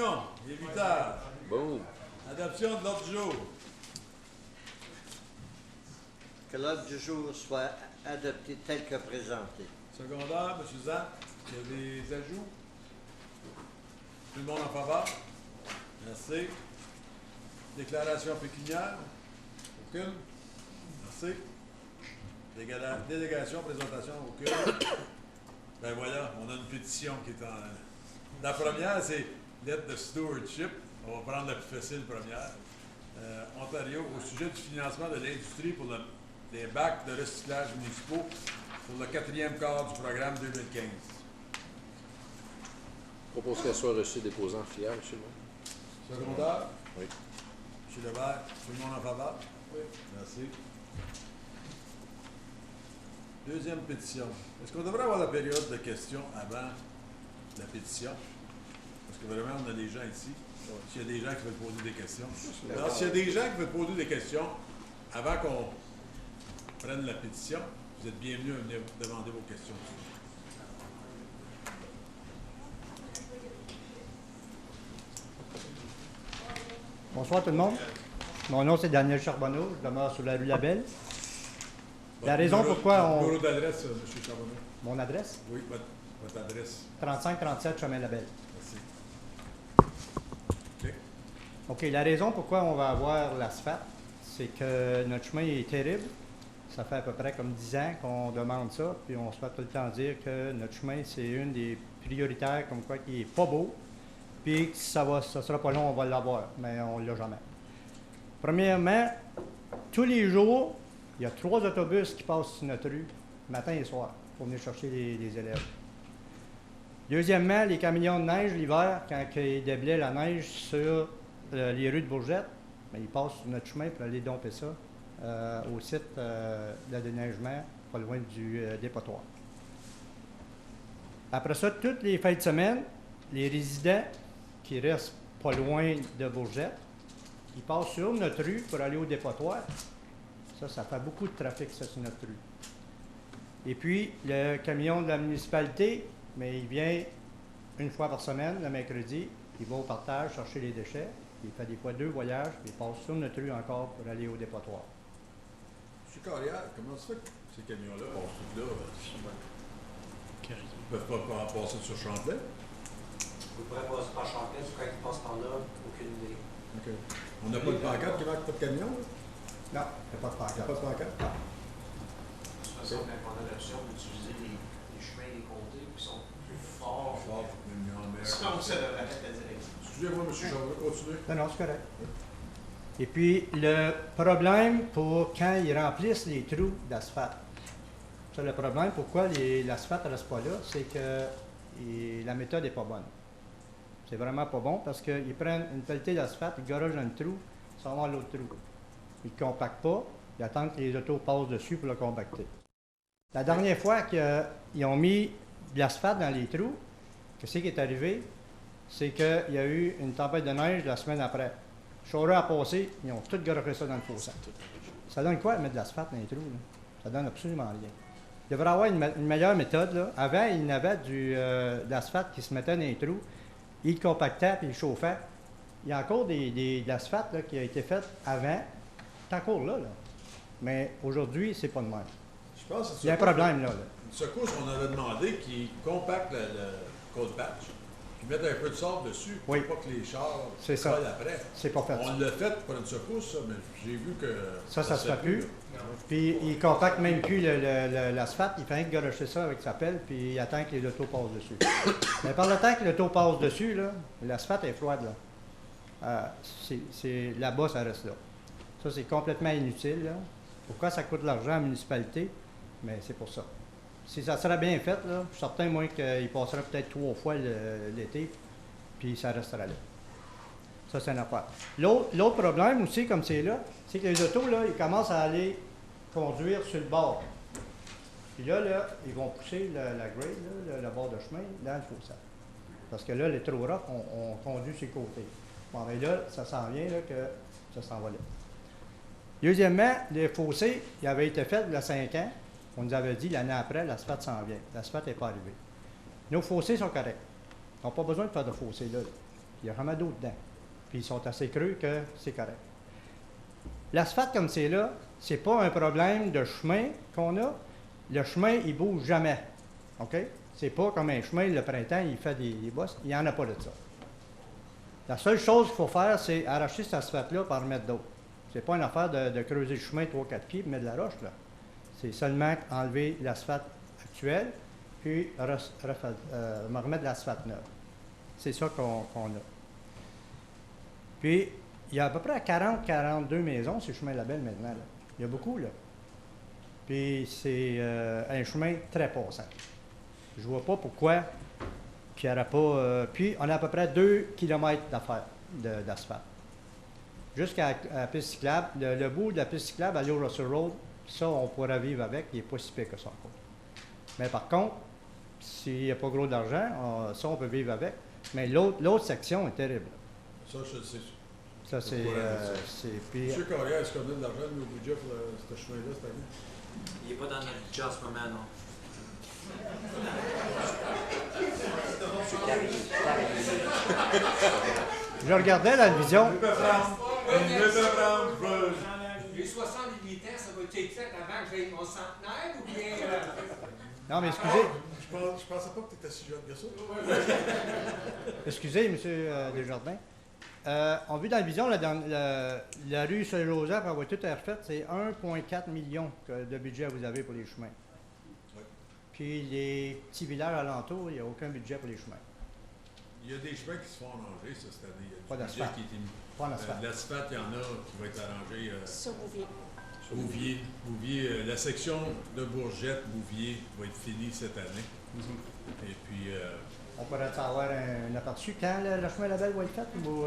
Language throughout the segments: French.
Réunion, il est 8 heures. Bon. Adoption de l'ordre du jour. Que l'ordre du jour soit adopté tel que présenté. Secondaire, M. Zan, il y a des ajouts. Tout le monde en faveur? Merci. Déclaration pécuniaire? Aucune? Merci. Délégation, présentation? Aucune? Ben voilà, on a une pétition qui est en... La première, c'est lettre de stewardship. On va prendre la plus facile première. Ontario, au sujet du financement de l'industrie pour les bacs de recyclage municipaux pour le 4e quart du programme 2015. Je propose qu'elle soit reçue déposant fiable, M. le maire. Secondaire? Oui. M. Levert, tout le monde en faveur? Oui. Merci. Deuxième pétition. Est-ce qu'on devrait avoir la période de questions avant la pétition? Parce que vraiment, on a des gens ici. S'il y a des gens qui veulent poser des questions. Alors, s'il y a des gens qui veulent poser des questions avant qu'on prenne la pétition, vous êtes bienvenus à venir demander vos questions. Bonsoir tout le monde. Mon nom c'est Daniel Charbonneau, je demeure sur la rue Labelle. La raison pourquoi on... Numéro d'adresse, M. Charbonneau. Mon adresse? Oui, votre adresse. 3537 Chemin Labelle. Merci. OK, la raison pourquoi on va avoir l'asphalte, c'est que notre chemin est terrible. Ça fait à peu près comme 10 ans qu'on demande ça, puis on se fait tout le temps dire que notre chemin, c'est une des prioritaires, comme quoi, qui est pas beau, puis que ça sera pas long, on va l'avoir, mais on l'a jamais. Premièrement, tous les jours, il y a 3 autobus qui passent sur notre rue, matin et soir, pour venir chercher les élèves. Deuxièmement, les camions de neige l'hiver, quand ils déblaient la neige sur les rues de Bourgette, bien, ils passent sur notre chemin pour aller domper ça au site de déneigement, pas loin du dépotoir. Après ça, toutes les fins de semaine, les résidents qui restent pas loin de Bourgette, ils passent sur notre rue pour aller au dépotoir. Ça fait beaucoup de trafic, ça, sur notre rue. Et puis, le camion de la municipalité, mais il vient une fois par semaine, le mercredi, il va au partage chercher les déchets, il fait des fois 2 voyages, puis il passe sur notre rue encore pour aller au dépotoir. M. Carrière, comment ça fait que ces camions-là passent tout là? Ils ne peuvent pas passer sur Champlain? Vous pourrez passer par Champlain, quand ils passent par là, aucune idée. OK. On n'a pas de pancarte qui marque pas de camion? Là? Non, il n'y a pas de Il n'y a pancarte. pas de pancarte? Non. De toute façon, on a l'option d'utiliser les chemins des comtés qui sont plus forts. Fort, une grand-mère. Sinon, ça devrait être la direction. Excusez-moi, M. Charbonneau, continuez. Non, c'est correct. Et puis, le problème pour quand ils remplissent les trous d'asphalte, ça, le problème pourquoi l'asphalte ne reste pas là, c'est que la méthode n'est pas bonne. C'est vraiment pas bon parce qu'ils prennent une pelletée d'asphalte, ils garagent dans le trou, ils s'en vont à l'autre trou. Ils ne compactent pas, ils attendent que les autos passent dessus pour le compacter. La dernière fois qu'ils ont mis de l'asphalte dans les trous, qu'est-ce qui est arrivé? C'est qu'il y a eu une tempête de neige la semaine après. Chauffeur a passé, ils ont tout garagé ça dans le fossé. Ça donne quoi de mettre de l'asphalte dans les trous? Là? Ça donne absolument rien. Il devrait y avoir une meilleure méthode. Là. Avant, il y avait de l'asphalte qui se mettait dans les trous. Il le compactait puis il chauffait. Il y a encore de l'asphalte qui a été fait avant. C'est encore là. Mais aujourd'hui, c'est pas de même. Je pense que Il y a un problème là. Une secousse, on avait demandé qui compacte le cold patch, puis mettre un peu de sable dessus pour Oui. pas que les chars C'est ça. collent après. C'est pas fait. On l'a fait pour une secousse, ça, mais j'ai vu que Ça se fait plus. Puis il compacte même plus l'asphalte. Il fait garocher ça avec sa pelle, puis il attend que les autos passent dessus. Mais par le temps que l'auto passe dessus, l'asphalte est froide. Là. Là-bas, ça reste là. Ça, c'est complètement inutile. Là. Pourquoi ça coûte de l'argent à la municipalité? Mais c'est pour ça. Si ça serait bien fait, là, je suis certain, moi, qu'il passerait peut-être 3 fois l'été, puis ça resterait là. Ça, c'est une affaire. L'autre problème aussi, comme c'est là, c'est que les autos, là, ils commencent à aller conduire sur le bord. Puis là, ils vont pousser la grade, le bord de chemin, dans le fossé. Parce que là, les trop rough, on conduit sur le côté. Bon, mais là, ça s'en vient, là, que ça s'en va là. Deuxièmement, les fossés, ils avaient été faits il y a 5 ans. On nous avait dit, l'année après, l'asphalte s'en vient. L'asphalte n'est pas arrivé. Nos fossés sont corrects. On n'a pas besoin de faire de fossés là. Il y a vraiment d'eau dedans. Puis ils sont assez creux que c'est correct. L'asphalte comme c'est là, c'est pas un problème de chemin qu'on a. Le chemin, il bouge jamais. OK? C'est pas comme un chemin, le printemps, il fait des bosses. Il n'y en a pas de ça. La seule chose qu'il faut faire, c'est arracher cet asphalte-là par remettre d'autre. C'est pas une affaire de creuser le chemin 3-4 pieds et mettre de la roche, là. C'est seulement enlever l'asphalte actuel, puis remettre de l'asphalte neuve. C'est ça qu'on a. Puis, il y a à peu près 40-42 maisons sur le chemin Labelle maintenant, là. Il y a beaucoup, là. Puis, c'est un chemin très passant. Je vois pas pourquoi qu'il n'y aurait pas... puis, on a à peu près 2 km d'affaires d'asphalte. Jusqu'à la piste cyclable. Le bout de la piste cyclable, aller au Russell Road, ça, on pourra vivre avec. Il n'est pas si pire que ça encore. Mais par contre, s'il n'y a pas gros d'argent, ça, on peut vivre avec. Mais l'autre section est terrible. Ça, je le sais. Ça, c'est... puis... Monsieur Carrière, est-ce qu'on a de l'argent de nos budgets pour ce chemin-là cette année? Il n'est pas dans notre budget en ce moment, non. Je regardais la vision. Les 78 ans, ça va être fait avant que j'aie mon centenaire ou bien. Non, mais excusez. Je pensais pas que tu étais si jeune que ça. Excusez, M. Desjardins. On vit dans la vision, la rue Saint-Joseph, elle va tout être refaite, c'est 1,4 million de budget que vous avez pour les chemins. Oui. Puis les petits villages alentours, il n'y a aucun budget pour les chemins. Il y a des chemins qui se font arranger ça, cette année. Il y a Pas du budget d'asphalte. qui a été mis. Pas d'asphalte. L'asphalte, il y en a qui va être arrangé. Sur Bouvier. Bouvier, la section de Bourgette, Bouvier, va être finie cette année. Et puis... On pourrait avoir un aperçu quand le chemin Labelle va être fait? Ou,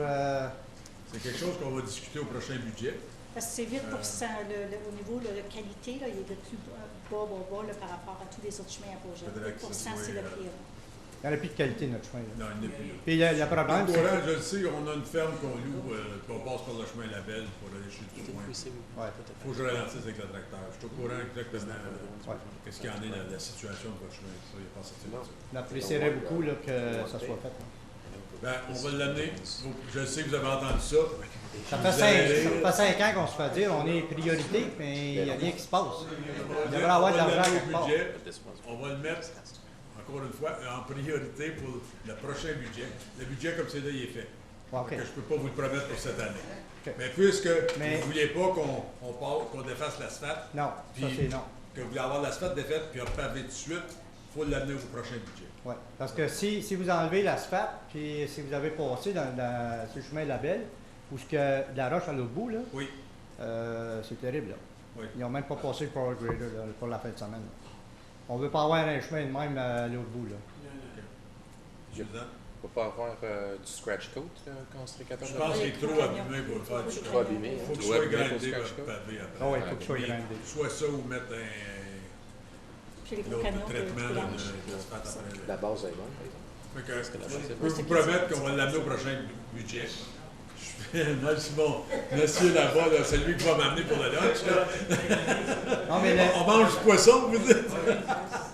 c'est quelque chose qu'on va discuter au prochain budget. Parce que c'est 8 au niveau de la qualité, là, il est de plus bas là, par rapport à tous les autres chemins à Bourgette. 8 c'est le pire. Il n'y en a plus de qualité, notre chemin. Là. Non, il n'y en a plus. Là. Puis le problème, Au courant, je le sais, on a une ferme qu'on loue, qu'on passe par le chemin Labelle pour aller chez le soin. Ouais. Il faut que je ralentisse avec le tracteur. Je suis au courant exactement qu'est-ce qu'il y en est la situation de votre chemin. Ça, il n'y a pas sorti de ça. on apprécierait beaucoup là, que ça soit fait. Là. Ben, on va l'amener. Je sais que vous avez entendu ça. Ça fait 5 ans qu'on se fait dire on est priorité, mais il n'y a rien qui se passe. Il devrait y avoir de l'argent quelque part. On va le mettre, encore une fois, en priorité pour le prochain budget. Le budget comme c'est là, il est fait. Okay. Je ne peux pas vous le promettre pour cette année. Okay. Mais puisque vous ne vouliez pas qu'on défasse l'asphalte, non, ça c'est non. Que vous voulez avoir l'asphalte défaite puis repaver tout de suite, il faut l'amener au prochain budget. Oui, parce que si vous enlevez l'asphalte, puis si vous avez passé sur le chemin Labelle, où ce que de la roche à l'autre bout, là, oui. C'est terrible. Là. Oui. Ils n'ont même pas passé le Power Grader là, pour la fin de semaine. Là. On ne veut pas avoir un chemin de même à l'autre bout. Là. On ne peut pas avoir du scratch coat quand on serait capable Je pense qu'il est trop abîmé pour le faire du Trop abîmé. Il faut qu'il soit grindé pour pavé après. Ah oui, il faut qu'il soit grindé. Soit ça ou mettre Puis les gros l'autre camions traitement de d'asphalte après. La base est bonne. Je peux vous promettre qu'on va l'amener au prochain budget. Monsieur là-bas, là, c'est lui qui va m'amener pour le lunch. Non, mais on mange du poisson, vous dites?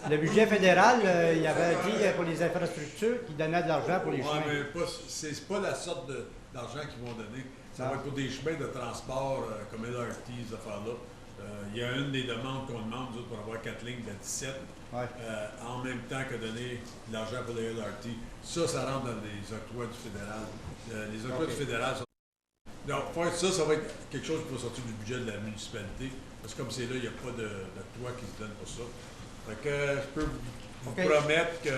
Le budget fédéral, il avait dit pour les infrastructures qu'il donnait de l'argent pour les chemins. Oui, mais c'est pas la sorte d'argent qu'ils vont donner. Ça va être pour des chemins de transport comme LRT, ces affaires-là. Il y a une des demandes qu'on demande, nous autres, pour avoir 4 lignes de 17, ouais. en même temps que donner de l'argent pour les LRT. Ça rentre dans les octrois du fédéral. Les octrois du fédéral sont... Donc, ça va être quelque chose qui va sortir du budget de la municipalité, parce que comme c'est là, il n'y a pas d'octroi qui se donne pour ça. Fait que je peux vous promettre que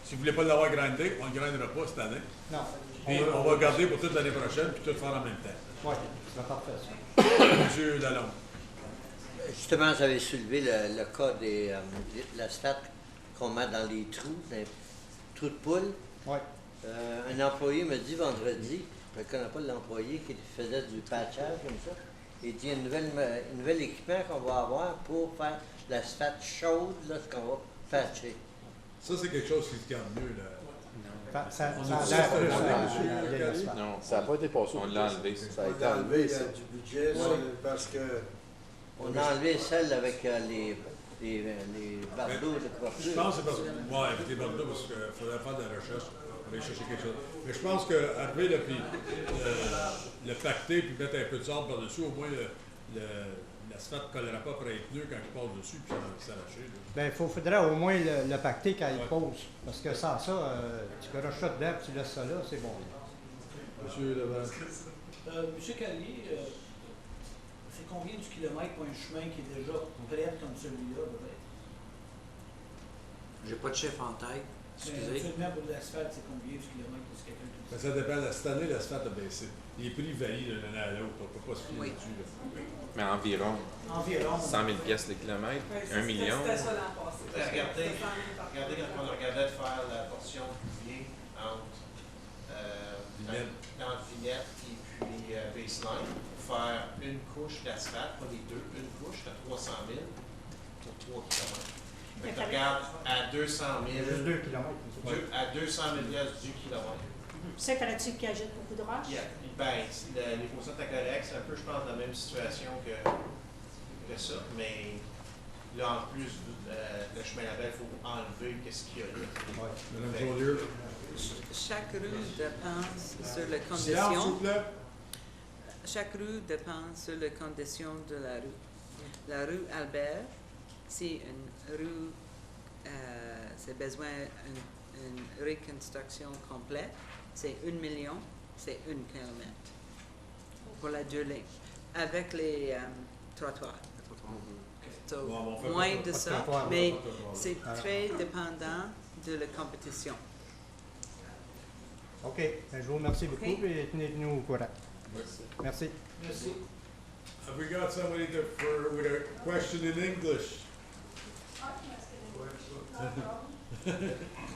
si vous ne voulez pas l'avoir grindé, on ne le grindera pas cette année. Non. Puis on va garder pour toute l'année prochaine, puis tout faire en même temps. Oui, c'est parfait ça. Monsieur Lalonde. Justement, j'avais soulevé le cas de l'asphalte qu'on met dans les trous de poule. Oui. Un employé me dit vendredi, je ne connais pas l'employé qui faisait du patchage comme ça, il dit un nouvel équipement qu'on va avoir pour faire l'asphalte chaude, là, ce qu'on va patcher. Ça, c'est quelque chose qui se garde mieux, là. Non, ça n'a pas été passé. On l'a enlevé. Ça a été enlevé, ça. Du budget, parce que... On a enlevé celle avec les bardeaux de couverture. Je pense que c'est parce que, avec les bardeaux, parce qu'il faudrait faire de la recherche va aller chercher quelque chose. Mais je pense qu'arriver là, puis le pacter, puis mettre un peu de sable par-dessus, au moins l'asphalte ne collera pas après les pneus quand il passe dessus, puis s'arracher. Ben, il faudrait au moins le pacter quand il pose. Parce que sans ça, tu garoches ça dedans, puis tu laisses ça là, c'est bon. Monsieur Levin. Monsieur Carrier, c'est combien du kilomètre pour un chemin qui est déjà prêt comme celui-là, peut-être? J'ai pas de chiffre en tête. Excusez. Seulement pour l'asphalte, c'est combien du kilomètre pour quelqu'un qui Ben, ça dépend. Cette année, l'asphalte a baissé. Les prix varient de l'année à l'autre. On ne peut pas se fier Oui. là-dessus. Là. Mais environ Environ. 100 000 pièces le kilomètre, 1 million. C'était ça l'an passé. Regardez quand on regardait de faire la portion publiée entre Vinette et puis Baseline, pour faire une couche d'asphalte, pas les deux, une couche à 300 000 pour 3 km. Tu regardes à 200 000. Juste 2 km. À 200 000 du kilomètre. Ça, fallait-tu qu'il ajoute beaucoup de roches? Ben, les fossés à correct, c'est un peu, je pense, la même situation que ça, mais là, en plus, le chemin label, il faut enlever ce qu'il y a là. Madame Jolieu. Chaque rue dépend sur les Silence, s'il vous conditions. plaît. Chaque rue dépend sur les conditions de la rue. La rue Albert, c'est une rue, c'est besoin d'une reconstruction complète. C'est 1 million, c'est 1 kilomètre pour la 2 lignes, avec les trottoirs. So, Bon, on fait moins pas de de ça, trottoir, mais pas de trottoir. c'est très dépendant de la compétition. OK. Ben, je vous remercie beaucoup OK. et tenez-nous au courant. Merci. Merci. Have we got somebody with a question in English?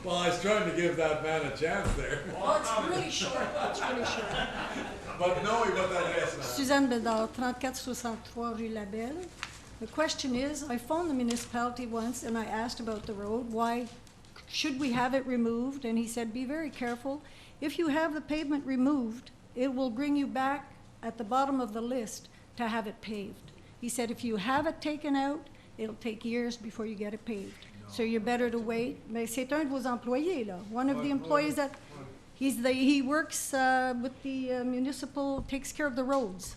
Well, I was trying to give that man a chance there. Oh, it's really short. It's really short. But no, he got that last Suzanne Bédard, 3463 rue Labelle. The question is, I phoned the municipality once and I asked about the road. Why should we have it removed? And he said, be very careful. If you have the pavement removed, it will bring you back at the bottom of the list to have it paved. He said, if you have it taken out, it'll take years before you get it paved. So you're better to wait. Mais c'est un de vos employés, là. One of the employees that, he works with the municipal, takes care of the roads.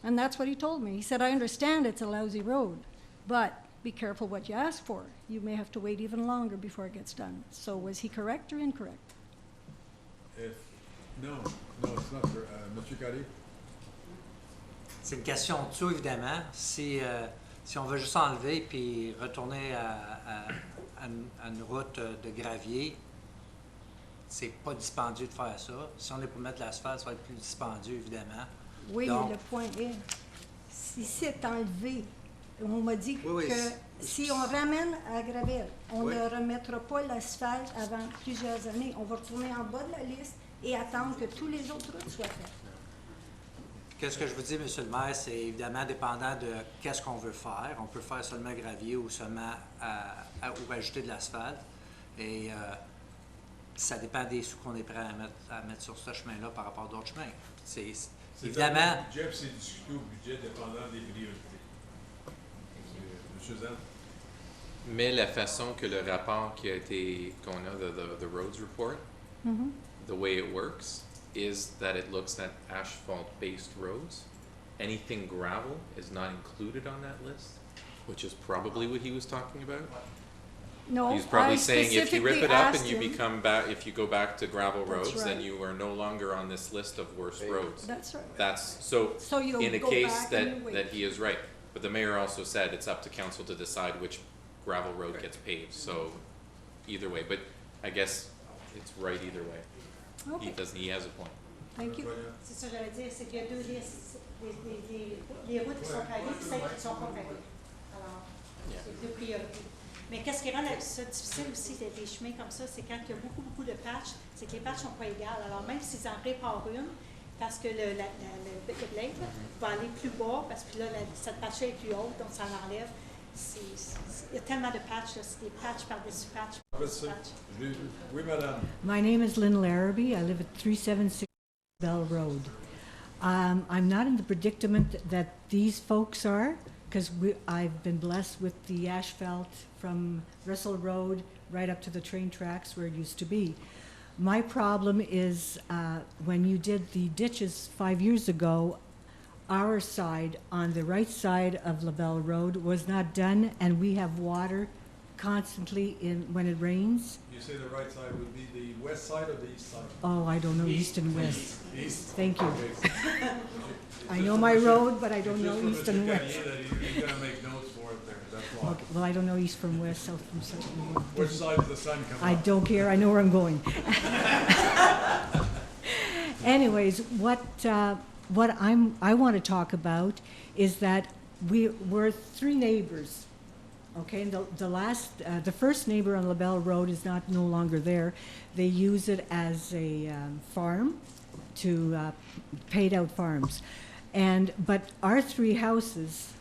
And that's what he told me. He said, I understand it's a lousy road, but be careful what you ask for. You may have to wait even longer before it gets done. So was he correct or incorrect? No, it's not. Monsieur Carré? C'est une question de tout, évidemment. Si on veut juste enlever puis retourner à une route de gravier, c'est pas dispendieux de faire ça. Si on est pour mettre l'asphalte, ça va être plus dispendieux, évidemment. Oui, Donc, mais le point est, si c'est enlevé, on m'a dit Oui, que oui, si on ramène à Gravel, on Oui. ne remettra pas l'asphalte avant plusieurs années. On va retourner en bas de la liste et attendre que tous les autres routes soient faites. qu'est-ce que je vous dis, M. le maire, c'est évidemment dépendant de qu'est-ce qu'on veut faire. On peut faire seulement gravier ou seulement ou ajouter de l'asphalte. Et ça dépend des sous qu'on est prêt à mettre sur ce chemin-là par rapport à d'autres chemins. C'est évidemment. Le budget, c'est discuté au budget dépendant des priorités. Monsieur Zan? Mais la façon que le rapport qui a été, qu'on a, the roads report, the way it works is that it looks at asphalt-based roads. Anything gravel is not included on that list, which is probably what he was talking about. No, He's probably I saying if you rip it specifically up and asked you him- become back, if you go back to gravel That's roads, then right. you are no longer on this list of worst roads. That's right. That's, so, So you'll in a go case back and that, you wait. that he is right, but the mayor also said it's up to council to decide which gravel road gets paved, so either way, but I guess it's right either way. Okay, He has a point. thank you. C'est ça que j'allais dire, c'est qu'il y a deux listes, les routes qui sont pavées et celles qui ne sont pas pavées. Alors, c'est deux priorités. Mais qu'est-ce qui rend ça difficile aussi des chemins comme ça, c'est quand il y a beaucoup de patchs, c'est que les patchs ne sont pas égales. Alors même s'ils en réparent une, parce que le blade va aller plus bas, parce que là, cette patch-là est plus haute, donc ça l'enlève. Il y a tellement de patchs, c'est des patchs par-dessus patchs par-dessus patchs. Oui, madame. My name is Lynn Larrabee. I live at 376 Bell Road. I'm not in the predicament that these folks are, because I've been blessed with the asphalt from Russell Road right up to the train tracks where it used to be. My problem is when you did the ditches 5 years ago, our side, on the right side of LaBelle Road, was not done, and we have water constantly when it rains. You say the right side would be the west side or the east side? Oh, I don't know east and west. East. Thank you. Okay. I know my road, but I don't know east and west. He's gonna make notes for it there, that's why. Okay, well, I don't know east from west, south from south. Which side does the sun come I up? don't care, I know where I'm going. Anyways, what I want to talk about is that we're three neighbors, okay? And the first neighbor on LaBelle Road is no longer there. They use it as a farm to paid out farms, but our three houses,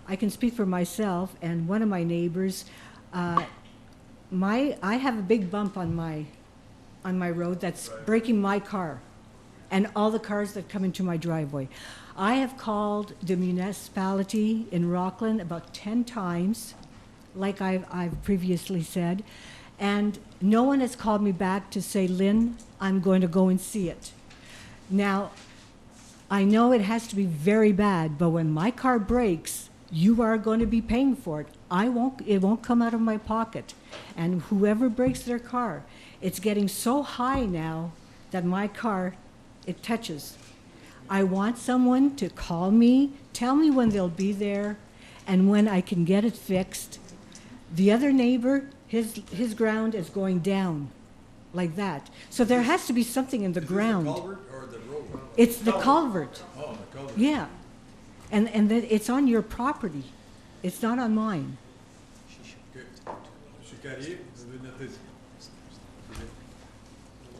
I can speak for myself and one of my neighbors. I have a big bump on my road that's breaking my car and all the cars that come into my driveway. I have called the municipality in Rockland about 10 times, like I've previously said, and no one has called me back to say, Lynn, I'm going to go and see it. Now, I know it has to be very bad, but when my car breaks, you are going to be paying for it. It won't come out of my pocket. And whoever breaks their car, it's getting so high now that my car, it touches. I want someone to call me, tell me when they'll be there, and when I can get it fixed. The other neighbor, his ground is going down like that. So there has to be something in the ground. Is it the culvert or the road? It's the culvert. Oh, the culvert. Yeah. And then it's on your property. It's not on mine.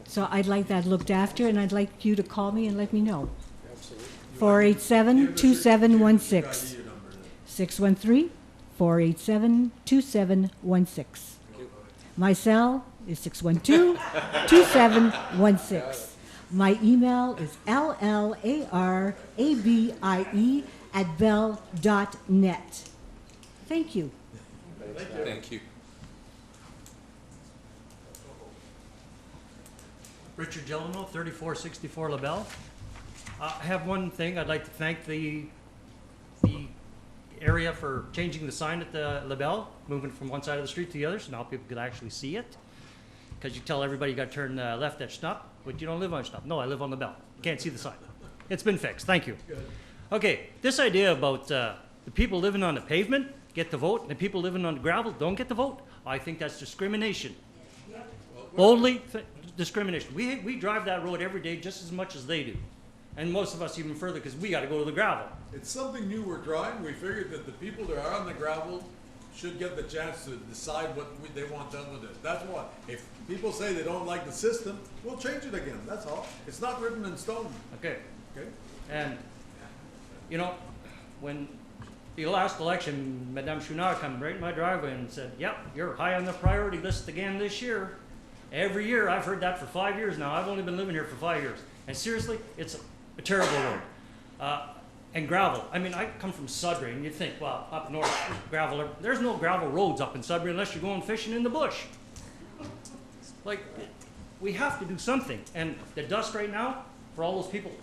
So I'd like that looked after, and I'd like you to call me and let me know. 487-2716. 613-487-2716. My cell is 612-2716. My email is llarabie@bell.net. Thank you. Thank you. Richard Gelano, 3464 LaBelle. I have one thing. I'd like to thank the area for changing the sign at the LaBelle, moving from one side of the street to the other, so now people could actually see it. Because you tell everybody you got to turn left at Schnupp, but you don't live on Schnupp. No, I live on LaBelle. Can't see the sign. It's been fixed. Thank you. Good. Okay, this idea about the people living on the pavement get the vote, and the people living on the gravel don't get the vote, I think that's discrimination. Boldly discrimination. We drive that road every day just as much as they do. And most of us even further because we got to go to the gravel. It's something new we're trying. We figured that the people that are on the gravel should get the chance to decide what they want done with it. That's what. If people say they don't like the system, we'll change it again. That's all. It's not written in stone. Okay. Okay. And, you know, when the last election, Madame Chouinard came right in my driveway and said, yep, you're high on the priority list again this year. Every year, I've heard that for 5 years now. I've only been living here for 5 years. And seriously, it's a terrible road. And gravel. I mean, I come from Sudbury, and you'd think, well, up north, gravel. There's no gravel roads up in Sudbury unless you're going fishing in the bush. Like, we have to do something. And the dust right now, for all those people,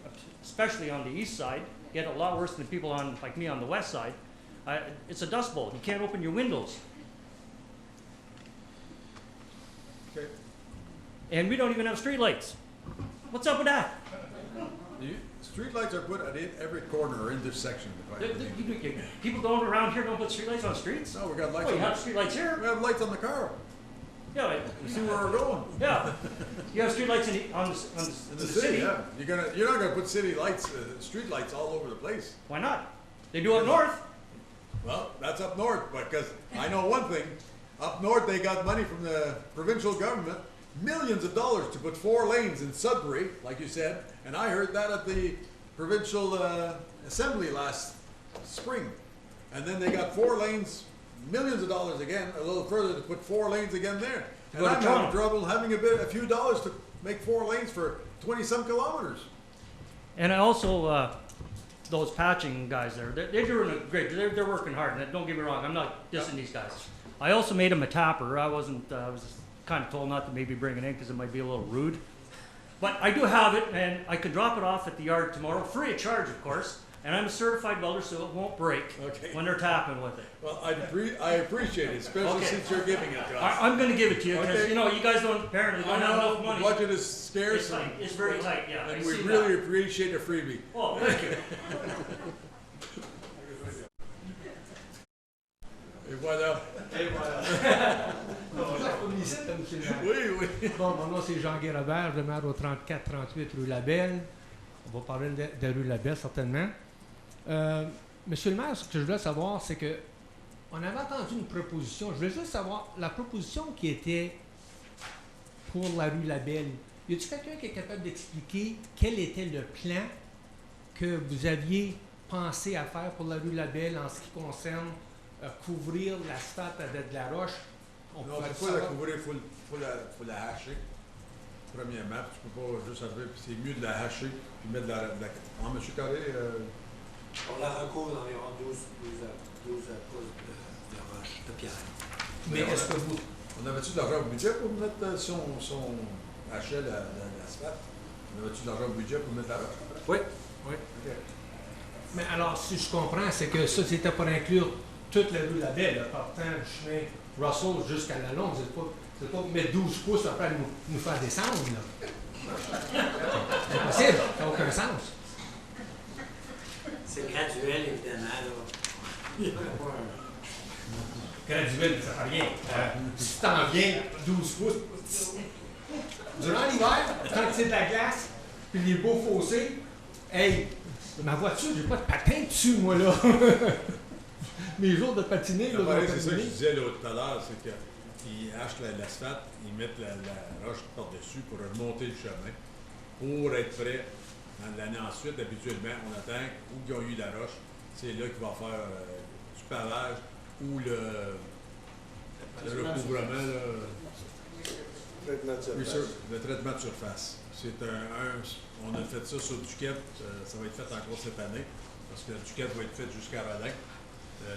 especially on the east side, get a lot worse than people like me on the west side. It's a dust bowl. You can't open your windows. Okay. And we don't even have street lights. What's up with that? Street lights are put at every corner or intersection. People going around here don't put street lights on streets? No, we got lights. Oh, you have street lights here? We have lights on the car. Yeah, you see where we're going. Yeah, you have street lights in the city. Yeah, you're not gonna put city lights, street lights all over the place. Why not? They do up north. Well, that's up north, because I know one thing. Up north, they got money from the provincial government, millions of dollars to put 4 lanes in Sudbury, like you said, and I heard that at the provincial assembly last spring. And then they got 4 lanes, millions of dollars again, a little further to put 4 lanes again there. And I'm having trouble having a few dollars to make 4 lanes for 20-some kilometers. And I also, those patching guys there, they're doing a great, they're working hard, and don't get me wrong, I'm not dissing these guys. I also made them a tapper. I was kind of told not to maybe bring it in because it might be a little rude. But I do have it, and I can drop it off at the yard tomorrow, free of charge, of course. And I'm a certified welder, so it won't break when they're tapping with it. Well, I appreciate it, especially since you're giving it to us. I'm going to give it to you because, you know, you guys don't apparently don't have enough money. The budget is scarce. It's very tight, yeah. And we really appreciate a freebie. Oh, thank you. Et voilà. Et voilà. Oui, oui. Bon, mon nom c'est Jean-Guy Robert, je demeure au 34-38 rue Labelle. On va parler de rue Labelle certainement. Monsieur le maire, ce que je voulais savoir, c'est que on avait entendu une proposition. Je voulais juste savoir la proposition qui était pour la rue Labelle. Y a-t-il quelqu'un qui est capable d'expliquer quel était le plan que vous aviez pensé à faire pour la rue Labelle en ce qui concerne couvrir l'asphalte avec de la roche? On ne peut pas la couvrir, il faut la hacher. Premièrement, tu ne peux pas juste arriver, puis c'est mieux de la hacher, puis mettre de la... Ah, M. Carré... On la recouvre d'environ 12 pouces de roche, de pierre. Mais est-ce que vous... On avait-tu de l'argent au budget pour mettre son hachait l'asphalte? On avait-tu de l'argent au budget pour mettre la roche? Oui, oui. Okay. Mais alors, si je comprends, c'est que ça, c'était pour inclure toute la rue Labelle, partant du chemin Russell jusqu'à la longue. C'est pas mettre 12 pouces après nous faire descendre, là. C'est impossible, ça n'a aucun sens. C'est graduel, évidemment, là. Graduel, ça fait rien. Si t'en viens 12 pouces, durant l'hiver, quand c'est de la glace, puis les beaux fossés, hey, ma voiture, j'ai pas de patin dessus, moi, là. Mes jours de patiner, là, c'est ça que je disais là, tout à l'heure, c'est qu'ils hachent l'asphalte, ils mettent la roche par-dessus pour remonter le chemin, pour être prêt. L'année ensuite, habituellement, on attend où ils ont eu la roche, c'est là qu'ils vont faire du pavage ou le recouvrement, le traitement de surface. On a fait ça sur Duquette, ça va être fait encore cette année, parce que Duquette va être fait jusqu'à Rodin.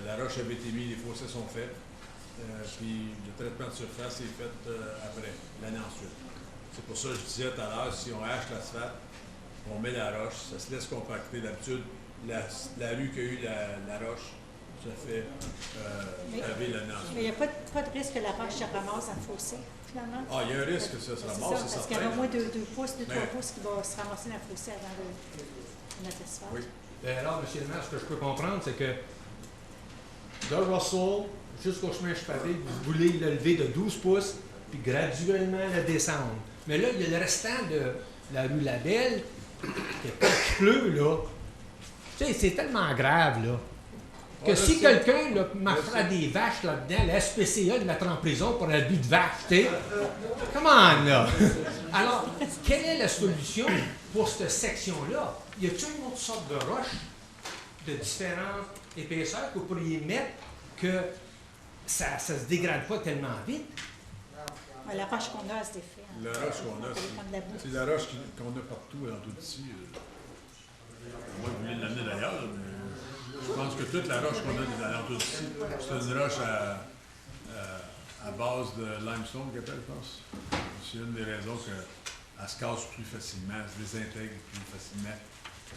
La roche avait été mise, les fossés sont faits, puis le traitement de surface est fait après, l'année ensuite. C'est pour ça que je disais tout à l'heure, si on hache l'asphalte, on met la roche, ça se laisse compacter. D'habitude, la rue qui a eu la roche, ça fait laver l'année ensuite. Mais il n'y a pas de risque que la roche se ramasse en fossé, finalement? Ah, il y a un risque que ça se ramasse, c'est parce qu'il y a au moins 2 pouces, 2-3 pouces qui vont se ramasser dans le fossé avant de mettre l'asphalte. Oui. Alors, M. le maire, ce que je peux comprendre, c'est que de Russell jusqu'au chemin Chepavé, vous voulez le lever de 12 pouces, puis graduellement le descendre. Mais là, il y a le restant de la rue Labelle, qui pleut, là. Tu sais, c'est tellement grave, là, que si quelqu'un m'affera des vaches là-dedans, la SPCA le mettra en prison pour abus de vaches, tu sais. Comment, là? Alors, quelle est la solution pour cette section-là? Y a-t-il une autre sorte de roche de différentes épaisseurs que vous pourriez mettre que ça ne se dégrade pas tellement vite? La roche qu'on a à cet effet. La roche qu'on a, c'est la roche qu'on a partout en tout ici. Moi, je voulais l'amener d'ailleurs, mais je pense que toute la roche qu'on a des alentours ici, c'est une roche à base de limestone, qu'elle appelle, je pense. C'est une des raisons qu'elle se casse plus facilement, elle se désintègre plus facilement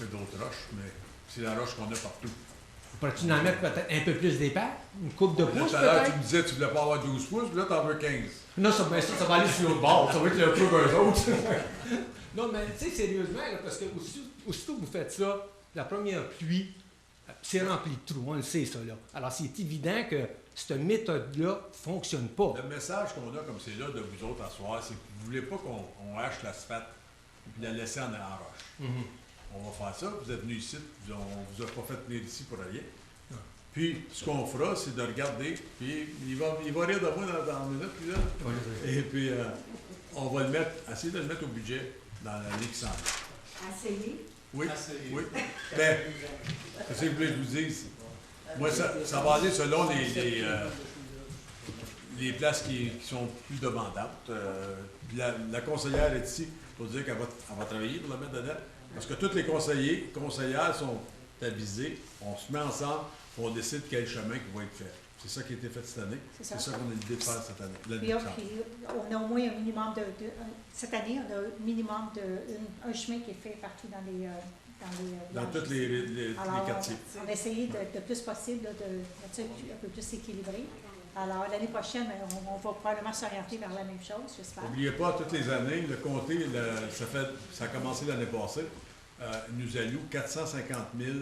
que d'autres roches, mais c'est la roche qu'on a partout. Pourrais-tu en mettre peut-être un peu plus d'épais? Une coupe de pouce, tout à l'heure, peut-être? tu me disais que tu ne voulais pas avoir 12 pouces, puis là, tu en veux 15. Non, ça va aller sur l'autre bord. Ça va être le peu eux autres. Non, mais tu sais, sérieusement, là, parce que aussitôt que vous faites ça, la première pluie, c'est rempli de trous. On le sait, ça, là. Alors, c'est évident que cette méthode-là ne fonctionne pas. Le message qu'on a, comme c'est là, de vous autres à soir, c'est que vous ne voulez pas qu'on hache l'asphalte et la laisser en roche. On va faire ça. Vous êtes venus ici, on ne vous a pas fait venir ici pour rien. Puis, ce qu'on fera, c'est de regarder, puis il va rire de moi dans une minute, puis là. Et puis, on va essayer de le mettre au budget dans l'année qui s'en vient. Essayer? Oui, oui. Mais, qu'est-ce que vous voulez que je vous dise? Moi, ça va aller selon les places qui sont plus demandantes. La conseillère est ici pour dire qu'elle va travailler pour la mettre dedans. Parce que tous les conseillères sont avisés, on se met ensemble, on décide quel chemin qui va être fait. C'est ça qui a été fait cette année. C'est C'est ça. ça qu'on a l'idée de faire cette année. Puis, on a au moins un minimum cette année, on a un minimum un chemin qui est fait partout dans les dans tous les quartiers. On a essayé de plus possible de mettre ça un peu plus équilibré. Alors, l'année prochaine, on va probablement s'orienter vers la même chose, j'espère. N'oubliez pas, toutes les années, le comté, ça a commencé l'année passée, nous alloue 450 000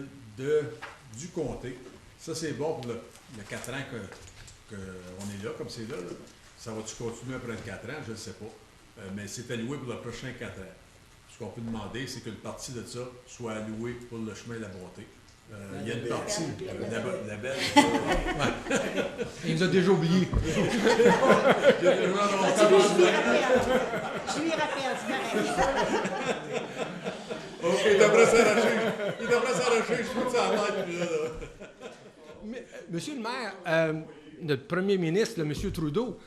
du comté. Ça, c'est bon pour le 4 ans qu'on est là, comme c'est là. Ça va-tu continuer après 4 ans? Je ne sais pas. Mais c'est alloué pour le prochain 4 ans. Ce qu'on peut demander, c'est que le parti de ça soit alloué pour le chemin de la bonté. Il y a une partie, la belle. Il nous a déjà oubliés. Je lui rappelle, c'est correct. OK, il devrait s'arracher, je peux ça en tête. Monsieur le maire, notre premier ministre, le monsieur Trudeau,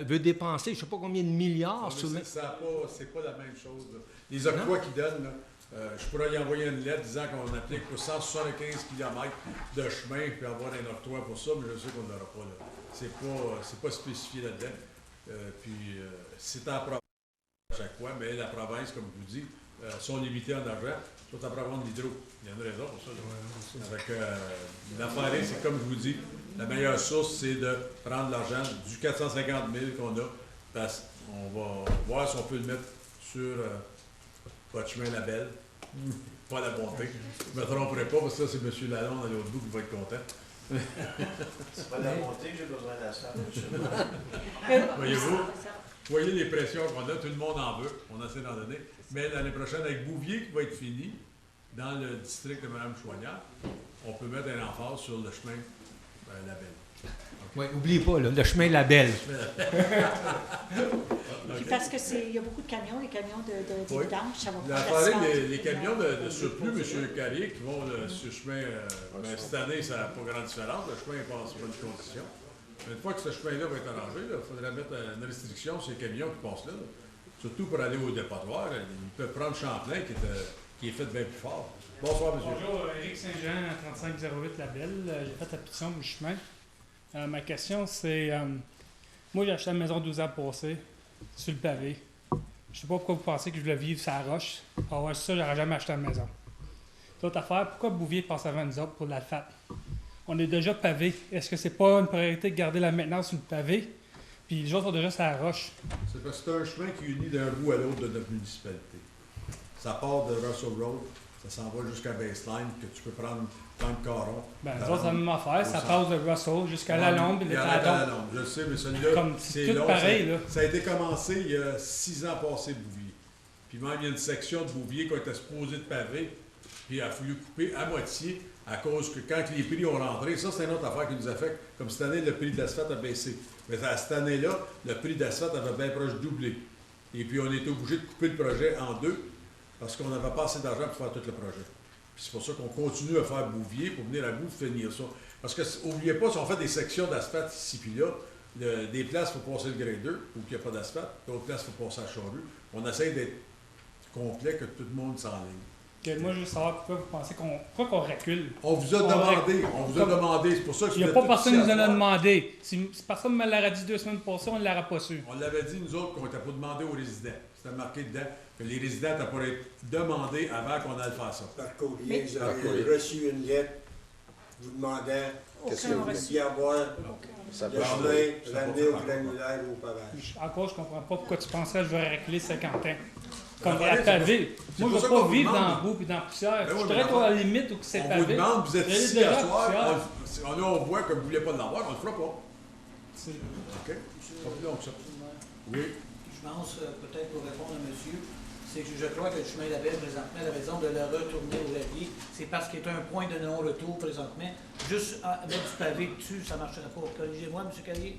veut dépenser je ne sais pas combien de milliards sur c'est pas la même chose. Là. Les octrois qu'il donne, là, je pourrais lui envoyer une lettre disant qu'on applique pour 175 km de chemin puis avoir un octroi pour ça, mais je sais qu'on ne l'aura pas là. C'est pas spécifié là-dedans. C'est en province à chaque fois, mais la province, comme je vous dis, sont limités en argent. Soit après avoir de l'hydro. Il y a une raison pour ça. L'affaire, c'est comme je vous dis, la meilleure source, c'est de prendre l'argent du 450 000 qu'on a. Parce qu'on va voir si on peut le mettre sur votre chemin label. Pas la bonté. Je ne me tromperai pas, parce que ça, c'est M. Lalonde à l'autre bout qui va être content. C'est pas la montée que j'ai besoin d'asphalte. Voyez les pressions qu'on a, tout le monde en veut, on essaie d'en donner. Mais l'année prochaine, avec Bouvier qui va être fini, dans le district de Mme Chouanière, on peut mettre un emphase sur le chemin label. Oui, n'oubliez pas, là, le chemin label. Puis parce qu'il y a beaucoup de camions, les camions de vidange, ça va prendre les camions de surplus, M. Carrier, qui vont sur le chemin, cette année, ça n'a pas grande différence, le chemin passe sur bonnes conditions. Une fois que ce chemin-là va être arrangé, il faudrait mettre une restriction sur les camions qui passent là. Surtout pour aller au dépotoir. Ils peuvent prendre Champlain, qui est fait bien plus fort. Bonsoir, monsieur. Bonjour, Éric Saint-Jean, 3508 Labelle. J'ai fait la pétition du chemin. Ma question, c'est... moi, j'ai acheté une maison 12 ans passés, sur le pavé. Je ne sais pas pourquoi vous pensez que je voulais vivre sur la roche. Alors, ouais, ça, j'aurais jamais acheté une maison. L'autre affaire, pourquoi Bouvier passe avant nous autres pour l'asphalte? On est déjà pavé. Est-ce que c'est pas une priorité de garder la maintenance sur le pavé? Puis les autres sont déjà sur la roche. C'est parce que c'est un chemin qui unit d'un bout à l'autre de notre municipalité. Ça part de Russell Road, ça s'en va jusqu'à Baseline, que tu peux prendre Caron. Ben, nous autres, c'est la même affaire. Ça passe de Russell jusqu'à la Lombe et le Tadon. Je sais, mais celui-là, c'est tout pareil, là. Ça a été commencé il y a 6 ans passé, Bouvier. Puis même, il y a une section de Bouvier qui a été supposée de pavé, puis il a fallu couper à moitié à cause que quand les prix ont rentré, ça c'est une autre affaire qui nous affecte. Comme cette année, le prix d'asphalte a baissé. Mais à cette année-là, le prix d'asphalte avait bien proche doublé. Et puis on était obligé de couper le projet en deux parce qu'on n'avait pas assez d'argent pour faire tout le projet. Puis c'est pour ça qu'on continue à faire Bouvier pour venir à bout de finir ça. Parce que, n'oubliez pas, si on fait des sections d'asphalte ici puis là, des places, il faut passer le grade 2 ou qu'il n'y a pas d'asphalte, d'autres places, il faut passer à Charrue. On essaie d'être complet, que tout le monde s'enligne. Okay, moi, je veux savoir pourquoi vous pensez qu'on recule. On vous a demandé, c'est pour ça que il n'y a pas personne qui nous en a demandé. Si personne me l'aurait dit 2 semaines passées, on ne l'aurait pas su. On l'avait dit, nous autres, qu'on n'était pas demandé aux résidents. C'était marqué dedans que les résidents n'étaient pas être demandés avant qu'on aille faire ça. Par courrier, vous avez reçu une lettre vous demandant qu'est-ce que vous vouliez avoir le chemin ramené au granulaire ou au pavage. Encore, je ne comprends pas pourquoi tu penserais que je vais reculer 50 ans. Comme à pavé. Moi, je ne veux pas vivre dans le bout et dans la poussière. Je serais à la limite où c'est pavé. On vous demande, vous êtes ici à soir, on voit que vous ne voulez pas l'avoir, on ne le fera pas. OK? Pas plus long que ça. Oui. Je pense, peut-être pour répondre à monsieur, c'est que je crois que le chemin Labelle, présentement, la raison de le retourner au levier, c'est parce qu'il est un point de non-retour présentement. Juste mettre du pavé dessus, ça ne marcherait pas. Corrigez-moi, M. Carrier.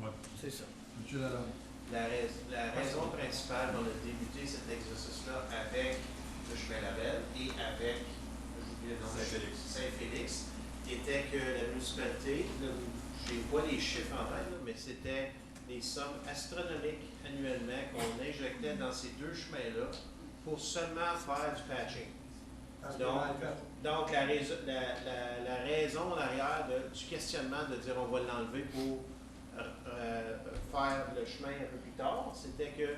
Oui. C'est ça. M. Lalonde. La raison principale, on a débuté cet exercice-là avec le chemin Labelle et avec, j'oublie le nom, Saint-Félix, était que la municipalité, je n'ai pas les chiffres en tête, mais c'était des sommes astronomiques annuellement qu'on injectait dans ces deux chemins-là pour seulement faire du patching. Donc la raison en arrière du questionnement de dire on va l'enlever pour faire le chemin un peu plus tard, c'était que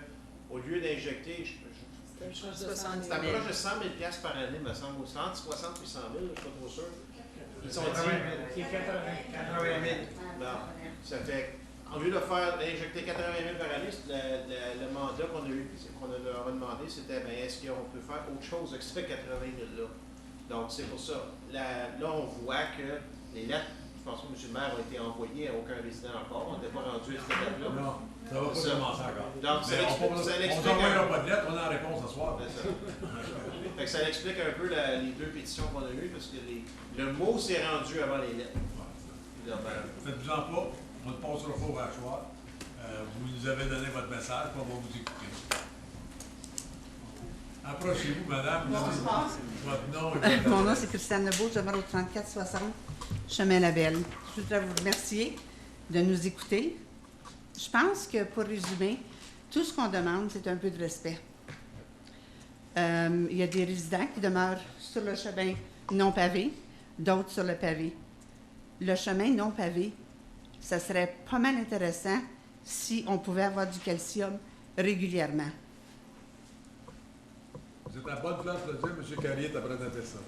au lieu d'injecter, c'est approche de 100 000 $ par année, me semble, entre 60 et 100 000, je ne suis pas trop sûr. Ils sont dit 80 000. Bon, ça fait, au lieu d'injecter 80 000 par année, le mandat qu'on a eu, qu'on leur a demandé, c'était est-ce qu'on peut faire autre chose que ces 80 000 là? Donc c'est pour ça. Là, on voit que les lettres, je pense que M. le maire, ont été envoyées à aucun résident encore. On n'était pas rendu à cette étape-là. Non, ça va pas commencer encore. Donc ça l'explique. On n'envoie pas de lettres, on a la réponse ce soir. Fait que ça explique un peu les deux pétitions qu'on a eues, parce que le mot s'est rendu avant les lettres. Faites-vous-en pas, on ne passera pas au hachoir. Vous nous avez donné votre message, on va vous écouter. Approchez-vous, madame. Votre nom et votre Mon nom, c'est Christiane Lebeau, je demeure au 3460 Chemin Labelle. Je voudrais vous remercier de nous écouter. Je pense que, pour résumer, tout ce qu'on demande, c'est un peu de respect. Il y a des résidents qui demeurent sur le chemin non pavé, d'autres sur le pavé. Le chemin non pavé, ça serait pas mal intéressant si on pouvait avoir du calcium régulièrement. Vous êtes à bonne place de le dire, M. Carrier est après d'être ça.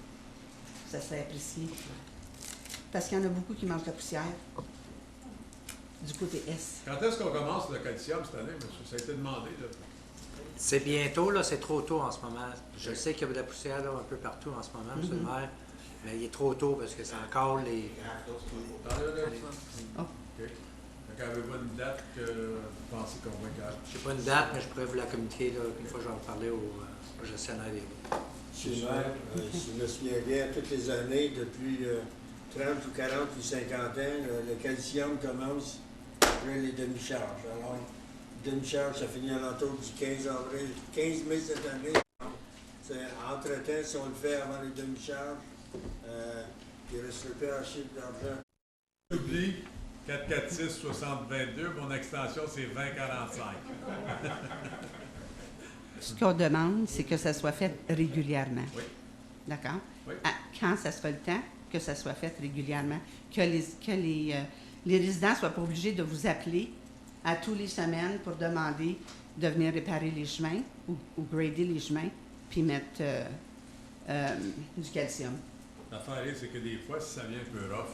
Ça serait apprécié. Parce qu'il y en a beaucoup qui mangent la poussière du côté Est. Quand est-ce qu'on commence le calcium cette année, monsieur? Ça a été demandé, là. C'est bientôt, là, c'est trop tôt en ce moment. Je sais qu'il y a de la poussière là, un peu partout en ce moment, M. le maire, mais il est trop tôt parce que c'est encore les... OK. Avez-vous une date que vous pensez qu'on va garder? Je n'ai pas une date, mais je pourrais vous la communiquer là, une fois que je vais en parler au gestionnaire des routes. Monsieur le maire, si je me souviens bien, toutes les années, depuis 30 ou 40 ou 50 ans, le calcium commence après les demi-charges. Alors, demi-charge, ça finit à l'entour du 15 avril, 15 mai cette année. Entre-temps, si on le fait avant les demi-charges, il ne resterait plus un chiffre d'argent. J'oublie 446-6022, mon extension c'est 2045. Ce qu'on demande, c'est que ça soit fait régulièrement. Oui. D'accord? Oui. Quand ça se fait le temps, que ça soit fait régulièrement. Que les résidents ne soient pas obligés de vous appeler à tous les semaines pour demander de venir réparer les chemins ou grader les chemins, puis mettre du calcium. L'affaire est, c'est que des fois, si ça vient un peu rough,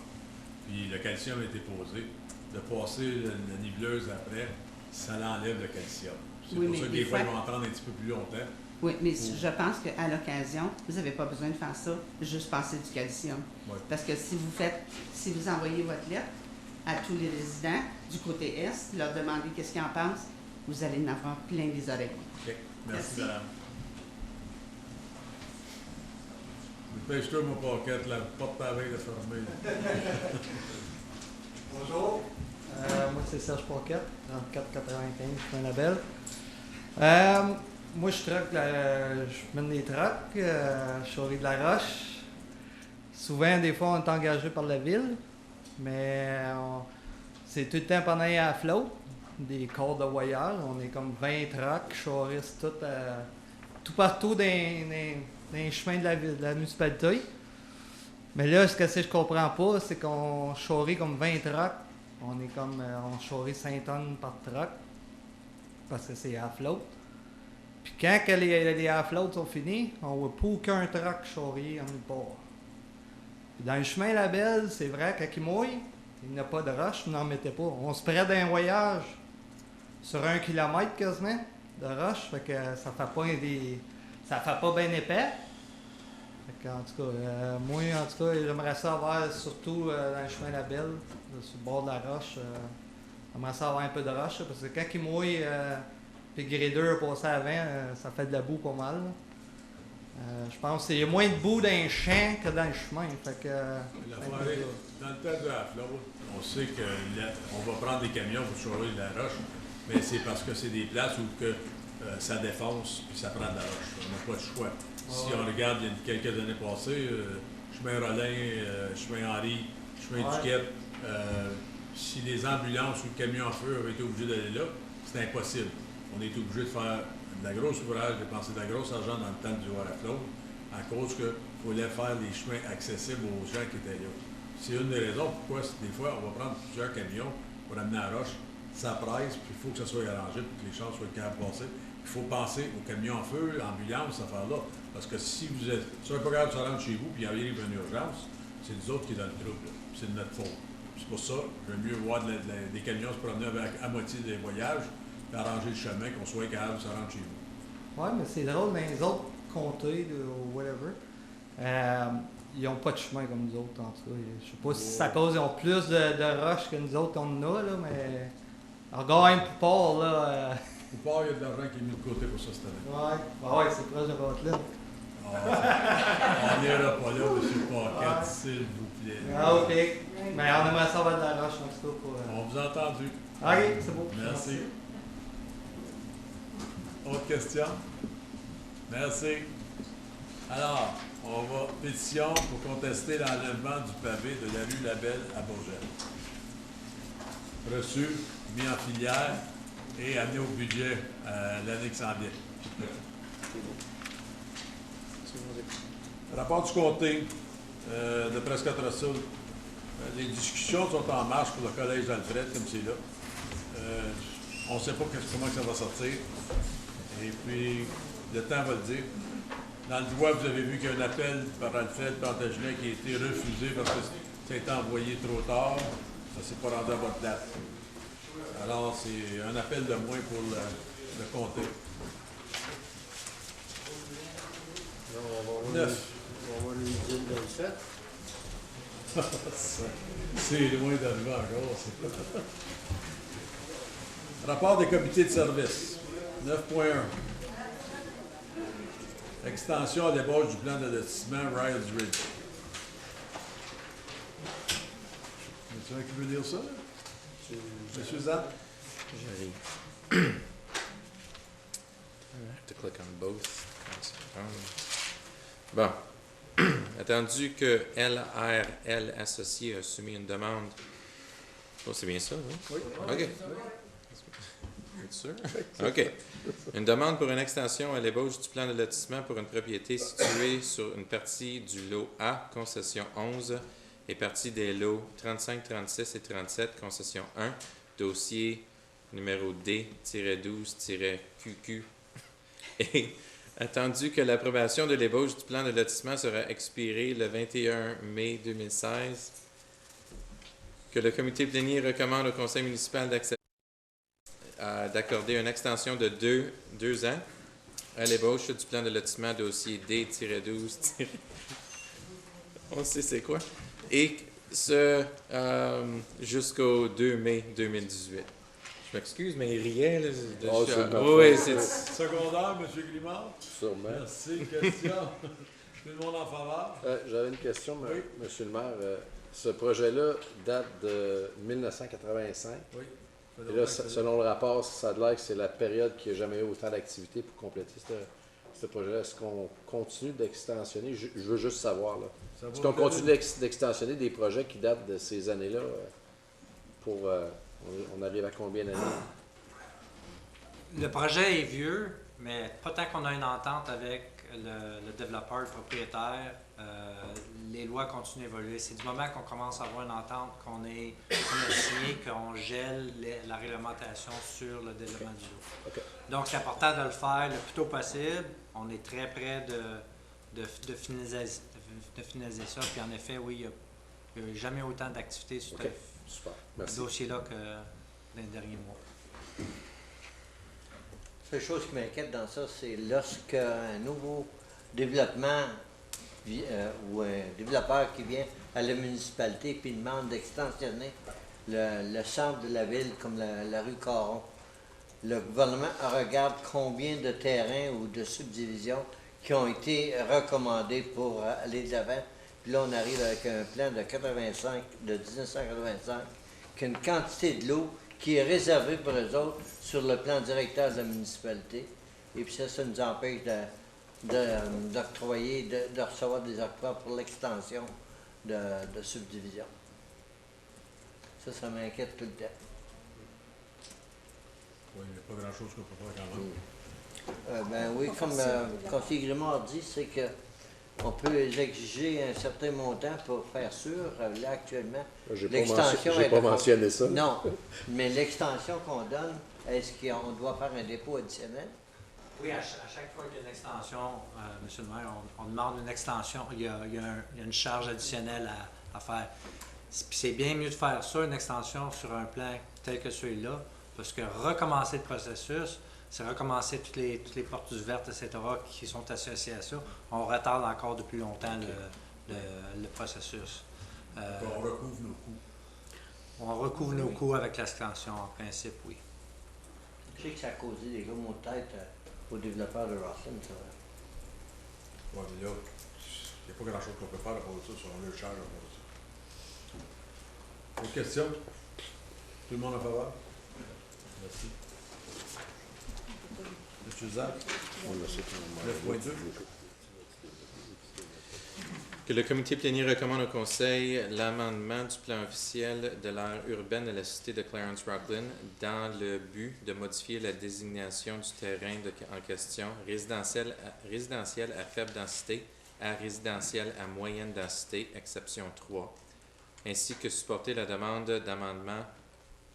puis le calcium a été posé, de passer la niveleuse après, ça l'enlève le calcium. C'est pour ça que des fois, ils vont en prendre un petit peu plus longtemps. Oui, mais je pense qu'à l'occasion, vous n'avez pas besoin de faire ça, juste passer du calcium. Oui. Parce que si vous envoyez votre lettre à tous les résidents du côté Est, leur demander qu'est-ce qu'ils en pensent, vous allez en avoir plein les oreilles. OK. Merci, madame. Dépêche-toi, mon paquette, la porte à veille de fermer. Bonjour. Moi, c'est Serge Paquette, 3495, Chemin Labelle. Moi, je mène des trucks, je suis au Rive de la Roche. Souvent, des fois, on est engagé par la ville, mais c'est tout le temps pendant à la flotte, des corps de voyeurs. On est comme 20 trucks, choristes tout partout dans les chemins de la municipalité. Mais là, ce que je comprends pas, c'est qu'on chorie comme 20 trucks. On chorie 5 tonnes par truck, parce que c'est à la flotte. Puis quand les à la flotte sont finis, on voit pas aucun truck chorier en nulle part. Puis dans le chemin Labelle, c'est vrai, quand il mouille, il n'y a pas de roche, vous n'en mettez pas. On se prête d'un voyage sur 1 kilomètre quasiment de roche, fait que ça fait pas bien épais. Fait que, en tout cas, moi, j'aimerais ça avoir, surtout dans le chemin Labelle, sur le bord de la roche, j'aimerais ça avoir un peu de roche, parce que quand il mouille, puis le grader a passé avant, ça fait de la boue pas mal. Je pense qu'il y a moins de boue dans les champs que dans le chemin. Fait que, dans le temps de la flotte, on sait qu'on va prendre des camions pour chorer de la roche, mais c'est parce que c'est des places où ça défonce puis ça prend de la roche. On n'a pas de choix. Si on regarde il y a quelques années passées, chemin Rollin, chemin Henri, chemin Duquette, si les ambulances ou le camion en feu avaient été obligés d'aller là, c'était impossible. On était obligé de faire de la grosse ouvrage, dépenser de la grosse argent dans le temps de voir la flotte. à cause qu'il fallait faire les chemins accessibles aux gens qui étaient là. C'est une des raisons pourquoi, des fois, on va prendre plusieurs camions pour amener à la roche. Ça presse, puis il faut que ça soit arrangé pour que les gens soient capables de passer. Il faut penser aux camions en feu, ambulance, cette affaire-là. Parce que si vous êtes pas capable de se rendre chez vous, puis il arrive une urgence, c'est nous autres qui est dans le trouble. C'est de notre faute. C'est pour ça, j'aime mieux voir des camions se promener avec à moitié des voyages, puis arranger le chemin, qu'on soit capable de se rendre chez vous. Oui, mais c'est drôle, mais les autres comtés ou whatever, ils n'ont pas de chemin comme nous autres, en tout cas. Je sais pas si c'est à cause qu'ils ont plus de roches que nous autres, on en a, là, mais... Regarde un Poupard, là... Poupard, il y a de l'argent qui est mis de côté pour ça cette année. Ouais, c'est proche de votre là. On n'ira pas là, M. Paquette, s'il vous plaît. Ah, OK. Mais on aimerait ça avoir de la roche, en tout cas, pour... On vous a entendu. OK, c'est beau. Merci. Autre question? Merci. Alors, on va pétition pour contester l'enlèvement du pavé de la rue Labelle à Bourget. Reçu, mis en filière et amené au budget l'année qui s'en vient. Rapport du comté de Prescott-Russell. Les discussions sont en marche pour le collège d'Alfred, comme c'est là. On ne sait pas comment ça va sortir. Et puis, le temps va le dire. Dans le droit, vous avez vu qu'il y a un appel par Alfred Plantagenet qui a été refusé parce que ça a été envoyé trop tard. Ça ne s'est pas rendu à votre date. Alors, c'est un appel de moins pour le comté. 9. On va voir l'usine de le fait. C'est loin d'arriver encore. Rapport des comités de service. 9.1. Extension à l'ébauche du plan de lotissement Riles Ridge. Y a-t-il un qui veut dire ça? Monsieur Zapp? J'arrive. I have to click on both. Bon. Attendu que LRL Associé a soumis une demande. Oh, c'est bien ça, oui? Oui. OK. Êtes sûr? OK. Une demande pour une extension à l'ébauche du plan de lotissement pour une propriété située sur une partie du lot A, concession 11, et partie des lots 35, 36 et 37, concession 1, dossier numéro D-12-QQ. Et attendu que l'approbation de l'ébauche du plan de lotissement sera expirée le 21 mai 2016, que le comité plénière recommande au conseil municipal d'accorder une extension de deux ans à l'ébauche du plan de lotissement dossier D-12. On sait c'est quoi. Et ce jusqu'au 2 mai 2018. Je m'excuse, mais il riait. Là, oui, c'est secondaire, M. Grimard. Sûrement. Merci. Question. Tout le monde en faveur? J'avais une question, oui. M. le maire. Ce projet-là date de 1985. Oui. Et là, selon le rapport, ça a l'air que c'est la période qui n'a jamais eu autant d'activité pour compléter ce projet-là. Est-ce qu'on continue d'extensionner? Je veux juste savoir. Est-ce qu'on continue d'extensionner des projets qui datent de ces années-là? On arrive à combien d'années? Le projet est vieux, mais pas tant qu'on a une entente avec le développeur, le propriétaire, les lois continuent d'évoluer. C'est du moment qu'on commence à avoir une entente, qu'on a signé, qu'on gèle la réglementation sur le développement du lot. Okay. Donc, c'est important de le faire le plus tôt possible. On est très près de finaliser ça. Puis en effet, oui, il n'y a jamais autant d'activités sur ce dossier-là que dans les derniers mois. La seule chose qui m'inquiète dans ça, c'est lorsqu'un nouveau développement ou un développeur qui vient à la municipalité et demande d'extensionner le centre de la ville comme la rue Caron. Le gouvernement regarde combien de terrains ou de subdivisions qui ont été recommandés pour aller de l'avant. Puis là, on arrive avec un plan de 1985, qui a une quantité de l'eau qui est réservée pour eux autres sur le plan directeur de la municipalité. Et puis ça nous empêche d'octroyer, de recevoir des octrois pour l'extension de subdivision. Ça m'inquiète tout le temps. Oui, il n'y a pas grand-chose qu'on peut faire quand même. Ben oui, comme le conseiller Grimard dit, c'est que on peut exiger un certain montant pour faire sûr. Là, actuellement, J'ai l'extension pas mentionné ça. Non, mais l'extension qu'on donne, est-ce qu'on doit faire un dépôt additionnel? Oui, à chaque fois qu'il y a une extension, Monsieur le maire, on demande une extension. Il y a une charge additionnelle à faire. Puis c'est bien mieux de faire ça, une extension sur un plan tel que celui-là, parce que recommencer le processus, c'est recommencer toutes les portes ouvertes, etc., qui sont associées à ça. On retarde encore de plus longtemps le processus. On recouvre nos coûts. On recouvre nos coûts avec l'extension, en principe, oui. Je sais que ça a causé des gros maux de tête aux développeurs de Rawson, ça. Oui, mais là, il n'y a pas grand-chose qu'on peut faire à propos de ça, si on le charge à propos de ça. Autre question? Tout le monde en faveur? Merci. Monsieur Zach? 9.2. Que le comité plénière recommande au Conseil l'amendement du plan officiel de l'aire urbaine de la cité de Clarence-Rocklin dans le but de modifier la désignation du terrain en question résidentiel à faible densité à résidentiel à moyenne densité, exception 3, ainsi que supporter la demande d'amendement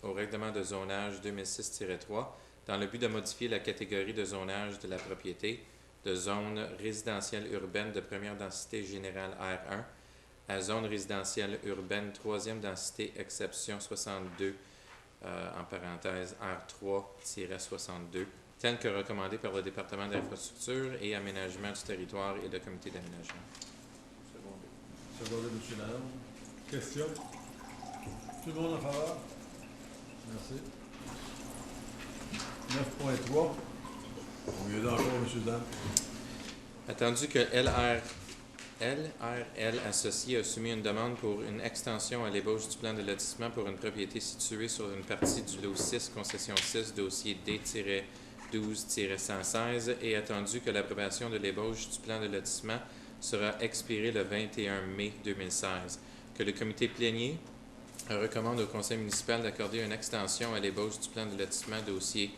au règlement de zonage 2006-3 dans le but de modifier la catégorie de zonage de la propriété de zone résidentielle urbaine de première densité générale R1 à zone résidentielle urbaine troisième densité exception 62 en parenthèse R3-62 tel que recommandé par le département d'infrastructure et aménagement du territoire et le comité d'aménagement. Secondé, M. Lalonde. Question? Tout le monde en faveur? Merci. 9.3. On y est encore, M. Dam. Attendu que LRL associé a soumis une demande pour une extension à l'ébauche du plan de lotissement pour une propriété située sur une partie du lot 6, concession 6, dossier D-12-116 et attendu que l'approbation de l'ébauche du plan de lotissement sera expirée le 21 mai 2016, que le comité plénier recommande au conseil municipal d'accorder une extension à l'ébauche du plan de lotissement dossier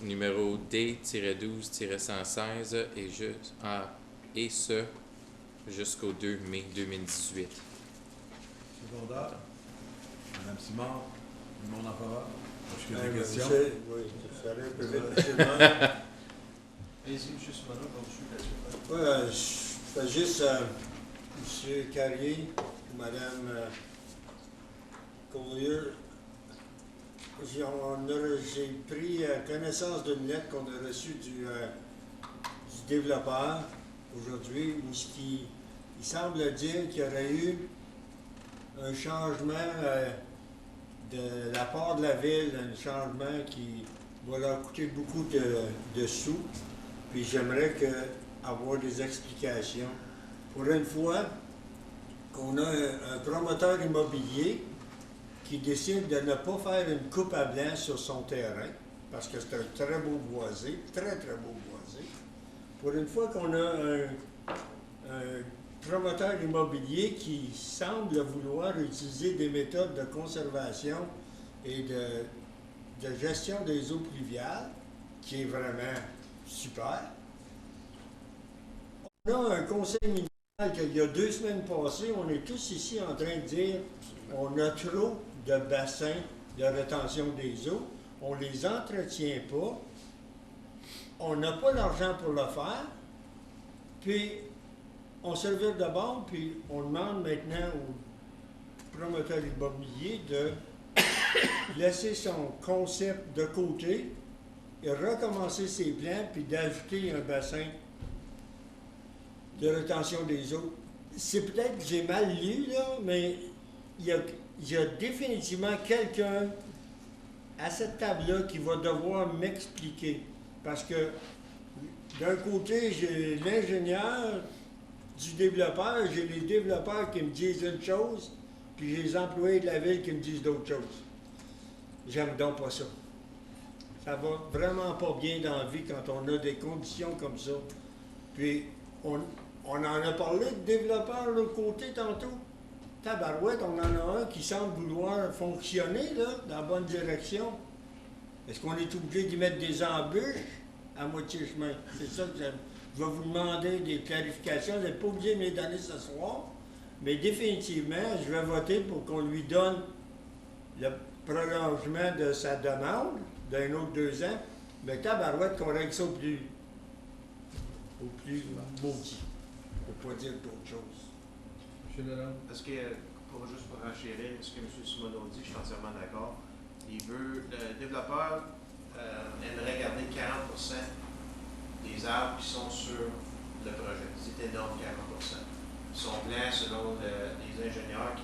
numéro D-12-116 et ce jusqu'au 2 mai 2018. Secondaire. Mme Simard, tout le monde en faveur? Est-ce qu'il y a des questions? Oui, ça allait un peu vite, monsieur le maire. Allez-y, M. Simona, Oui, je fais juste M. Carrier, Mme Collier. J'ai pris connaissance d'une lettre qu'on a reçue du développeur aujourd'hui, où il semble dire qu'il y aurait eu un changement de la part de la ville, un changement qui va leur coûter beaucoup de sous. Puis j'aimerais avoir des explications. Pour une fois qu'on a un promoteur immobilier qui décide de ne pas faire une coupe à blanc sur son terrain, parce que c'est un très beau boisé, très beau boisé. Pour une fois qu'on a un promoteur immobilier qui semble vouloir utiliser des méthodes de conservation et de gestion des eaux pluviales, qui est vraiment super. On a un conseil municipal qu'il y a 2 semaines passées, on est tous ici en train de dire on a trop de bassins de rétention des eaux, on ne les entretient pas, on n'a pas l'argent pour le faire, puis on se revire de bord, puis on demande maintenant au promoteur immobilier de laisser son concept de côté et recommencer ses plans, puis d'ajouter un bassin de rétention des eaux. C'est peut-être que j'ai mal lu, là, mais il y a définitivement quelqu'un à cette table-là qui va devoir m'expliquer. Parce que d'un côté, j'ai l'ingénieur du développeur, j'ai les développeurs qui me disent une chose, puis j'ai les employés de la ville qui me disent d'autres choses. J'aime donc pas ça. Ça va vraiment pas bien dans la vie quand on a des conditions comme ça. Puis, on en a parlé de développeurs de l'autre côté tantôt. Tabarouette, on en a un qui semble vouloir fonctionner là, dans la bonne direction. Est-ce qu'on est obligé d'y mettre des embûches à moitié chemin? C'est ça que je vais vous demander des clarifications. Vous n'êtes pas obligé de me les donner ce soir, mais définitivement, je vais voter pour qu'on lui donne le prolongement de sa demande d'un autre 2 ans, mais tabarouette qu'on règle ça au plus maudit, pour ne pas dire d'autre chose. M. Lalonde? Parce que, juste pour enchérir ce que M. Simoneau dit, je suis entièrement d'accord. Le développeur aimerait garder 40% des arbres qui sont sur le projet. C'est énorme, 40%. Son plan, selon les ingénieurs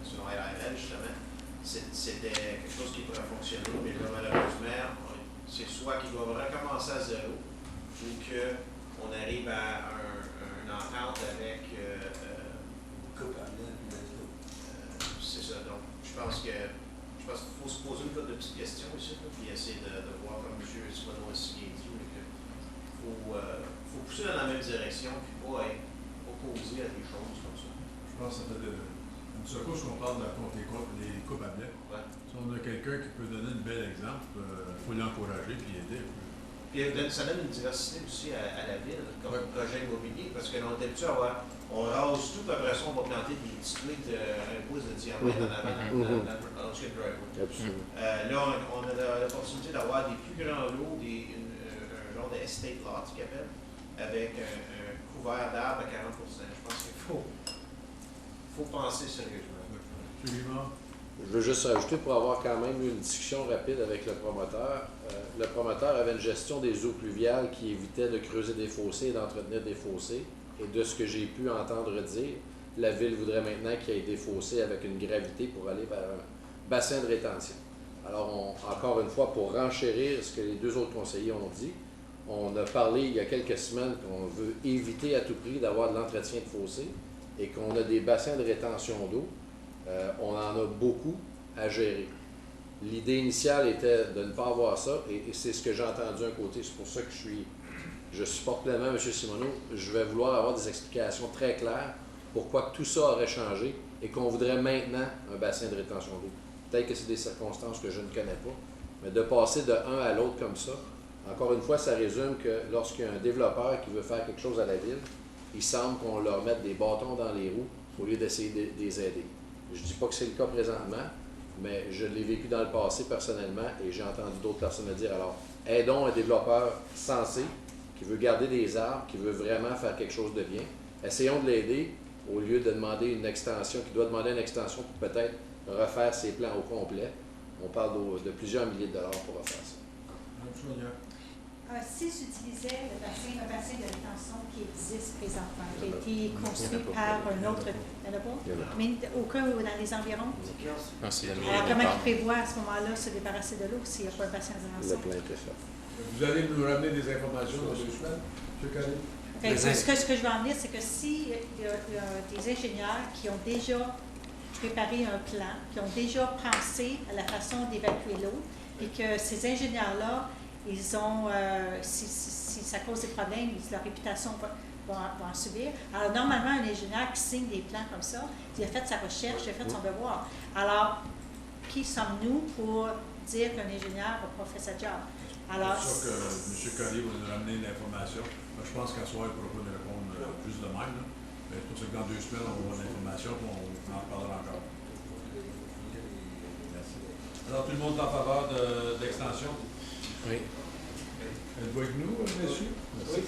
selon LRL, justement, c'était quelque chose qui pourrait fonctionner, mais là, malheureusement, c'est soit qu'ils doivent recommencer à zéro ou qu'on arrive à une entente avec. C'est ça. Donc, je pense qu'il faut se poser une couple de petites questions ici, puis essayer de voir, comme M. Simoneau a si bien dit, qu'il faut pousser dans la même direction, puis pas être opposé à des choses comme ça. Je pense que ça fait une secousse qu'on parle contre les coupes à blé. Ouais. Si on a quelqu'un qui peut donner un bel exemple, il faut l'encourager et l'aider. Puis ça donne une diversité aussi à la ville, comme projet immobilier, parce que l'on est habitué à voir, on rase tout, puis après ça, on va planter des petits trucs un pouce de diamètre en avant dans le driveway. Là, on a l'opportunité d'avoir des plus grands lots, un genre d'estate lot, qu'ils appellent, avec un couvert d'arbres à 40%. Je pense qu'il faut penser sérieusement. Je veux juste rajouter, pour avoir quand même eu une discussion rapide avec le promoteur avait une gestion des eaux pluviales qui évitait de creuser des fossés et d'entretenir des fossés. Et de ce que j'ai pu entendre dire, la ville voudrait maintenant qu'il y ait des fossés avec une gravité pour aller vers un bassin de rétention. Alors, encore une fois, pour renchérir ce que les 2 autres conseillers ont dit, on a parlé il y a quelques semaines qu'on veut éviter à tout prix d'avoir de l'entretien de fossés et qu'on a des bassins de rétention d'eau. On en a beaucoup à gérer. L'idée initiale était de ne pas avoir ça, et c'est ce que j'ai entendu d'un côté. C'est pour ça que je supporte pleinement M. Simoneau. Je vais vouloir avoir des explications très claires pourquoi tout ça aurait changé et qu'on voudrait maintenant un bassin de rétention d'eau. Peut-être que c'est des circonstances que je ne connais pas, mais de passer de un à l'autre comme ça, encore une fois, ça résume que lorsqu'il y a un développeur qui veut faire quelque chose à la ville, il semble qu'on leur mette des bâtons dans les roues au lieu d'essayer de les aider. Je ne dis pas que c'est le cas présentement, mais je l'ai vécu dans le passé personnellement et j'ai entendu d'autres personnes me dire, alors, aidons un développeur sensé qui veut garder des arbres, qui veut vraiment faire quelque chose de bien. Essayons de l'aider au lieu de demander une extension, qui doit demander une extension pour peut-être refaire ses plans au complet. On parle de plusieurs milliers de dollars pour refaire ça. Si j'utilisais un bassin de rétention qui existe présentement, qui a été construit par un autre, mais au cas où dans les environs, alors comment il prévoit à ce moment-là se débarrasser de l'eau s'il n'y a pas un bassin de rétention? Le plein était fait. Vous allez nous ramener des informations dans 2 semaines, M. Carré? Ce que je veux en dire, c'est que s'il y a des ingénieurs qui ont déjà préparé un plan, qui ont déjà pensé à la façon d'évacuer l'eau, et que ces ingénieurs-là, ils ont, si ça cause des problèmes, leur réputation va en subir. Alors, normalement, un ingénieur qui signe des plans comme ça, il a fait sa recherche, il a fait son devoir. Alors, qui sommes-nous pour dire qu'un ingénieur n'a pas fait sa job? Alors, c'est pour ça que M. Carré va nous ramener l'information. Je pense qu'à soir, il ne pourra pas nous répondre juste de même. Là. Mais c'est pour ça que dans 2 semaines, on va avoir l'information et on en reparlera encore. Merci. Alors, tout le monde est en faveur d'extension? Oui. Êtes-vous avec nous, messieurs? Merci. Oui.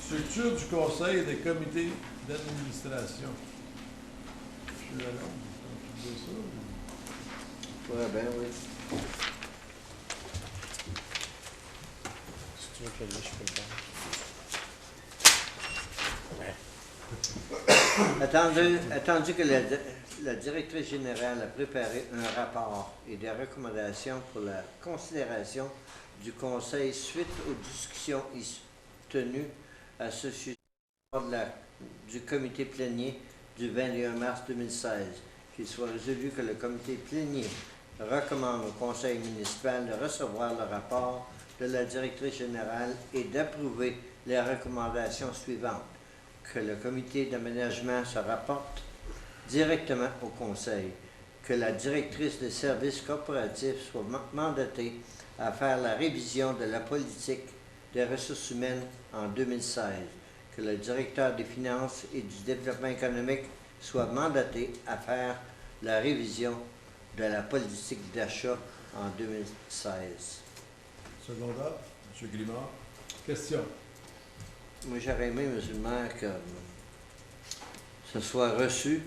Structure du Conseil et des comités d'administration. M. Lalonde, vous avez ça? Oui, ben oui. Si tu veux que je peux le faire. Attendu que la directrice générale a préparé un rapport et des recommandations pour la considération du Conseil suite aux discussions tenues à ce sujet du comité plénier du 21 mars 2016, qu'il soit résolu que le comité plénier recommande au Conseil municipal de recevoir le rapport de la directrice générale et d'approuver les recommandations suivantes. Que le comité d'aménagement se rapporte directement au Conseil, que la directrice des services corporatifs soit mandatée à faire la révision de la politique des ressources humaines en 2016, que le directeur des finances et du développement économique soit mandaté à faire la révision de la politique d'achat en 2016. Secondaire, M. Grimard. Question. Moi, j'aurais aimé, M. le maire, que ce soit reçu,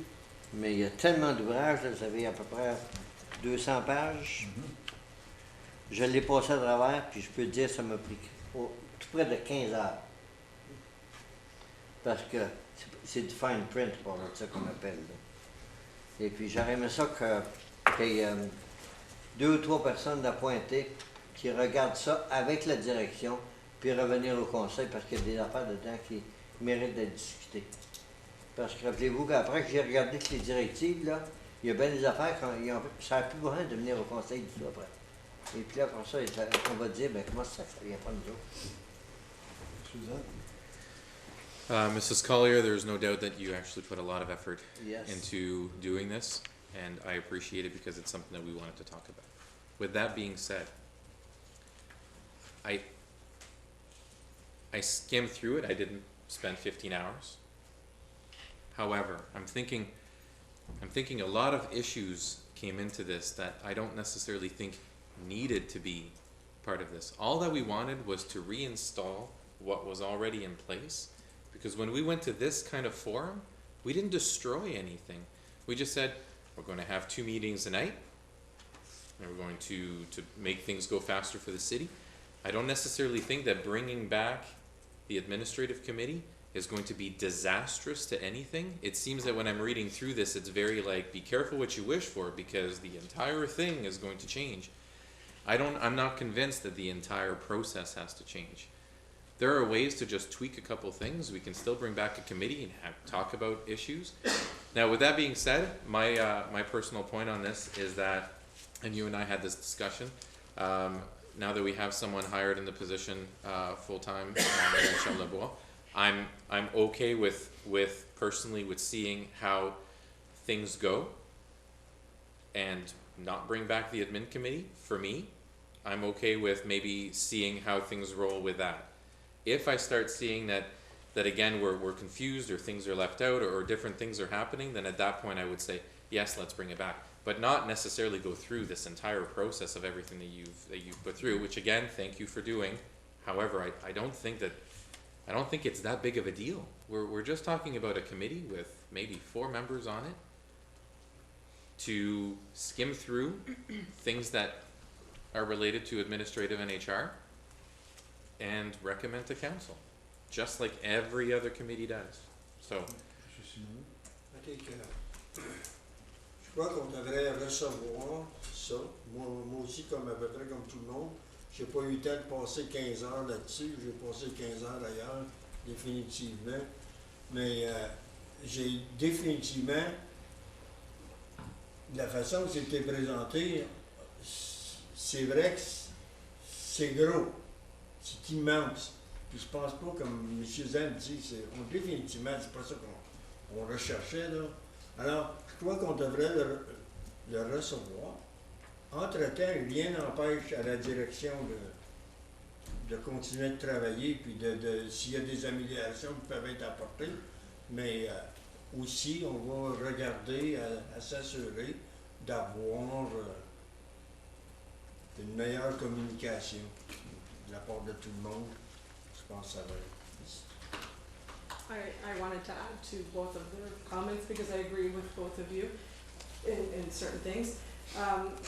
mais il y a tellement d'ouvrages, là, vous avez à peu près 200 pages. Je l'ai passé à travers, puis je peux te dire, ça m'a pris tout près de 15 heures. Parce que c'est du fine print, pour ça qu'on appelle. Là. Et puis j'aurais aimé ça qu'il y ait 2 ou 3 personnes d'appointées qui regardent ça avec la direction, puis revenir au conseil, parce qu'il y a des affaires dedans qui méritent d'être discutées. Parce que rappelez-vous qu'après que j'ai regardé toutes les directives, là, il y a bien des affaires, ça n'a plus besoin de venir au conseil du tout après. Et puis là, comme ça, on va dire, ben comment ça vient pas nous autres? Suzanne? Mrs. Collier, there's no doubt that you actually put a lot of effort Yes. into doing this, and I appreciate it because it's something that we wanted to talk about. With that being said, I skimmed through it. I didn't spend 15 hours. However, I'm thinking a lot of issues came into this that I don't necessarily think needed to be part of this. All that we wanted was to reinstall what was already in place, because when we went to this kind of forum, we didn't destroy anything. We just said, we're going to have 2 meetings a night, and we're going to make things go faster for the city. I don't necessarily think that bringing back the administrative committee is going to be disastrous to anything. It seems that when I'm reading through this, it's very like, be careful what you wish for, because the entire thing is going to change. I'm not convinced that the entire process has to change. There are ways to just tweak a couple things. We can still bring back a committee and talk about issues. Now, with that being said, my personal point on this is that, and you and I had this discussion, now that we have someone hired in the position full-time, Michel Lebois, I'm okay with personally with seeing how things go and not bring back the admin committee. For me, I'm okay with maybe seeing how things roll with that. If I start seeing that again we're confused, or things are left out, or different things are happening, then at that point I would say, yes, let's bring it back. But not necessarily go through this entire process of everything that you've put through, which again, thank you for doing. However, I don't think it's that big of a deal. We're just talking about a committee with maybe 4 members on it to skim through things that are related to administrative and HR and recommend to council, just like every other committee does. So. Je crois qu'on devrait recevoir ça. Moi aussi, comme à peu près comme tout le monde, j'ai pas eu le temps de passer 15 heures là-dessus. J'ai passé 15 heures ailleurs, définitivement. Mais j'ai définitivement, de la façon que c'était présenté, c'est vrai que c'est gros, c'est immense. Puis je pense pas, comme M. Zan dit, définitivement, c'est pas ça qu'on recherchait, là. Alors, je crois qu'on devrait le recevoir. Entre-temps, rien n'empêche à la direction de continuer de travailler, puis s'il y a des améliorations qui peuvent être apportées, mais aussi, on va regarder à s'assurer d'avoir une meilleure communication de la part de tout le monde. Je pense que ça va être. I wanted to add to both of their comments, because I agree with both of you in certain things.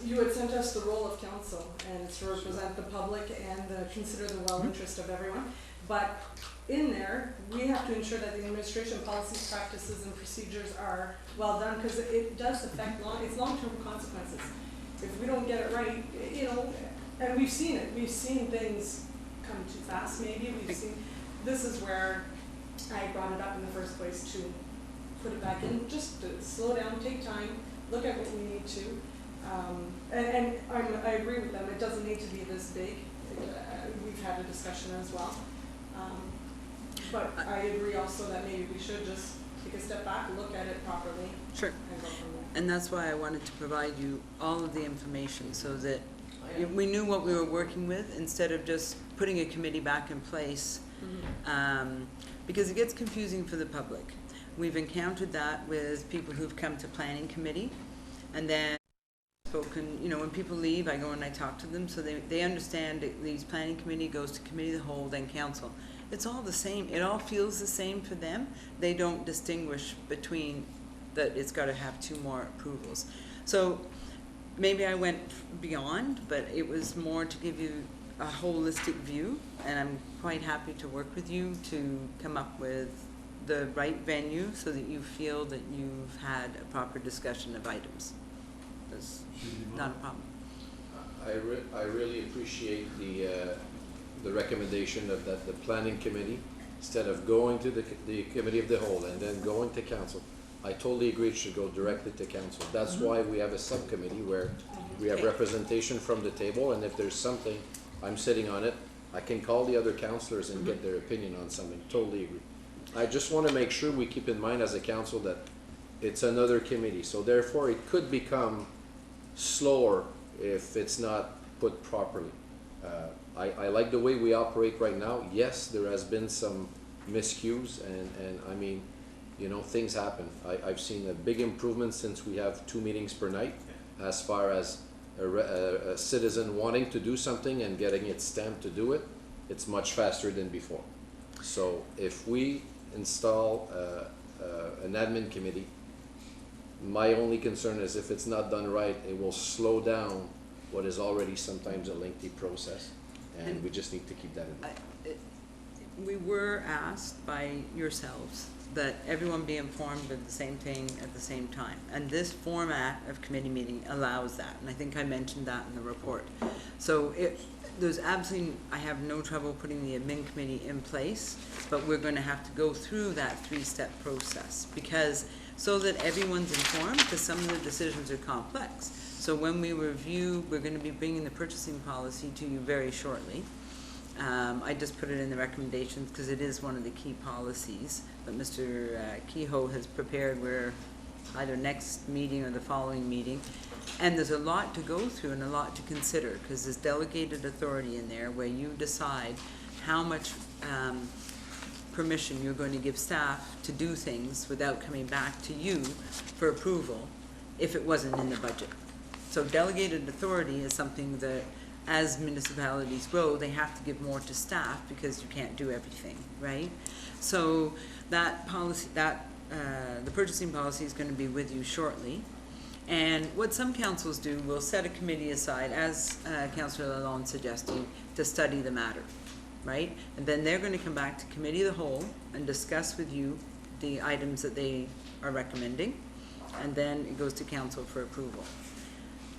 You had sent us the role of council, and it's to represent the public and consider the well-interest of everyone. But in there, we have to ensure that the administration policies, practices, and procedures are well done, because it does affect long-term consequences. If we don't get it right, and we've seen it. We've seen things come too fast, maybe. This is where I brought it up in the first place, to put it back in, just to slow down, take time, look at what we need to. And I agree with them, it doesn't need to be this big. We've had a discussion as well. But I agree also that maybe we should just take a step back, look at it properly. Sure. And go from there. And that's why I wanted to provide you all of the information, so that We knew what we were working with instead of just putting a committee back in place, because it gets confusing for the public. We've encountered that with people who've come to planning committee, and then spoken, you know, when people leave, I go and I talk to them, so they understand it leaves planning committee, goes to committee of the whole, then council. It's all the same. It all feels the same for them. They don't distinguish between that it's got to have 2 more approvals. So maybe I went beyond, but it was more to give you a holistic view, and I'm quite happy to work with you to come up with the right venue so that you feel that you've had a proper discussion of items. That's not a problem. I really appreciate the recommendation of that the planning committee, instead of going to the committee of the whole and then going to council. I totally agree it should go directly to council. That's why we have a subcommittee where we have representation from the table, and if there's something, I'm sitting on it, I can call the other councillors and get their opinion on something. Totally agree. I just want to make sure we keep in mind as a council that it's another committee, so therefore it could become slower if it's not put properly. I like the way we operate right now. Yes, there has been some miscues, and I mean, you know, things happen. I've seen a big improvement since we have 2 meetings per night, as far as a citizen wanting to do something and getting it stamped to do it. It's much faster than before. So if we install an admin committee, my only concern is if it's not done right, it will slow down what is already sometimes a lengthy process, and we just need to keep that in mind. We were asked by yourselves that everyone be informed of the same thing at the same time, and this format of committee meeting allows that, and I think I mentioned that in the report. So there's absolutely, I have no trouble putting the admin committee in place, but we're going to have to go through that 3-step process, because so that everyone's informed, because some of the decisions are complex. So when we review, we're going to be bringing the purchasing policy to you very shortly. I just put it in the recommendations because it is one of the key policies that Mr. Kehoe has prepared, where either next meeting or the following meeting. And there's a lot to go through and a lot to consider, because there's delegated authority in there where you decide how much permission you're going to give staff to do things without coming back to you for approval if it wasn't in the budget. So delegated authority is something that, as municipalities grow, they have to give more to staff because you can't do everything, right? So that policy, the purchasing policy is going to be with you shortly. And what some councils do will set a committee aside, as Councillor Lalonde suggested, to study the matter, right? And then they're going to come back to committee of the whole and discuss with you the items that they are recommending, and then it goes to council for approval.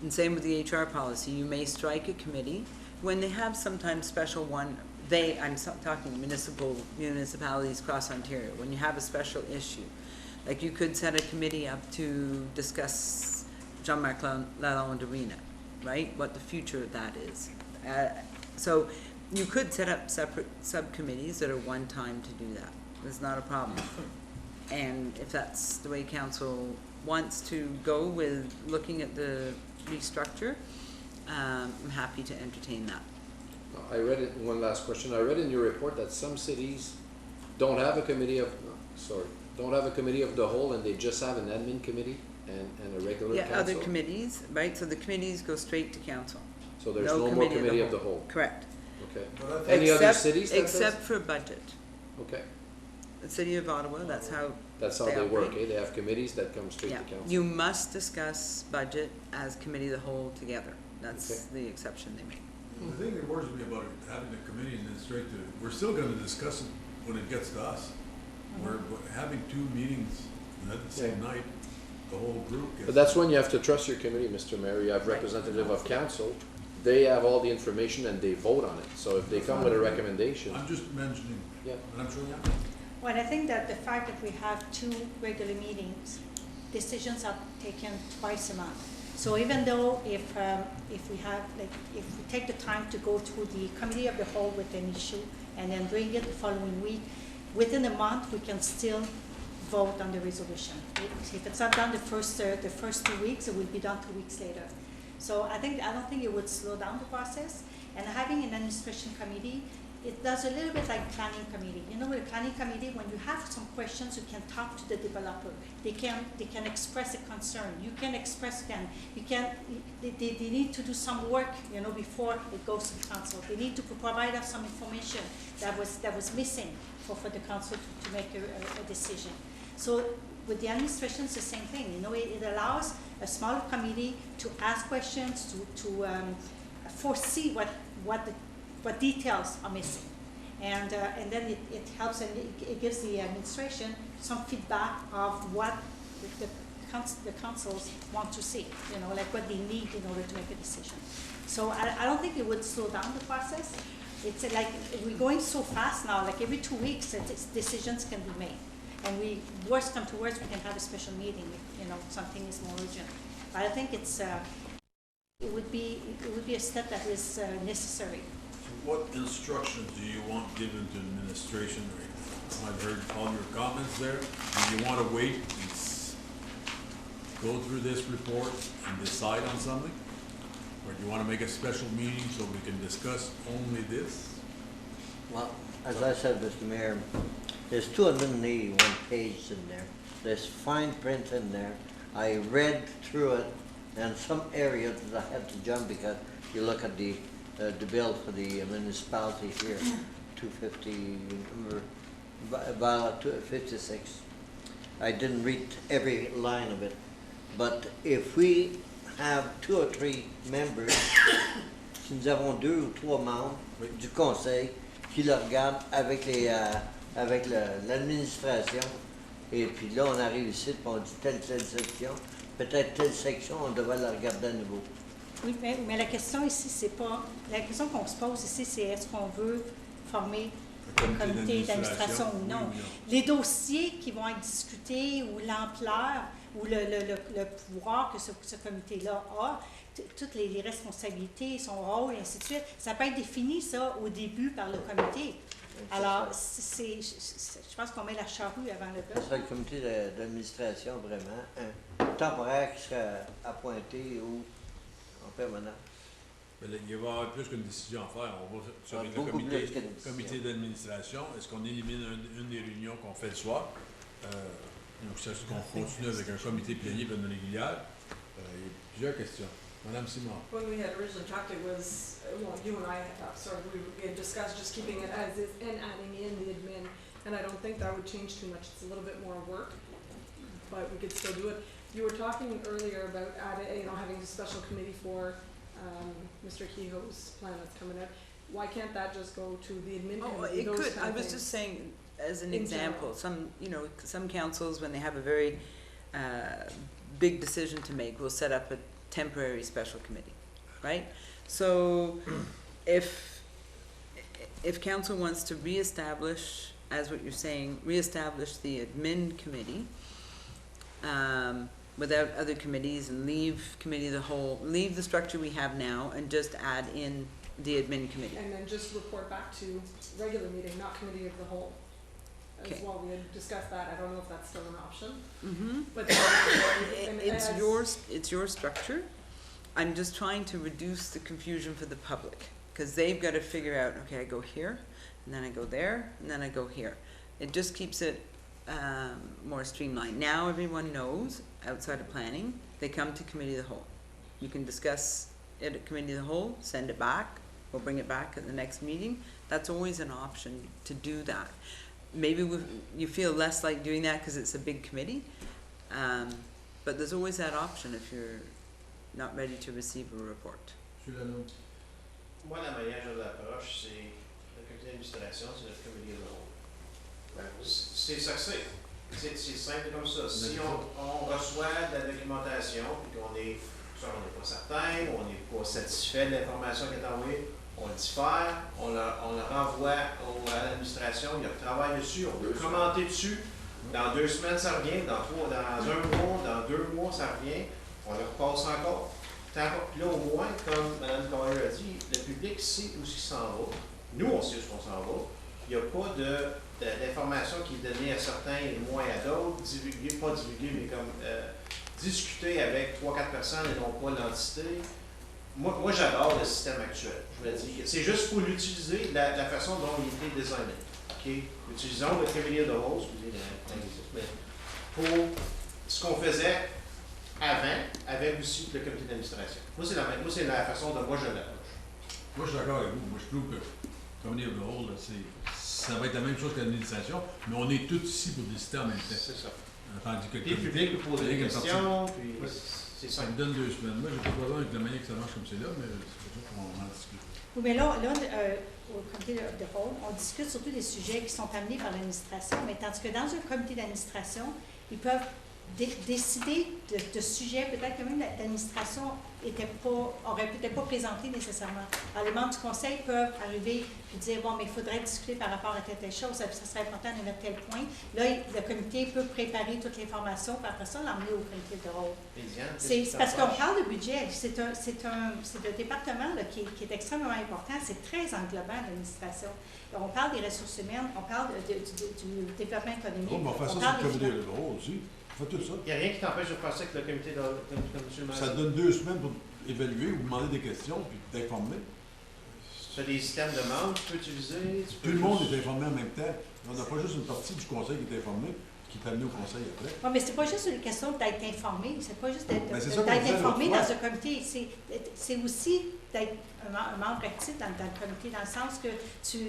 And same with the HR policy. You may strike a committee when they have sometimes special one. I'm talking municipalities across Ontario. When you have a special issue, like you could set a committee up to discuss Jean-Marc Lalonde Arena, right? What the future of that is. So you could set up separate subcommittees that are one time to do that. There's not a problem. And if that's the way council wants to go with looking at the restructure, I'm happy to entertain that. I read it, one last question. I read in your report that some cities don't have a committee of, don't have a committee of the whole, and they just have an admin committee and a regular council. Other committees, right? So the committees go straight to council. So there's no more committee of the whole. Correct. Okay. Any other cities? Except for budget. Okay. The City of Ottawa, that's how they work, eh? They have committees that come straight to council. You must discuss budget as committee of the whole together. That's the exception they make. The thing that worries me about having a committee and then straight to, we're still going to discuss it when it gets to us. We're having 2 meetings at the same night, the whole group gets. But that's when you have to trust your committee, Mr. Mayor. You have representative of council. They have all the information and they vote on it. So if they come with a recommendation. I'm just mentioning, and I'm sure Well, I think that the fact that we have 2 regular meetings, decisions are taken twice a month. So even though if we have, like, if we take the time to go through the committee of the whole with an issue and then bring it the following week, within a month we can still vote on the resolution. If it's not done the first 2 weeks, it will be done 2 weeks later. So I don't think it would slow down the process. And having an administration committee, it does a little bit like planning committee. You know, with a planning committee, when you have some questions, you can talk to the developer. They can express a concern. You can express them. They need to do some work, you know, before it goes to council. They need to provide us some information that was missing for the council to make a decision. So with the administration, it's the same thing. You know, it allows a smaller committee to ask questions, to foresee what details are missing, and then it helps, and it gives the administration some feedback of what the councils want to see, you know, like what they need in order to make a decision. So I don't think it would slow down the process. It's like we're going so fast now, like every 2 weeks decisions can be made. And worst come to worst, we can have a special meeting if, you know, something is more urgent. But I think it would be a step that is necessary. So what instructions do you want given to administration right now? I've heard all your comments there. Do you want to wait and go through this report and decide on something? Or do you want to make a special meeting so we can discuss only this? Well, as I said, Mr. Mayor, there's 281 pages in there. There's fine print in there. I read through it, and some areas I had to jump because you look at the bill for the municipality here, 250, about 256. I didn't read every line of it, but if we have 2 or 3 members, si nous avons 2 ou 3 membres du Conseil qui le regardent avec l'administration, et puis là on arrive ici et on dit telle section, peut-être telle section, on devrait la regarder à nouveau. Oui, mais la question ici, c'est pas... La question qu'on se pose ici, c'est est-ce qu'on veut former un comité d'administration ou non? Oui, les dossiers qui vont être discutés ou l'ampleur ou le pouvoir que ce comité-là a, toutes les responsabilités, son rôle, et ainsi de suite, ça peut être défini, ça, au début par le comité. Alors, je pense qu'on met la charrue avant le bœuf. C'est le comité d'administration, vraiment, un temporaire qui serait appointé ou en permanent. Il va y avoir plus qu'une décision à faire. On va sur le comité d'administration. Est-ce qu'on élimine une des réunions qu'on fait le soir? Donc, est-ce qu'on continue avec un comité plénière et une régulière? Il y a plusieurs questions. Madame Simon. When we had originally talked, it was, well, you and I we had discussed just keeping it as is and adding in the admin, and I don't think that would change too much. It's a little bit more work, but we could still do it. You were talking earlier about having a special committee for Mr. Kehoe's plan that's coming out. Why can't that just go to the admin committee? It could. I was just saying, as an example, some councils, when they have a very big decision to make, will set up a temporary special committee, right? So if council wants to reestablish, as what you're saying, reestablish the admin committee without other committees and leave committee of the whole, leave the structure we have now and just add in the admin committee. And then just report back to regular meeting, not committee of the whole. As well, we had discussed that. I don't know if that's still an option. Mm-hmm. But it's your structure. I'm just trying to reduce the confusion for the public because they've got to figure out, okay, I go here, and then I go there, and then I go here. It just keeps it more streamlined. Now everyone knows, outside of planning, they come to committee of the whole. You can discuss it at committee of the whole, send it back, we'll bring it back at the next meeting. That's always an option to do that. Maybe you feel less like doing that because it's a big committee, but there's always that option if you're not ready to receive a report. Moi, la manière dont je l'approche, c'est le comité d'administration, c'est notre comité de rôle. C'est ça que c'est. C'est simple comme ça. Si on reçoit de la documentation et qu'on est, soit on n'est pas certain, ou on n'est pas satisfait de l'information qui est envoyée, on le diffère, on le renvoie à l'administration, il y a le travail dessus, on peut commenter dessus. Dans 2 semaines, ça revient. Dans 1 mois, dans 2 mois, ça revient. On le repasse encore. Puis là, au moins, comme Mme Conseil a dit, le public sait où il s'en va. Nous, on sait où on s'en va. Il n'y a pas d'information qui est donnée à certains et moins à d'autres. Pas divulguée, mais comme discuter avec 3-4 personnes et non pas l'entité. Moi j'adore le système actuel. Je vous l'ai dit. C'est juste pour l'utiliser de la façon dont il était designé. OK? Utilisons le comité de hausse, mais pour ce qu'on faisait avant, avec aussi le comité d'administration. Moi, c'est la façon dont moi je l'approche. Moi, je suis d'accord avec vous. Moi, je trouve que comité de hausse, ça va être la même chose que l'administration, mais on est tous ici pour décider en même temps. C'est ça. Tandis que Puis le public peut poser des questions, puis c'est ça. Ça me donne 2 semaines. Moi, j'ai pas de problème avec la manière que ça marche comme c'est là, mais c'est pour ça qu'on en discute. Oui, mais là au comité de hausse, on discute surtout des sujets qui sont amenés par l'administration, mais tandis que dans un comité d'administration, ils peuvent décider de sujets peut-être que même l'administration aurait peut-être pas présenté nécessairement. Alors, les membres du conseil peuvent arriver et dire, bon, mais il faudrait discuter par rapport à telle chose, ça serait important de mettre tel point. Là, le comité peut préparer toute l'information, puis après ça, l'emmener au comité de rôle. C'est parce qu'on parle de budget, c'est un département là, qui est extrêmement important, c'est très englobant, l'administration. On parle des ressources humaines, on parle du développement économique. Oh, mais on fait ça sur le comité de rôle aussi. Tout ça. Il n'y a rien qui t'empêche de faire ça avec le comité de M. le maire. Ça donne 2 semaines pour évaluer ou demander des questions puis t'informer. Tu as des systèmes de membres que tu peux utiliser. Tout le monde est informé en même temps. On n'a pas juste une partie du conseil qui est informée qui est amenée au conseil après. Oui, mais c'est pas juste une question d'être informé. C'est pas juste d'être informé dans un comité. C'est aussi d'être un membre actif dans le comité, dans le sens que tu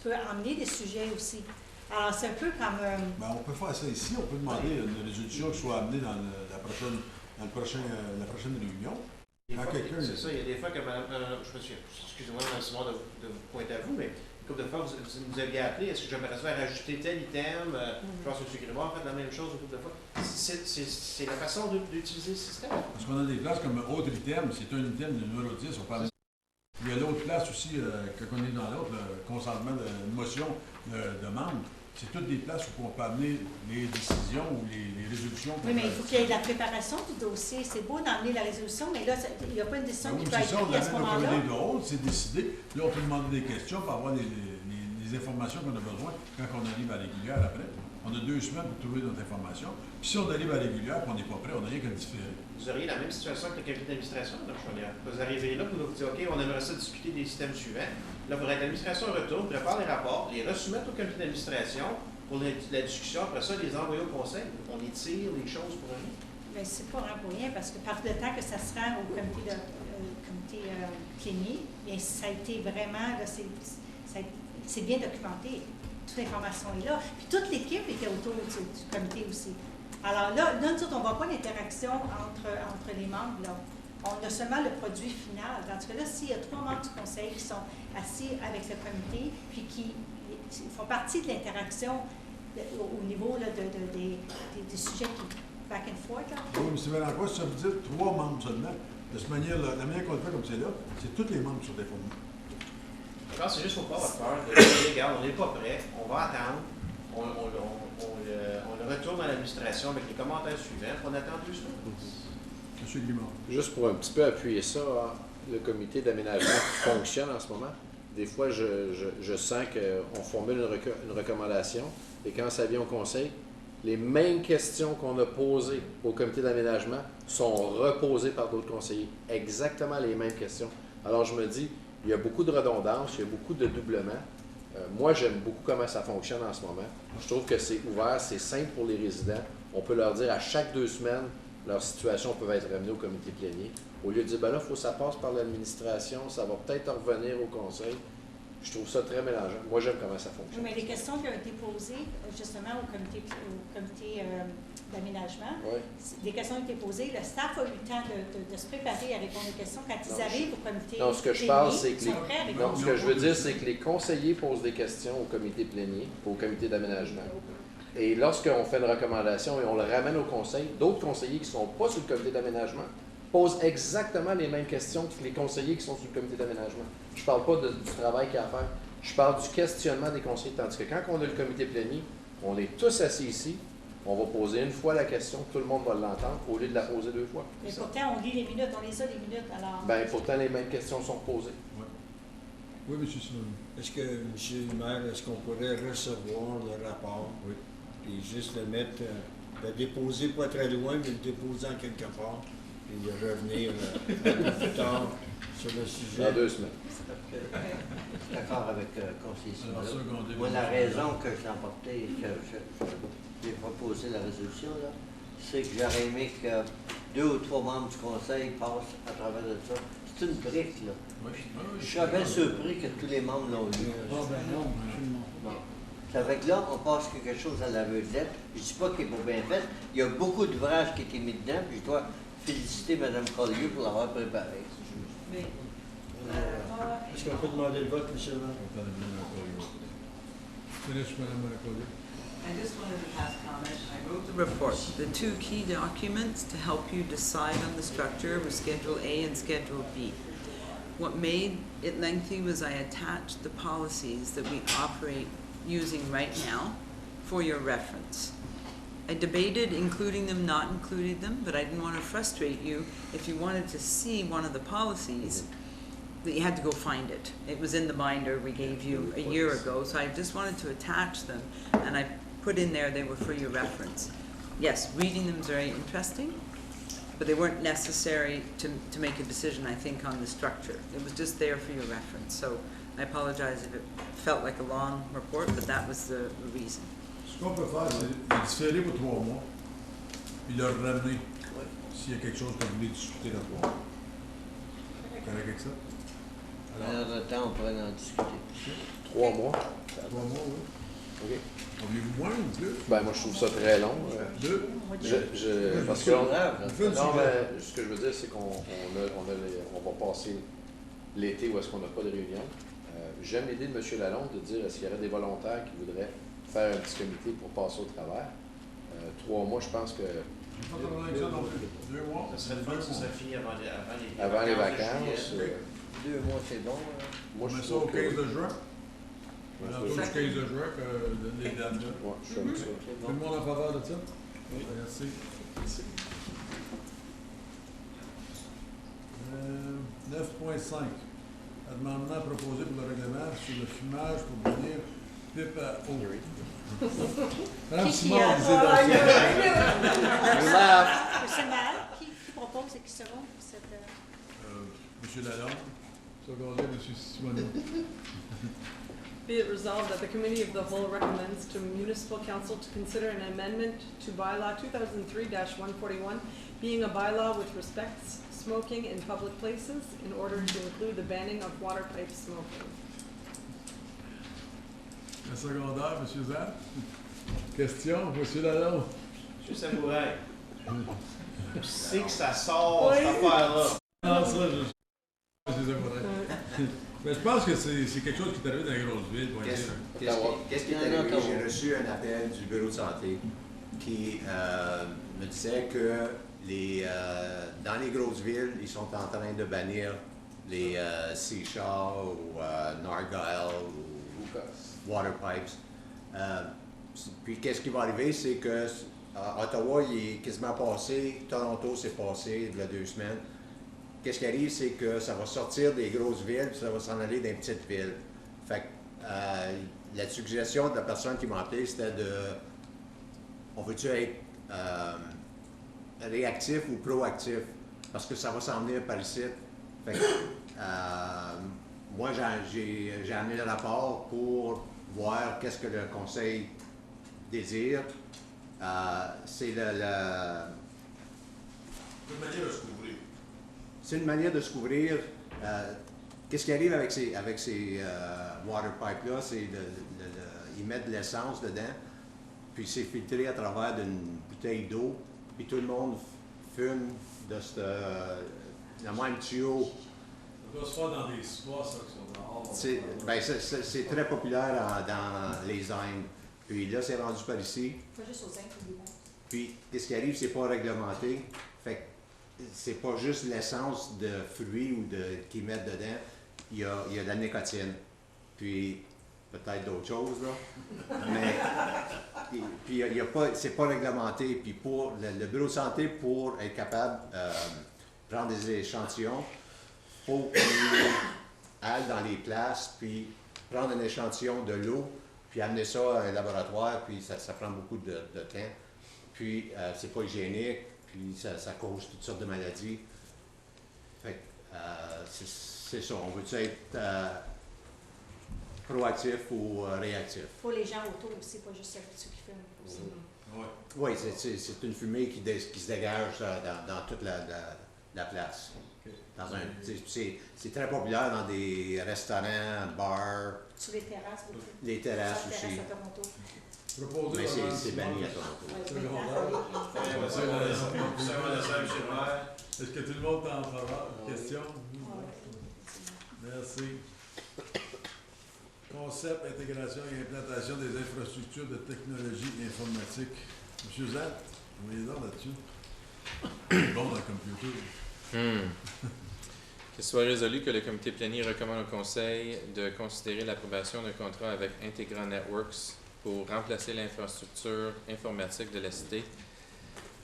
peux emmener des sujets aussi. Alors, c'est un peu comme... on peut faire ça ici. On peut demander une résolution qui soit amenée dans la prochaine réunion. C'est ça. Il y a des fois que je me suis... Excusez-moi, Mme Simon, de vous pointer à vous, mais une couple de fois, vous nous aviez appelé. Est-ce que j'aimerais faire rajouter tel item? Je pense que M. Grégoire a fait la même chose une couple de fois. C'est la façon d'utiliser le système. Parce qu'on a des places comme autre item. C'est un item de numéro 10. On parle. Il y a l'autre place aussi, quand on est dans l'autre, le consentement de motion de membres. C'est toutes des places où on peut amener les décisions ou les résolutions. Oui, mais il faut qu'il y ait de la préparation du dossier. C'est beau d'emmener la résolution, mais là, il n'y a pas une décision qui peut être prise à ce moment-là. C'est décidé. Là, on peut demander des questions pour avoir les informations qu'on a besoin quand on arrive à la régulière après. On a 2 semaines pour trouver notre information. Puis si on arrive à la régulière et qu'on n'est pas prêt, on n'a rien qu'à le différer. Vous auriez la même situation avec le comité d'administration, Mme Chouanière. Vous arrivez là, vous dites, OK, on aimerait ça discuter des systèmes suivants. Là, vous l'administration retourne, prépare les rapports, les resoumettre au comité d'administration pour la discussion. Après ça, les envoyer au conseil. On étire les choses pour rien. Mais c'est pas vraiment pour rien, parce que par le temps que ça se rend au comité plénière, bien, ça a été vraiment, c'est bien documenté. Toute l'information est là. Puis toute l'équipe était autour du comité aussi. Alors là, nous autres, on ne voit pas l'interaction entre les membres. Là. On a seulement le produit final. Tandis que là, s'il y a 3 membres du conseil qui sont assis avec le comité, puis qui font partie de l'interaction au niveau là, des sujets qui back and forth. Là. Oui, mais c'est vraiment quoi? Ça veut dire 3 membres seulement. De cette manière, la manière qu'on le fait comme c'est là, c'est tous les membres qui sont informés. Je pense que c'est juste pour pas avoir peur. Regarde, on n'est pas prêt, on va attendre, on le retourne à l'administration avec les commentaires suivants, on attend 2 semaines. M. Guimard. Juste pour un petit peu appuyer ça, le comité d'aménagement qui fonctionne en ce moment, des fois, je sens qu'on formule une recommandation et quand ça vient au conseil, les mêmes questions qu'on a posées au comité d'aménagement sont reposées par d'autres conseillers. Exactement les mêmes questions. Alors, je me dis, il y a beaucoup de redondance, il y a beaucoup de doublement. Moi, j'aime beaucoup comment ça fonctionne en ce moment. Je trouve que c'est ouvert, c'est simple pour les résidents. On peut leur dire à chaque 2 semaines, leur situation peut être ramenée au comité plénier. Au lieu de dire, ben là, il faut que ça passe par l'administration, ça va peut-être revenir au conseil. Je trouve ça très mélangeant. Moi, j'aime comment ça fonctionne. Oui, mais les questions qui ont été posées, justement, au comité d'aménagement, des questions ont été posées. Le staff a eu le temps de se préparer à répondre aux questions. Quand ils arrivent au comité non, ce que je parle, c'est que ce que je veux dire, c'est que les conseillers posent des questions au comité plénier, au comité d'aménagement. Et lorsqu'on fait une recommandation et on le ramène au conseil, d'autres conseillers qui ne sont pas sur le comité d'aménagement posent exactement les mêmes questions que les conseillers qui sont sur le comité d'aménagement. Je ne parle pas du travail qu'il y a à faire. Je parle du questionnement des conseillers. Tandis que quand on a le comité plénier, on est tous assis ici, on va poser une fois la question, tout le monde va l'entendre, au lieu de la poser 2 fois. Mais pourtant, on lit les minutes, on les a les minutes. Alors... Bien, pourtant, les mêmes questions sont posées. Oui, M. Simon. Est-ce que, M. le maire, est-ce qu'on pourrait recevoir le rapport? Oui. Puis juste le mettre, le déposer pas très loin, mais le déposer en quelque part. puis revenir plus tard sur le sujet. Dans 2 semaines. Je suis d'accord avec Conseil Alors, ça, qu'on dit- Moi, la raison que j'ai emporté, que j'ai proposé la résolution, là, c'est que j'aurais aimé que 2 ou 3 membres du Conseil passent à travers de ça. C'est une brique, là. Je serais bien surpris que tous les membres l'ont lu. Ah ben non, absolument. Non. Ça fait que là, on passe quelque chose à l'aveuglette. Je ne dis pas qu'il est pas bien fait. Il y a beaucoup d'ouvrages qui ont été mis dedans, puis je dois féliciter Mme Collier pour l'avoir préparé. Mais, Est-ce qu'on peut demander le vote, M. Maire? Finish, Mme Collier. I just wanted to pass comment. I wrote the report. The 2 key documents to help you decide on the structure were Schedule A and Schedule B. What made it lengthy was I attached the policies that we operate using right now for your reference. I debated including them, not including them, but I didn't want to frustrate you. If you wanted to see one of the policies, that you had to go find it. It was in the binder we gave you a year ago, so I just wanted to attach them, and I put in there they were for your reference. Yes, reading them is very interesting, but they weren't necessary to make a decision, I think, on the structure. It was just there for your reference. So I apologize if it felt like a long report, but that was the reason. Ce qu'on peut faire, c'est le différer pour 3 mois, puis le ramener s'il y a quelque chose que vous voulez discuter dans 3 mois. Correct avec ça? Alors, le temps, on pourrait en discuter. 3 mois. 3 mois, oui. OK. Avez-vous moins ou plus? Ben, moi, je trouve ça très long. 2? Parce que non, mais ce que je veux dire, c'est qu'on va passer l'été où est-ce qu'on n'a pas de réunion. J'aime l'idée de M. Lalonde de dire est-ce qu'il y aurait des volontaires qui voudraient faire un petit comité pour passer au travers. 3 mois, je pense que... 2 mois? Ça serait le fun si ça finit avant les vacances. 2 mois, c'est bon. Moi, On je met ça trouve au 15 que... de juin? Autour du 15 de juin, que les dates là. Ouais, je suis avec ça. Tout le monde en faveur de ça? Oui. Merci. 9.5. Amendement proposé pour le règlement sur le fumage pour devenir pipe à eau. Madame Simon, disait dans C'est mal. Qui propose et qui se rend pour cette... Monsieur Lalonde, secondé M. Simoneau. Be it resolved that the Committee of the Whole recommends to Municipal Council to consider an amendment to bylaw 2003-141, being a bylaw which respects smoking in public places in order to include the banning of water pipe smoking. Le secondaire, M. Zan. Question, M. Lalonde. M. Sabouret. C'est que ça sort, cette affaire-là. Non, ça, je sais pas. Mais je pense que c'est quelque chose qui est arrivé dans les grosses villes. Qu'est-ce qui est arrivé? J'ai reçu un appel du bureau de santé qui me disait que dans les grosses villes, ils sont en train de bannir les Seashore ou Nargile ou Water Pipes. Puis qu'est-ce qui va arriver, c'est que Ottawa, il est quasiment passé, Toronto s'est passé il y a 2 semaines. Qu'est-ce qui arrive, c'est que ça va sortir des grosses villes, puis ça va s'en aller dans les petites villes. Fait que la suggestion de la personne qui m'a appelé, c'était de... On veut-tu être réactif ou proactif? Parce que ça va s'en venir par ici. Fait que, moi, j'ai amené le rapport pour voir qu'est-ce que le Conseil désire. C'est une manière de se couvrir. C'est une manière de se couvrir. Qu'est-ce qui arrive avec ces water pipes-là, c'est ils mettent de l'essence dedans, puis c'est filtré à travers d'une bouteille d'eau, puis tout le monde fume de le même tuyau. Ça doit se faire dans des spas, ça, qui sont dehors. C'est très populaire dans les Indes. Puis là, c'est rendu par ici. Pas juste aux Indes. Puis, qu'est-ce qui arrive, c'est pas réglementé. Fait que c'est pas juste l'essence de fruits ou qu'ils mettent dedans. Il y a de la nicotine. Puis, peut-être d'autres choses, là. Mais, puis, c'est pas réglementé. Puis, pour le bureau de santé, pour être capable de prendre des échantillons, il faut qu'ils aillent dans les places, puis prendre un échantillon de l'eau, puis amener ça à un laboratoire, puis ça prend beaucoup de temps. Puis, c'est pas hygiénique. puis ça cause toutes sortes de maladies. Fait que c'est ça, on veut être proactif ou réactif? Il faut les gens autour aussi, pas juste ceux qui fument aussi. Oui, c'est une fumée qui se dégage dans toute la place. C'est très populaire dans des restaurants, bars. Sur les terrasses aussi. Les terrasses Sur aussi. les terrasses à Toronto. Mais c'est banni à Toronto. Est-ce que tout le monde est en faveur? Question? Merci. Concept, intégration et implantation des infrastructures de technologie informatique. Monsieur Zat, vous voyez là-dessus? Bon dans le computer. Qu'il soit résolu que le comité plénière recommande au Conseil de considérer l'approbation d'un contrat avec Integra Networks pour remplacer l'infrastructure informatique de la cité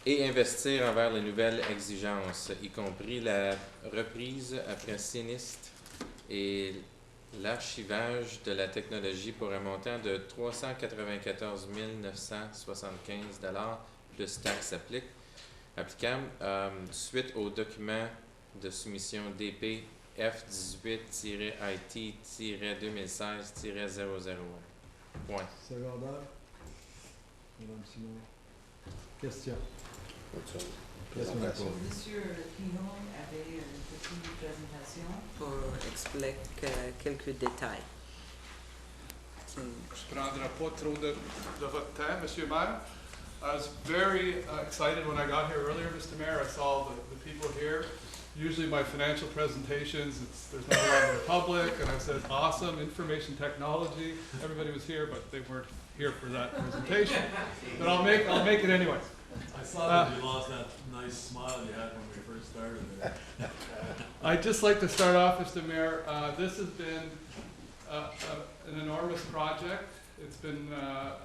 et investir envers les nouvelles exigences, y compris la reprise après sinistre et l'archivage de la technologie pour un montant de 394 975 plus taxes applicables suite au document de soumission DP F18-IT-2016-001. Point. Secondaire. Madame Simon. Question. Monsieur Pinon avait une petite présentation pour expliquer quelques détails. Je ne prendrai pas trop de votre temps, Monsieur Mayor. I was very excited when I got here earlier, Mr. Mayor. I saw the people here. Usually my financial presentations, there's not a lot of the public, and I said, awesome, information technology. Everybody was here, but they weren't here for that presentation. But I'll make it anyway. I saw that you lost that nice smile you had when we first started there. I'd just like to start off, Mr. Mayor. This has been an enormous project. It's been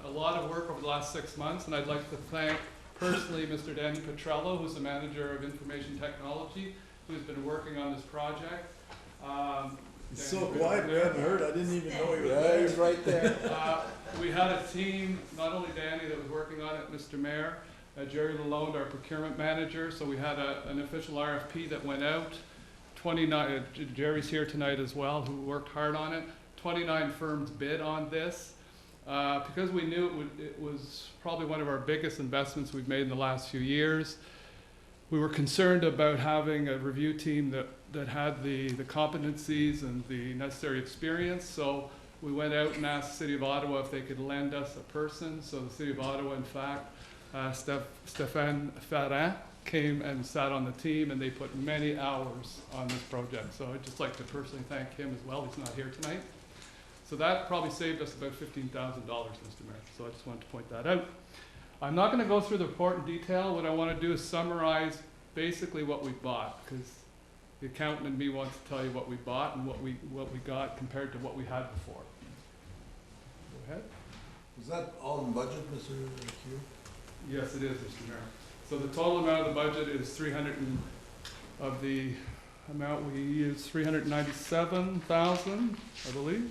a lot of work over the last 6 months, and I'd like to thank personally Mr. Danny Petrello, who's the manager of information technology, who's been working on this project. He's so quiet, we hadn't heard. I didn't even know he was there. He's right there. We had a team, not only Danny that was working on it, Mr. Mayor, Jerry Lalonde, our procurement manager, so we had an official RFP that went out. 29, Jerry's here tonight as well, who worked hard on it. 29 firms bid on this. Because we knew it was probably one of our biggest investments we've made in the last few years. We were concerned about having a review team that had the competencies and the necessary experience, so we went out and asked the City of Ottawa if they could lend us a person. So the City of Ottawa, in fact, Stéphane Ferrand came and sat on the team, and they put many hours on this project. So I'd just like to personally thank him as well. He's not here tonight. So that probably saved us about $15,000, Mr. Mayor. So I just wanted to point that out. I'm not going to go through the report in detail. What I want to do is summarize basically what we bought, because the accountant and me want to tell you what we bought and what we got compared to what we had before. Go ahead. Is that all in budget, Mr. Q? Yes, it is, Mr. Mayor. So the total amount of the budget is of the amount we used, 397,000, I believe.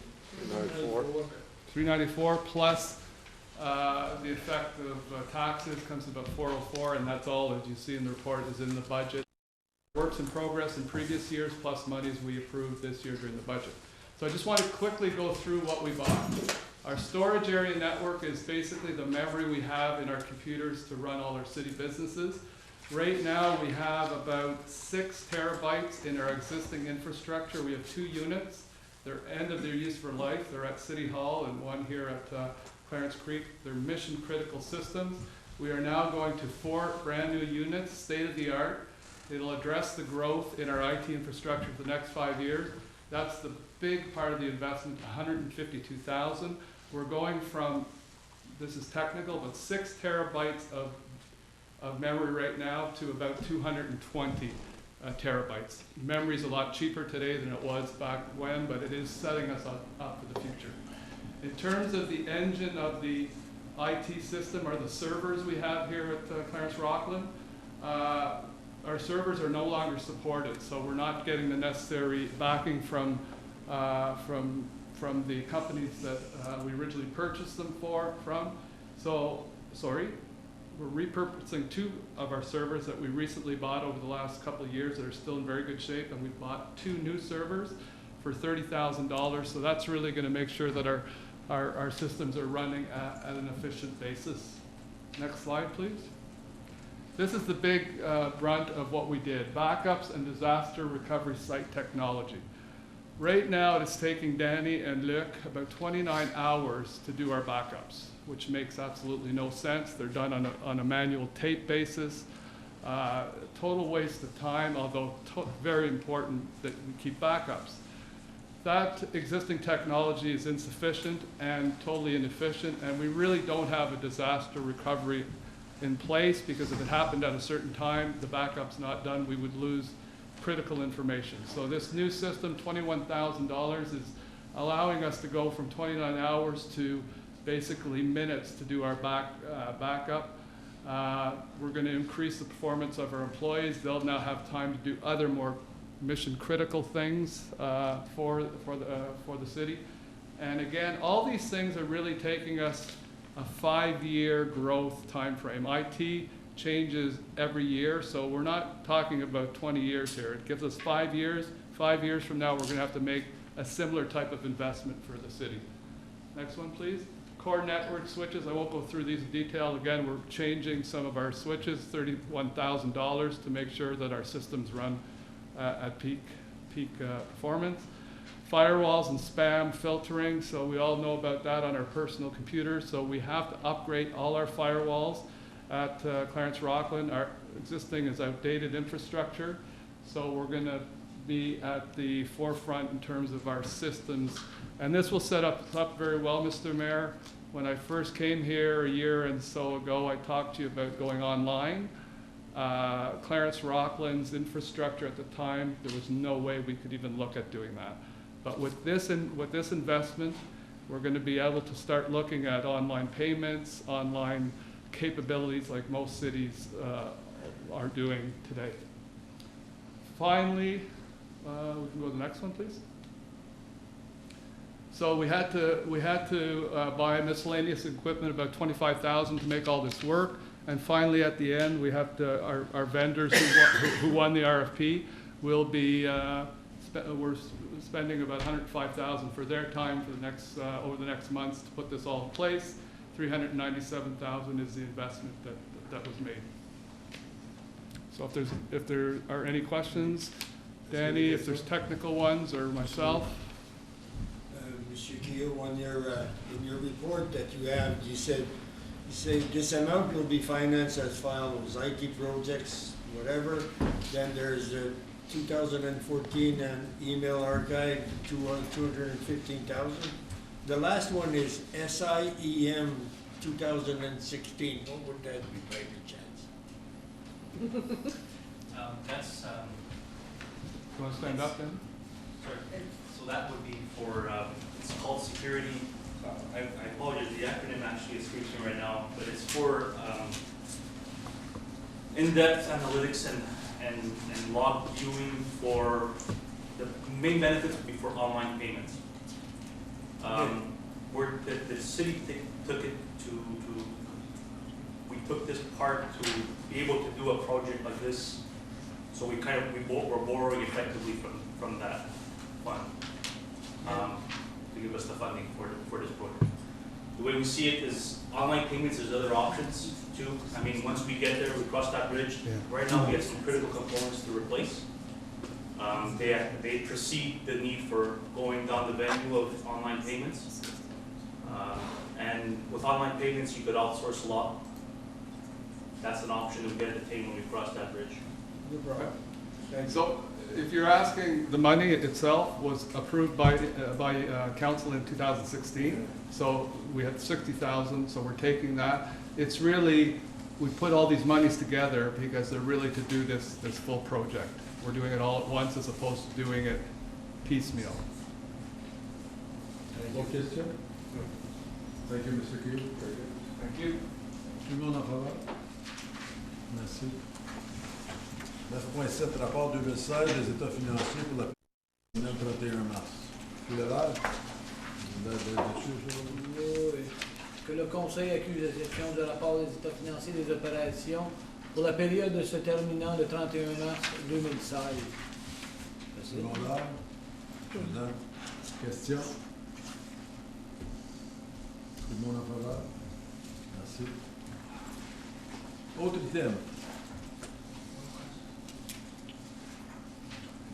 394 plus the effect of taxes comes to about 404, and that's all, as you see in the report, is in the budget. Works in progress in previous years plus monies we approved this year during the budget. So I just want to quickly go through what we bought. Our storage area network is basically the memory we have in our computers to run all our city businesses. Right now we have about 6 terabytes in our existing infrastructure. We have 2 units. They're end of their use for life. They're at City Hall and one here at Clarence Creek. They're mission critical systems. We are now going to 4 brand new units, state of the art. It'll address the growth in our IT infrastructure for the next 5 years. That's the big part of the investment, $152,000. We're going from, this is technical, but 6 terabytes of memory right now to about 220 terabytes. Memory is a lot cheaper today than it was back when, but it is setting us up for the future. In terms of the engine of the IT system, or the servers we have here at Clarence Rockland, our servers are no longer supported, so we're not getting the necessary backing from the companies that we originally purchased them from. So, sorry. we're repurposing 2 of our servers that we recently bought over the last couple of years that are still in very good shape, and we bought 2 new servers for $30,000. So that's really going to make sure that our systems are running at an efficient basis. Next slide, please. This is the big brunt of what we did, backups and disaster recovery site technology. Right now, it's taking Danny and Luc about 29 hours to do our backups, which makes absolutely no sense. They're done on a manual tape basis. Total waste of time, although very important that we keep backups. That existing technology is insufficient and totally inefficient, and we really don't have a disaster recovery in place, because if it happened at a certain time, the backup's not done, we would lose critical information. So this new system, $21,000, is allowing us to go from 29 hours to basically minutes to do our backup. We're going to increase the performance of our employees. They'll now have time to do other more mission critical things for the city. And again, all these things are really taking us a 5-year growth time frame. IT changes every year, so we're not talking about 20 years here. It gives us 5 years. 5 years from now, we're going to have to make a similar type of investment for the city. Next one, please. Core network switches. I won't go through these in detail. Again, we're changing some of our switches, $31,000, to make sure that our systems run at peak performance. Firewalls and spam filtering, so we all know about that on our personal computers. So we have to upgrade all our firewalls at Clarence Rockland. Our existing is outdated infrastructure, so we're going to be at the forefront in terms of our systems. And this will set up very well, Mr. Mayor. When I first came here a year and so ago, I talked to you about going online. Clarence Rockland's infrastructure at the time, there was no way we could even look at doing that. But with this investment, we're going to be able to start looking at online payments, online capabilities like most cities are doing today. Finally, we can go to the next one, please. So we had to buy miscellaneous equipment, about $25,000, to make all this work. And finally, at the end, we have to, our vendors who won the RFP will be, we're spending about $105,000 for their time for the next, over the next months to put this all in place. $397,000 is the investment that was made. So if there are any questions, Danny, if there's technical ones, or myself. Mr. Keogh, on in your report that you have, you say this amount will be financed as follows: IT projects, whatever. Then there's 2014 and email archive, 215,000. The last one is SIEM 2016. What would that be by any chance? That's. You want to stand up then? Sorry. So that would be for, it's called security. I apologize, the acronym actually escapes me right now, but it's for in-depth analytics and log viewing for, the main benefits would be for online payments. Where the city took it to, we took this part to be able to do a project like this. So we're borrowing effectively from that fund to give us the funding for this project. The way we see it is online payments, there's other options too. I mean, once we get there, we cross that bridge. Yeah. Right now, we have some critical components to replace. They precede the need for going down the venue of online payments. And with online payments, you could outsource a lot. That's an option we get at the table when we cross that bridge. So, if you're asking, the money itself was approved by council in 2016. So we had 60,000. So we're taking that. It's really, we put all these monies together because they're really to do this full project. We're doing it all at once as opposed to doing it piecemeal. Thank you, Thank you, Mr. Keogh. Very good. Thank you. Tout le monde en faveur? Merci. 9.7, rapport 2016 des états financiers pour la semaine 31 mars. Tout le verre? Oui. que le Conseil accuse la gestion de rapport des états financiers des opérations pour la période se terminant le 31 mars 2016. Secondaire. Président. Question? Tout le monde en faveur? Merci. Autre thème.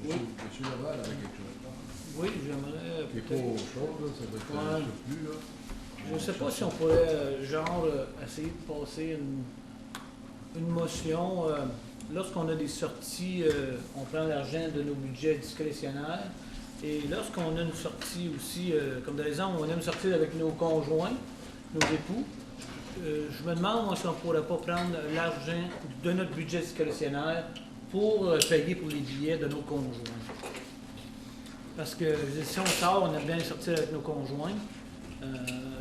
Oui. Monsieur Laval avait quelque chose. Oui, j'aimerais Qui est pas autre chose, là, ça va être un surplus, là. Je ne sais pas si on pourrait, essayer de passer une motion. Lorsqu'on a des sorties, on prend l'argent de nos budgets discrétionnaires. Et lorsqu'on a une sortie aussi, comme dans l'exemple, on aime sortir avec nos conjoints, nos époux, je me demande moi, si on ne pourrait pas prendre l'argent de notre budget discrétionnaire pour payer pour les billets de nos conjoints. Parce que si on sort, on aime bien sortir avec nos conjoints.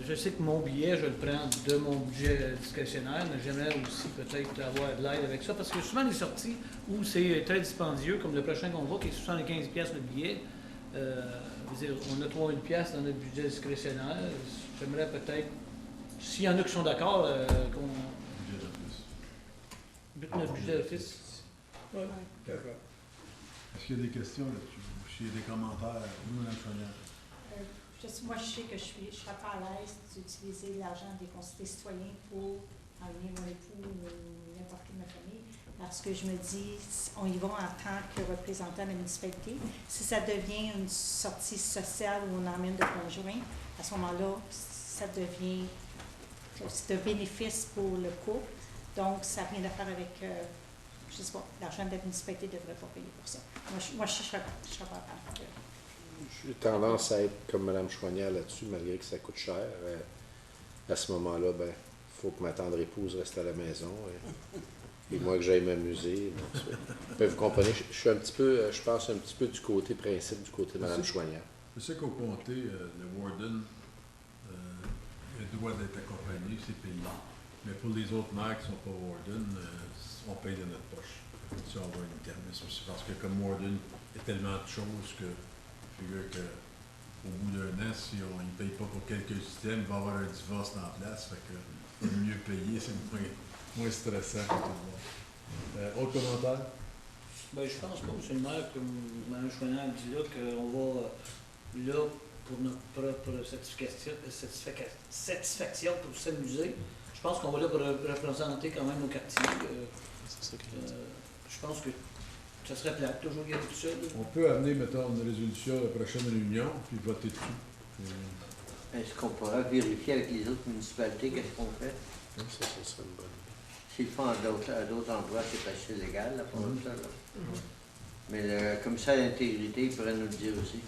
Je sais que mon billet, je le prends de mon budget discrétionnaire, mais j'aimerais aussi peut-être avoir de l'aide avec ça, parce que souvent les sorties où c'est très dispendieux, comme le prochain qu'on voit, qui est 75$ le billet, on a 3000$ dans notre budget discrétionnaire. J'aimerais peut-être, s'il y en a qui sont d'accord, qu'on bute notre budget d'office. Oui. D'accord. Est-ce qu'il y a des questions là-dessus? Ou s'il y a des commentaires? Nous, Mme Chonière. Moi, je sais que je serais pas à l'aise d'utiliser l'argent des citoyens pour emmener mon époux ou n'importe qui de ma famille, parce que je me dis, on y va en tant que représentant de la municipalité. Si ça devient une sortie sociale où on emmène de conjoints, à ce moment-là, ça devient c'est un bénéfice pour le couple. Donc, ça n'a rien à faire avec, je ne sais pas, l'argent de la municipalité ne devrait pas payer pour ça. Moi, je serais pas capable. J'ai tendance à être comme Mme Chouanière là-dessus, malgré que ça coûte cher. À ce moment-là, ben, faut que ma tendre épouse reste à la maison et moi que j'aille m'amuser. Mais vous comprenez, je suis un petit peu, je pense un petit peu du côté principe, du côté de Mme Chouanière. Je sais qu'au comté, le warden, il doit d'être accompagné, c'est payé. Mais pour les autres maires qui ne sont pas warden, on paye de notre poche. Si on va une thermos aussi. Parce que comme warden, il y a tellement de choses que je figure qu'au bout d'un an, si on ne paye pas pour quelques systèmes, il va y avoir un divorce dans la place. Fait que le mieux payé, c'est moins stressant pour tout le monde. Autre commentaire? Ben, je pense pas, M. le maire, comme Mme Chouanière dit là, qu'on va là pour notre propre satisfaction pour s'amuser. Je pense qu'on va là pour représenter quand même nos quartiers. Je pense que ça serait plate, toujours y aller tout seul. On peut amener, mettons, une résolution à la prochaine réunion, puis voter dessus. Est-ce qu'on pourra vérifier avec les autres municipalités qu'est-ce qu'on fait? Ça serait une bonne idée. S'ils le font à d'autres endroits, c'est assez légal, là, pour ça. Là. Mais le commissaire d'intégrité, il pourrait nous le dire aussi.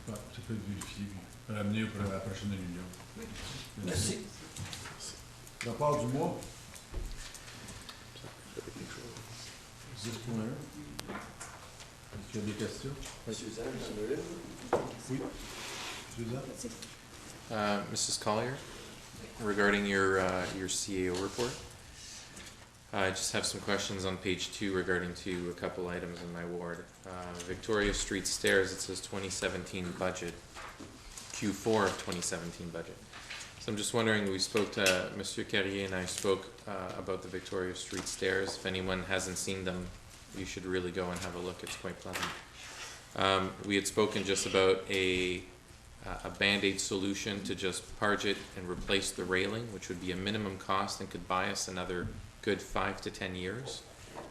Ouais, ça peut être vérifié, puis ramener pour la prochaine réunion. Merci. Rapport du mois. 10.1. Est-ce qu'il y a des questions? Suzanne, j'en ai une. Oui. Suzanne? Mrs. Collier, regarding your CAO report, I just have some questions on page 2 regarding to a couple items in my ward. Victoria Street Stairs, it says 2017 budget, Q4 of 2017 budget. So I'm just wondering, we spoke to Monsieur Carrier and I spoke about the Victoria Street Stairs. If anyone hasn't seen them, you should really go and have a look. It's quite pleasant. We had spoken just about a Band-Aid solution to just parge it and replace the railing, which would be a minimum cost and could buy us another good 5 to 10 years.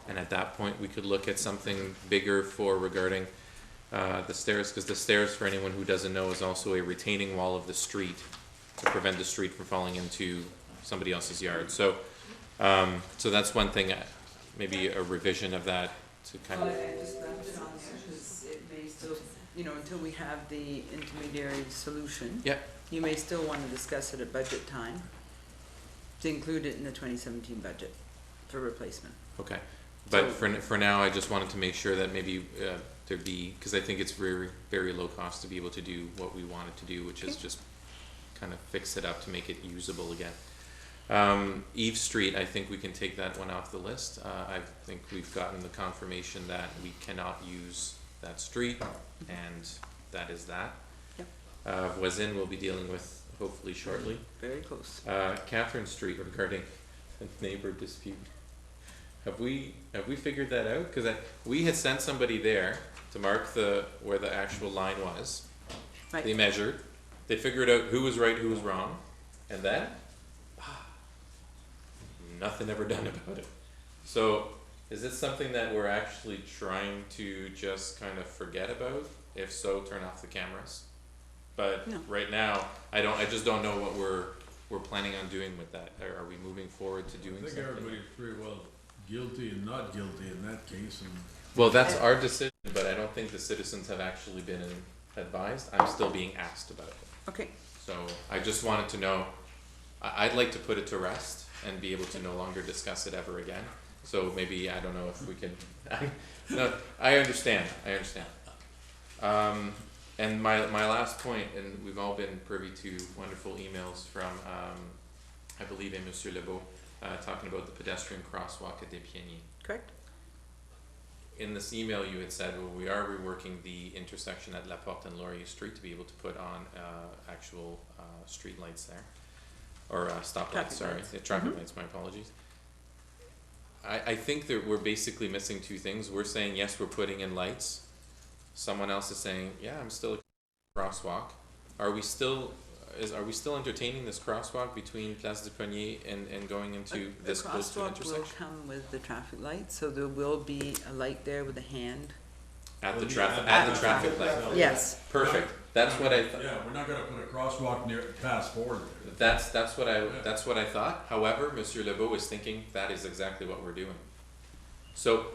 And at that point, we could look at something bigger for regarding the stairs, because the stairs, for anyone who doesn't know, is also a retaining wall of the street to prevent the street from falling into somebody else's yard. So, so that's one thing, maybe a revision of that to kind of... I just because it may still, you know, until we have the intermediary solution. Yep. You may still want to discuss it at budget time to include it in the 2017 budget for replacement. Okay, but for now, I just wanted to make sure that maybe there'd be, because I think it's very, very low cost to be able to do what we wanted to do, which is just kind of fix it up to make it usable again. Eve Street, I think we can take that one off the list. I think we've gotten the confirmation that we cannot use that street, and that is that. Yep. Voisin will be dealing with hopefully shortly. Very close. Catherine Street regarding a neighbor dispute. Have we figured that out? Because we had sent somebody there to mark where the actual line was. Right. They measured. They figured out who was right, who was wrong, and then nothing ever done about it. So is this something that we're actually trying to just kind of forget about? If so, turn off the cameras. But No. right now, I just don't know what we're planning on doing with that. Are we moving forward to doing I think something? everybody's pretty well guilty and not guilty in that case. And Well, that's our decision, but I don't think the citizens have actually been advised. I'm still being asked about it. Okay. So I just wanted to know, I'd like to put it to rest and be able to no longer discuss it ever again. So maybe, I don't know if we can, no, I understand. And my last point, and we've all been privy to wonderful emails from, I believe, Monsieur Lebeau, talking about the pedestrian crosswalk at Despieniers. Correct. In this email, you had said, well, we are reworking the intersection at La Porte and Laurier Street to be able to put on actual street lights there, or stop lights. Sorry, traffic lights. My apologies. I think that we're basically missing two things. We're saying yes, we're putting in lights. Someone else is saying, yeah, I'm still a crosswalk. Are we still entertaining this crosswalk between Place du Panier and going into this close to an The crosswalk will intersection? come with the traffic light, so there will be a light there with a hand. At the traffic light. Yes. Perfect. That's what I thought. yeah, we're not gonna put a crosswalk near past forward. That's what I thought. However, Monsieur Lebeau was thinking that is exactly what we're doing. So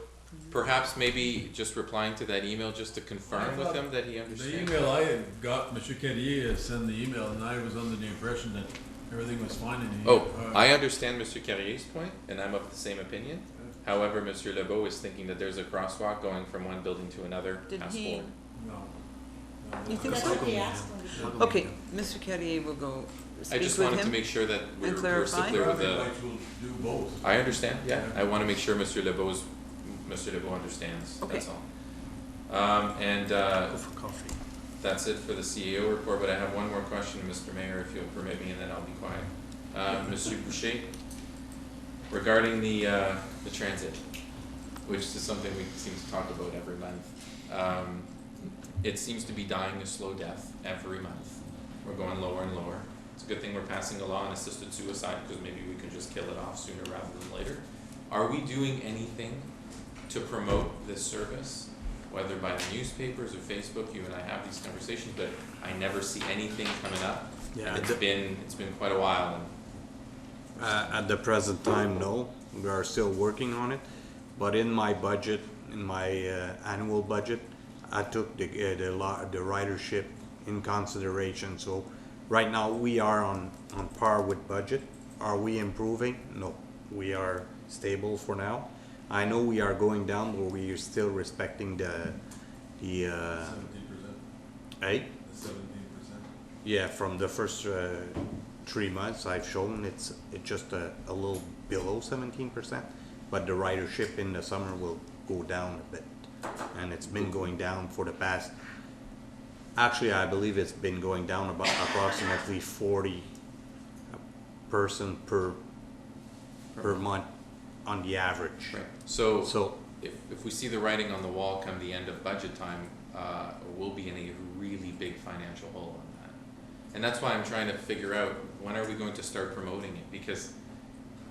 perhaps maybe just replying to that email just to confirm with him that he understands. The email I had got, Monsieur Carrier sent the email, and I was under the impression that everything was fine. And I understand Monsieur Carrier's point, and I'm of the same opinion. However, Monsieur Lebeau is thinking that there's a crosswalk going from one building to another. Did past he- forward. You think That's so? what they asked when we- Okay, Mr. Carrier will go I speak just with wanted to him make sure that we're still clarify. clear with Traffic the. lights will do both. I understand, yeah. I want to make sure Monsieur Lebeau understands, Okay. that's all. And that's it for the CEO report, but I have one more question, Mr. Mayor, if you'll permit me, and then I'll be quiet. Monsieur Boucher, regarding the transit, which is something we seem to talk about every month. It seems to be dying a slow death every month. We're going lower and lower. It's a good thing we're passing a law on assisted suicide, because maybe we can just kill it off sooner rather than later. Are we doing anything to promote this service, whether by the newspapers or Facebook? You and I have these conversations, but I never see anything coming up. Yeah, And it's been quite a while. At the present time, no. We are still working on it. But in my budget, in my annual budget, I took the ridership in consideration. So right now we are on par with budget. Are we improving? No. We are stable for now. I know we are going down, but we are still respecting the 17%. 8? 17%. Yeah, from the first 3 months I've shown it's just a little below 17%, but the ridership in the summer will go down a bit, and it's been going down for the past. Actually, I believe it's been going down about approximately 40 person per month on the average. Right. So if we see the writing on the wall come the end of budget time, we'll be in a really big financial hole on that. And that's why I'm trying to figure out, when are we going to start promoting it? Because,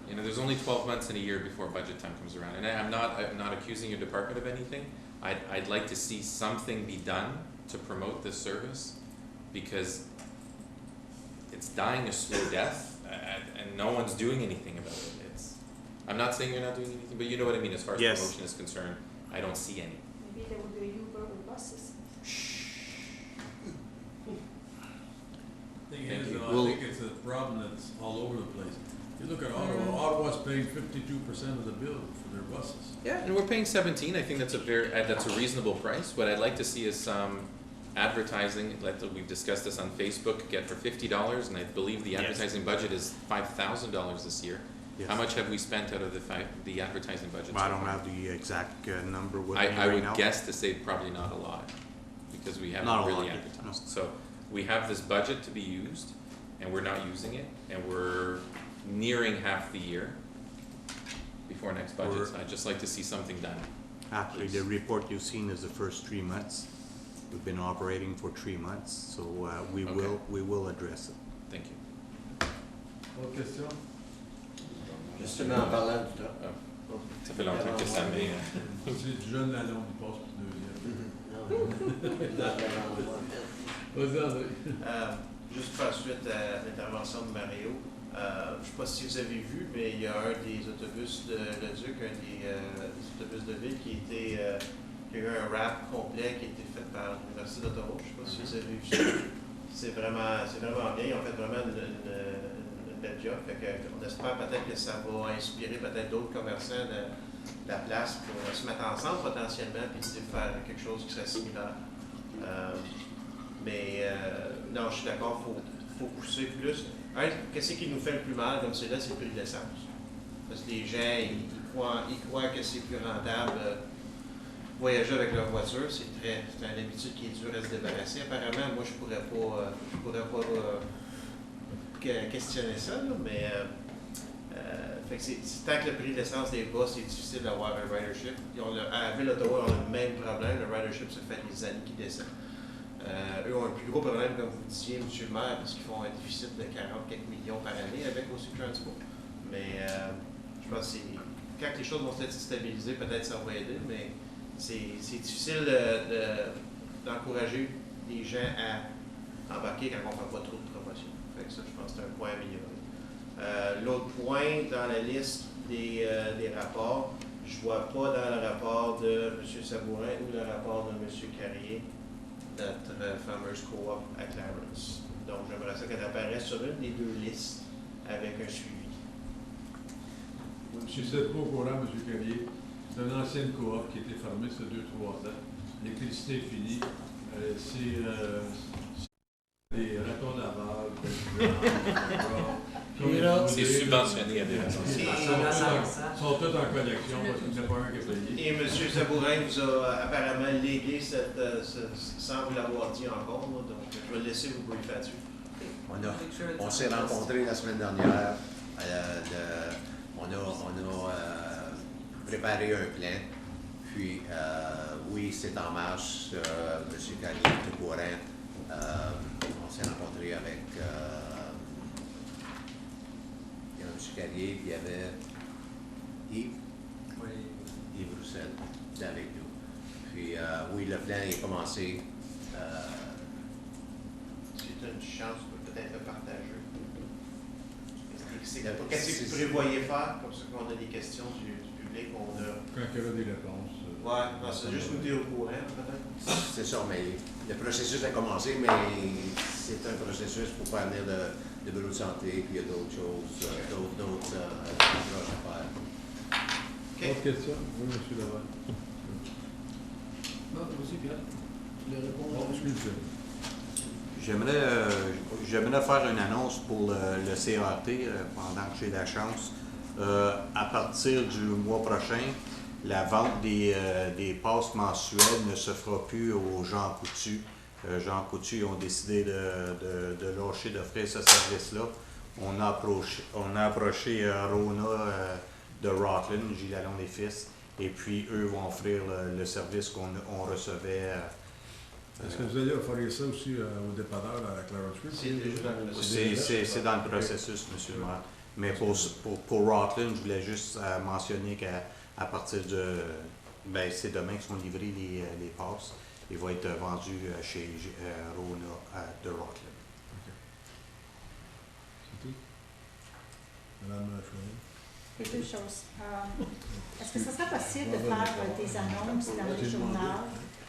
there's only 12 months in a year before budget time comes around. And I'm not accusing your department of anything. I'd like to see something be done to promote this service, because it's dying a slow death, and no one's doing anything about it. I'm not saying you're not doing anything, but you know what I mean as far as Yes. promotion is concerned. I don't see any. Maybe there will be a Uber with buses. Thing Thank is, you. I think it's a problem that's all over the place. You look at Ottawa, Ottawa's paying 52% of the bill for their buses. Yeah, and we're paying 17. I think that's a reasonable price. What I'd like to see is some advertising, like we've discussed this on Facebook, get for $50, and I believe the advertising budget is $5,000 this year. Yes. How much have we spent out of the advertising budget? I so don't far? have the exact number with me I right would now. guess to say probably not a lot, because we haven't Not a really lot, advertised. no. So we have this budget to be used. and we're not using it, and we're nearing half the year before next budget. So I'd just like to see something done. Actually, the report you've seen is the first 3 months. We've been operating for 3 months, so we will address it. Thank you. Autre question? Justement, en parlant du Ça fait longtemps que ça met. C'est du jeune Lalonde, il passe pour deuxième. Vas-y, André. Juste pour faire suite à l'intervention de Mario, je ne sais pas si vous avez vu, mais il y a un des autobus de Le Duc, un des autobus de ville qui a eu un rap complet qui a été fait par l'Université d'Ottawa. Je ne sais pas si vous avez vu ça. C'est vraiment bien. Ils ont fait vraiment une belle job. On espère peut-être que ça va inspirer peut-être d'autres commerçants de la place pour se mettre ensemble potentiellement et faire quelque chose qui serait similaire. Non, je suis d'accord, il faut pousser plus. Qu'est-ce qui nous fait le plus mal comme c'est là, c'est le prix de l'essence. Parce que les gens, ils croient que c'est plus rentable voyager avec leur voiture. C'est une habitude qui est dure à se débarrasser. Apparemment, moi, je pourrais pas questionner ça, là, mais fait que tant que le prix de l'essence est bas, c'est difficile d'avoir un ridership. À la ville d'Ottawa, on a le même problème. Le ridership, ça fait des années qu'il descend. Eux ont un plus gros problème, comme vous disiez, M. le maire, parce qu'ils font un déficit de 40 quelques millions par année avec aussi Transport. Mais je pense que quand les choses vont se stabiliser, peut-être ça va aider, mais c'est difficile d'encourager les gens à embarquer quand on ne fait pas trop de promotion. Fait que ça, je pense que c'est un point amélioré. L'autre point dans la liste des rapports, je ne vois pas dans le rapport de M. Sabourin ou le rapport de M. Carrier notre fameuse coop à Clarence. Donc, j'aimerais ça qu'elle apparaisse sur une des deux listes avec un suivi. Je suis pas au courant, M. Carrier. C'est une ancienne coop qui a été fermée, ça 2-3 ans. L'électricité est finie. C'est des ratons d'Aval. C'est subventionné à des raisons. Ils sont tous en connexion parce qu'il n'y en a pas un qui est payé. Et M. Sabourin vous a apparemment légué sans vous l'avoir dit encore, donc je vais le laisser vous briefer là-dessus. On s'est rencontrés la semaine dernière. On a préparé un plan. Puis, oui, c'est en marche. M. Carrier est au courant. On s'est rencontrés avec M. Carrier, puis il y avait Yves Roussel avec nous. Puis, oui, le plan est commencé. C'est une chance de peut-être le partager. Qu'est-ce que vous prévoyez faire, comme ça qu'on a des questions du public? Quand il y aura des réponses. Oui, c'est juste nous dire au courant, peut-être. C'est ça, mais le processus a commencé, mais c'est un processus pour faire venir le bureau de santé, puis il y a d'autres choses, d'autres approches à faire. Okay. Autre question? Oui, M. Laval. Non, aussi, Pierre. Je vais répondre. J'aimerais faire une annonce pour le CAT pendant que j'ai la chance. À partir du mois prochain, la vente des passes mensuelles ne se fera plus aux Jean Coutu. Jean Coutu ont décidé de lâcher d'offrir ce service-là. On a approché Rona de Rockland, Gilles Lalonde et Fils, et puis eux vont offrir le service qu'on recevait. Est-ce que vous allez offrir ça aussi au dépanneur à la Clarence Street? C'est dans le processus, M. le maire. Mais pour Rockland, je voulais juste mentionner qu'à partir de... c'est demain qu'ils sont livrés les passes. Ils vont être vendus chez Rona de Rockland. OK. C'est tout? Madame Chouin. Deux choses. Est-ce que ce serait possible de faire des annonces dans le journal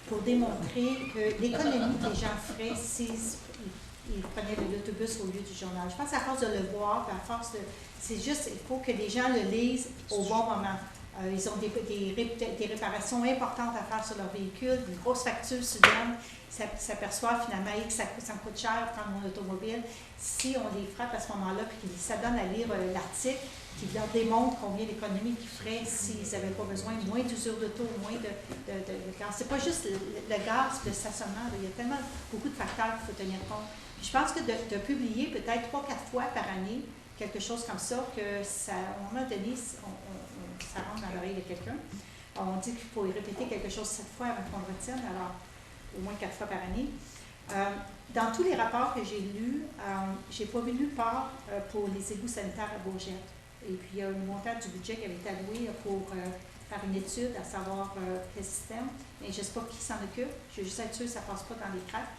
pour démontrer que l'économie que les gens feraient s'ils prenaient l'autobus au lieu du journal? Je pense à force de le voir, à force de... C'est juste, il faut que les gens le lisent au bon moment. Ils ont des réparations importantes à faire sur leur véhicule, une grosse facture soudaine, s'aperçoivent finalement que ça me coûte cher prendre mon automobile. Si on les frappe à ce moment-là, puis ça donne à lire l'article qui leur démontre combien d'économies qu'ils feraient s'ils n'avaient pas besoin, moins d'usure d'auto, moins de gaz. C'est pas juste le gaz, le stationnement, il y a tellement beaucoup de facteurs qu'il faut tenir compte. Puis je pense que de publier peut-être 3-4 fois par année, quelque chose comme ça, que ça, à un moment donné, ça rentre dans l'oreille de quelqu'un. On dit qu'il faut y répéter quelque chose 7 fois avant qu'on le retienne, alors au moins 4 fois par année. Dans tous les rapports que j'ai lus, je n'ai pas vu nulle part pour les égouts sanitaires à Bourgette. Et puis il y a une montant du budget qui avait été alloué pour faire une étude à savoir quel système. Mais je ne sais pas qui s'en occupe. Je veux juste être sûre que ça ne passe pas dans les cracks.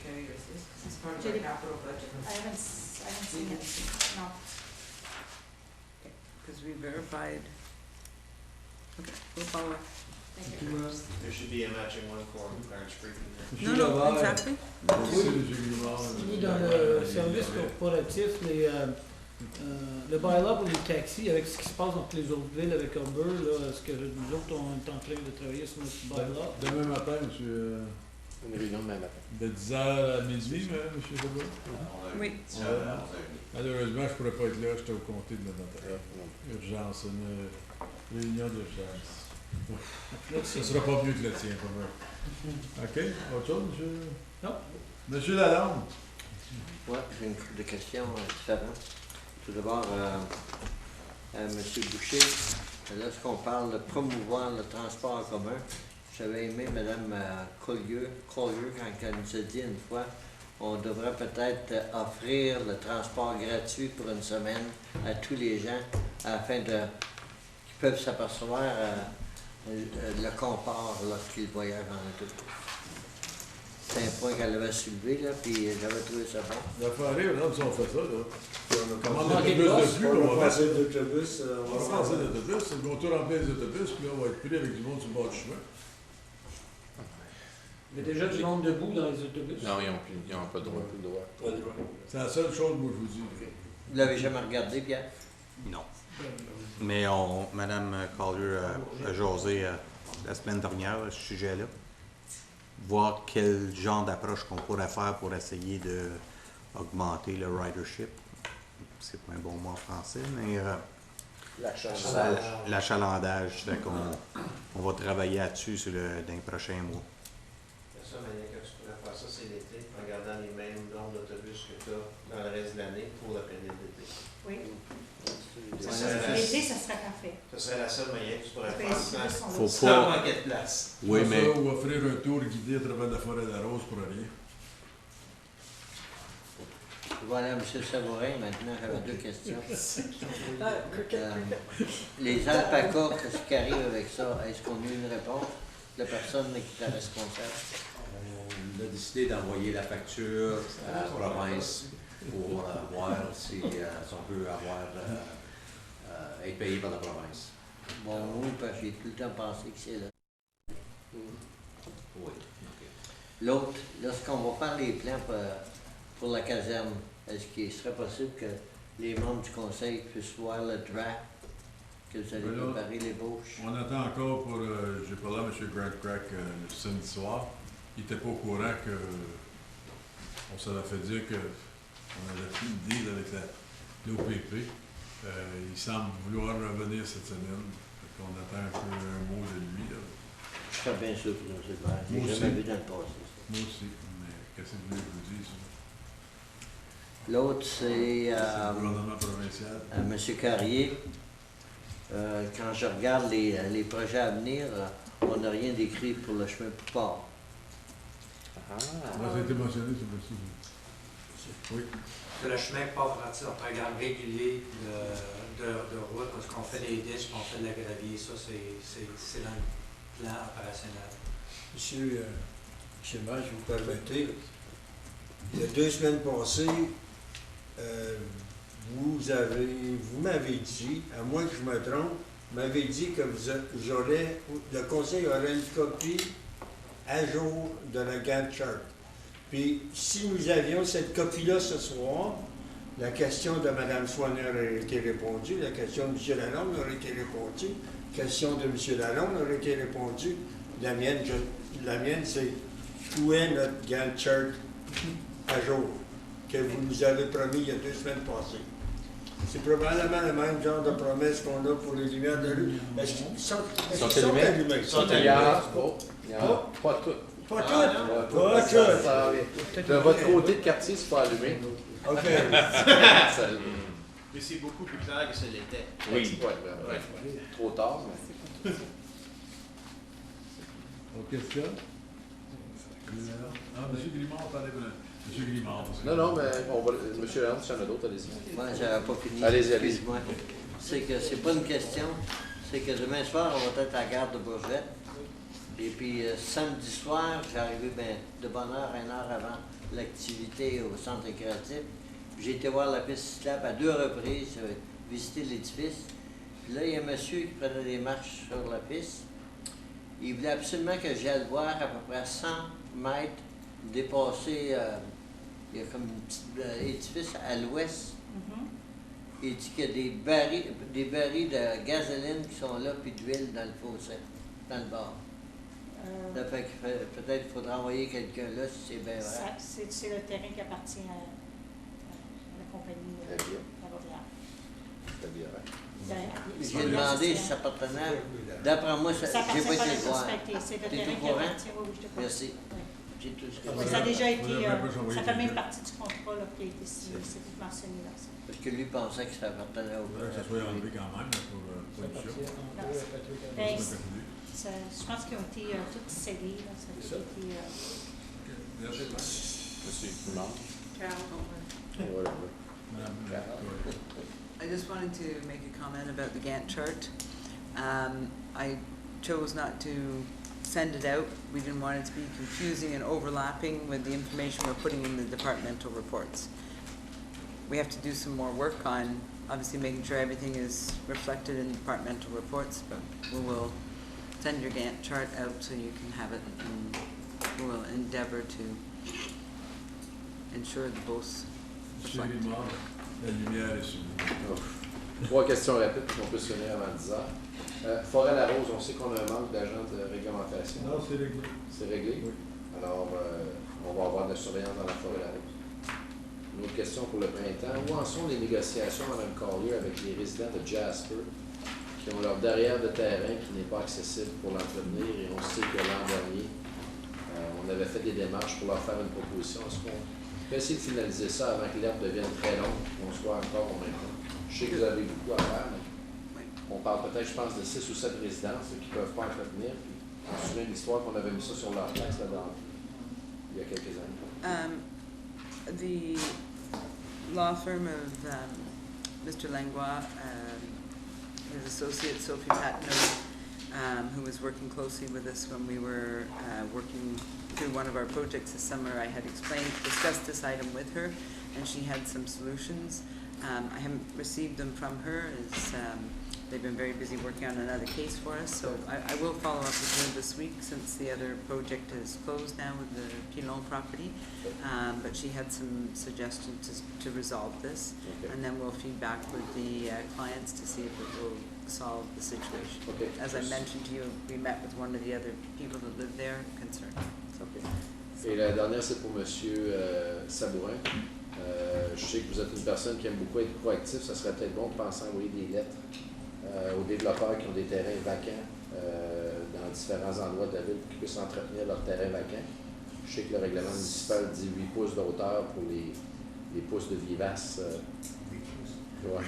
I haven't seen it. No. Because we verified. Okay, we'll follow. Thank you. There should be a matching one for Clarence Creek in there. No, no, exactly. Oui, dans le service corporatif, le bylaw pour les taxis, avec ce qui se passe dans les autres villes avec Uber, là, est-ce que nous autres, on est en train de travailler sur notre bylaw? Demain matin, monsieur. Une réunion demain matin. De 10h à midi, monsieur Legault? Oui. Malheureusement, je ne pourrais pas être là, j'étais au comté de notre urgence, une réunion d'urgence. Ce ne sera pas mieux que le tien pour moi. OK? Autre chose, monsieur? Non. Monsieur Lalonde? Oui, j'ai une couple de questions différentes. Tout d'abord, à M. Boucher, lorsqu'on parle de promouvoir le transport en commun, j'avais aimé Mme Collier quand elle nous a dit une fois, on devrait peut-être offrir le transport gratuit pour une semaine à tous les gens afin qu'ils peuvent s'apercevoir le confort lorsqu'ils voyagent en auto. C'est un point qu'elle avait soulevé, là, puis j'avais trouvé ça bon. Il va faire rire, là, si on fait ça, là. On commande l'autobus de plus, on va passer l'autobus. On va passer l'autobus, ils vont tout remplir les autobus, puis là, on va être pris avec du monde sur le bord du chemin. Il y a déjà du monde debout dans les autobus. Non, ils n'ont pas le droit. Pas le droit. C'est la seule chose, moi, je vous dis. Vous l'avez jamais regardé, Pierre? Non. Mais Mme Collier a jasé la semaine dernière à ce sujet-là. Voir quel genre d'approche qu'on pourrait faire pour essayer d'augmenter le ridership. C'est pas un bon mot en français, mais l'achalandage. On va travailler là-dessus dans les prochains mois. Ça, mais quand tu pourrais faire ça, c'est l'été, en gardant les mêmes nombres d'autobus que tu as dans le reste de l'année pour la période d'été. Oui. L'été, ça serait parfait. Ce serait la seule manière que tu pourrais Ben, faire Faut pas manquer de place. Oui, mais ou offrir un tour guidé à travers la forêt de la Rose pour rien. Voilà, M. Savourin, maintenant, j'avais deux questions. Les alpacas, qu'est-ce qui arrive avec ça? Est-ce qu'on a une réponse? La personne qui est responsable? On a décidé d'envoyer la facture à la province pour voir si on peut être payé par la province. Bon, oui, parce que j'ai tout le temps pensé que c'est là. Oui. L'autre, lorsqu'on va faire les plans pour la caserne, est-ce qu'il serait possible que les membres du conseil puissent voir le draft que vous allez préparer l'ébauche? On attend encore pour... j'ai parlé à M. Grant Crack le samedi soir. Il n'était pas au courant que... On s'en a fait dire qu'on avait pris une deal avec l'OPP. Il semble vouloir revenir cette semaine. On attend un peu un mot de lui. Là. Je serais bien sûr pour nous séparer. Je l'ai jamais vu dans le passé. Moi aussi. Mais qu'est-ce que vous voulez que je vous dise? L'autre, c'est le gouvernement provincial. M. Carrier. Quand je regarde les projets à venir, on n'a rien d'écrit pour le chemin Poupard. Moi, j'ai été mentionné, c'est possible. Oui. Que le chemin part partir d'un programme régulier de route, parce qu'on fait des disques, on fait de la gravier, ça c'est dans le plan opérationnel. Monsieur le maire, si vous permettez, il y a 2 semaines passées, vous m'avez dit, à moins que je me trompe, vous m'avez dit que le conseil aurait une copie à jour de la Gantt chart. Puis, si nous avions cette copie-là ce soir, la question de Mme Swanner aurait été répondue, la question de M. Lalonde aurait été répondue, la question de M. Lalonde aurait été répondue. La mienne, c'est où est notre Gantt chart à jour que vous nous avez promis il y a 2 semaines passées. C'est probablement le même genre de promesse qu'on a pour les lumières de rue. Est-ce qu'ils sont allumés? Il y en a pas toutes. Pas Ah, toutes. non. Pas Ça toutes. s'en vient. De votre côté de quartier, c'est pas allumé. OK. Ça- Mais c'est beaucoup plus clair que ce l'était. Oui. Ouais. Trop tard, mais... Autre question? Ah, M. Grimard, attendez, M. Grimard. Non, non, mais on va... Monsieur Léon, s'il y en a d'autres, allez-y. Moi, j'avais pas fini. Allez-y. Excuse-moi. C'est que c'est pas une question. C'est que demain soir, on va être à la gare de Bourgette. Et puis samedi soir, j'ai arrivé de bonne heure, 1 heure avant l'activité au centre récréatif. J'ai été voir la piste cyclable à 2 reprises, visiter l'édifice. Puis là, il y a un monsieur qui prenait des marches sur la piste. Il voulait absolument que j'aille le voir à peu près 100 mètres dépassé. Il y a comme un petit édifice à l'ouest. Il dit qu'il y a des barils de gasoline qui sont là, puis d'huile dans le fossé, dans le bord. Là, fait que peut-être qu'il faudra envoyer quelqu'un là si c'est bien vrai. C'est le terrain qui appartient à la compagnie ferroviaire. J'ai demandé si ça appartenait. D'après moi, j'ai pas été le voir. C'est le T'es terrain au qui courant? appartient au rouge de Conseil. Merci. J'ai tout ce que Ça a déjà été, ça fait même partie du contrat là, qui a été signé, c'est tout mentionné là. Parce que lui pensait que ça appartenait au Que ça soit enlevé quand même là, pour production. Ben, je pense qu'ils ont été tous scellés. Là, ça a été, Monsieur Grimard. Carol. I just wanted to make a comment about the Gantt chart. I chose not to send it out. We didn't want it to be confusing and overlapping with the information we're putting in the departmental reports. We have to do some more work on obviously making sure everything is reflected in departmental reports, but we will send your Gantt chart out so you can have it, and we will endeavor to ensure that both reflect. La lumière est sur nous. 3 questions rapides qu'on peut se finir avant 10 heures. Forêt-la-Rose, on sait qu'on a un manque d'agents de réglementation. Non, c'est réglé. C'est réglé? Oui. Alors, on va avoir de la surveillance dans la Forêt-la-Rose. Une autre question pour le printemps. Où en sont les négociations, Mme Collier, avec les résidents de Jasper qui ont leur derrière de terrain qui n'est pas accessible pour l'entretenir? Et on sait que l'an dernier, on avait fait des démarches pour leur faire une proposition. Est-ce qu'on peut essayer de finaliser ça avant que l'herbe devienne très longue et qu'on soit encore au même temps? Je sais que vous avez beaucoup à faire, mais on parle peut-être, je pense, de 6 ou 7 résidences qui ne peuvent pas entretenir. Puis on se souvient de l'histoire qu'on avait mis ça sur leur place là, il y a quelques années. The law firm of Mr. Langlois, his associate Sophie Patno, who was working closely with us when we were working through one of our projects this summer. I had discussed this item with her, and she had some solutions. I haven't received them from her, as they've been very busy working on another case for us, so I will follow up with her this week since the other project is closed now with the Pilon property. But she had some suggestions to resolve this, and then we'll feed back with the clients to see if it will solve the situation. Okay. As I mentioned to you, we met with one of the other people that live there concerned. Okay. Et la dernière, c'est pour M. Sabourin. Je sais que vous êtes une personne qui aime beaucoup être proactif. Ça serait peut-être bon de penser à envoyer des lettres aux développeurs qui ont des terrains vacants dans différents endroits de la ville pour qu'ils puissent entretenir leurs terrains vacants. Je sais que le règlement municipal dit 8 pouces de hauteur pour les pouces de vivaces. Ouais.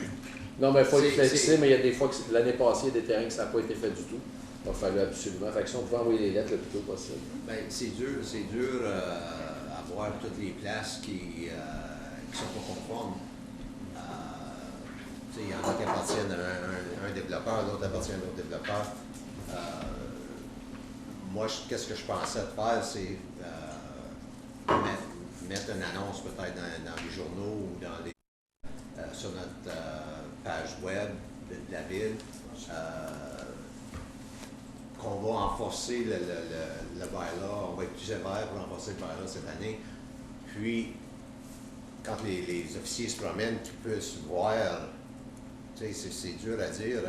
Non, mais il faut être flexible, mais il y a des fois que l'année passée, il y a des terrains que ça n'a pas été fait du tout. Il a fallu absolument. Fait que si on pouvait envoyer les lettres le plus tôt possible. Bien, c'est dur à voir toutes les places qui sont pas conformes. Il y en a qui appartiennent à un développeur, d'autres appartiennent à un autre développeur. Moi, qu'est-ce que je pensais de faire, c'est mettre une annonce peut-être dans les journaux ou sur notre page web de la ville, qu'on va renforcer le bylaw, on va être plus sévère pour renforcer le bylaw cette année. Puis, quand les officiers se promènent, qu'ils puissent voir, c'est dur à dire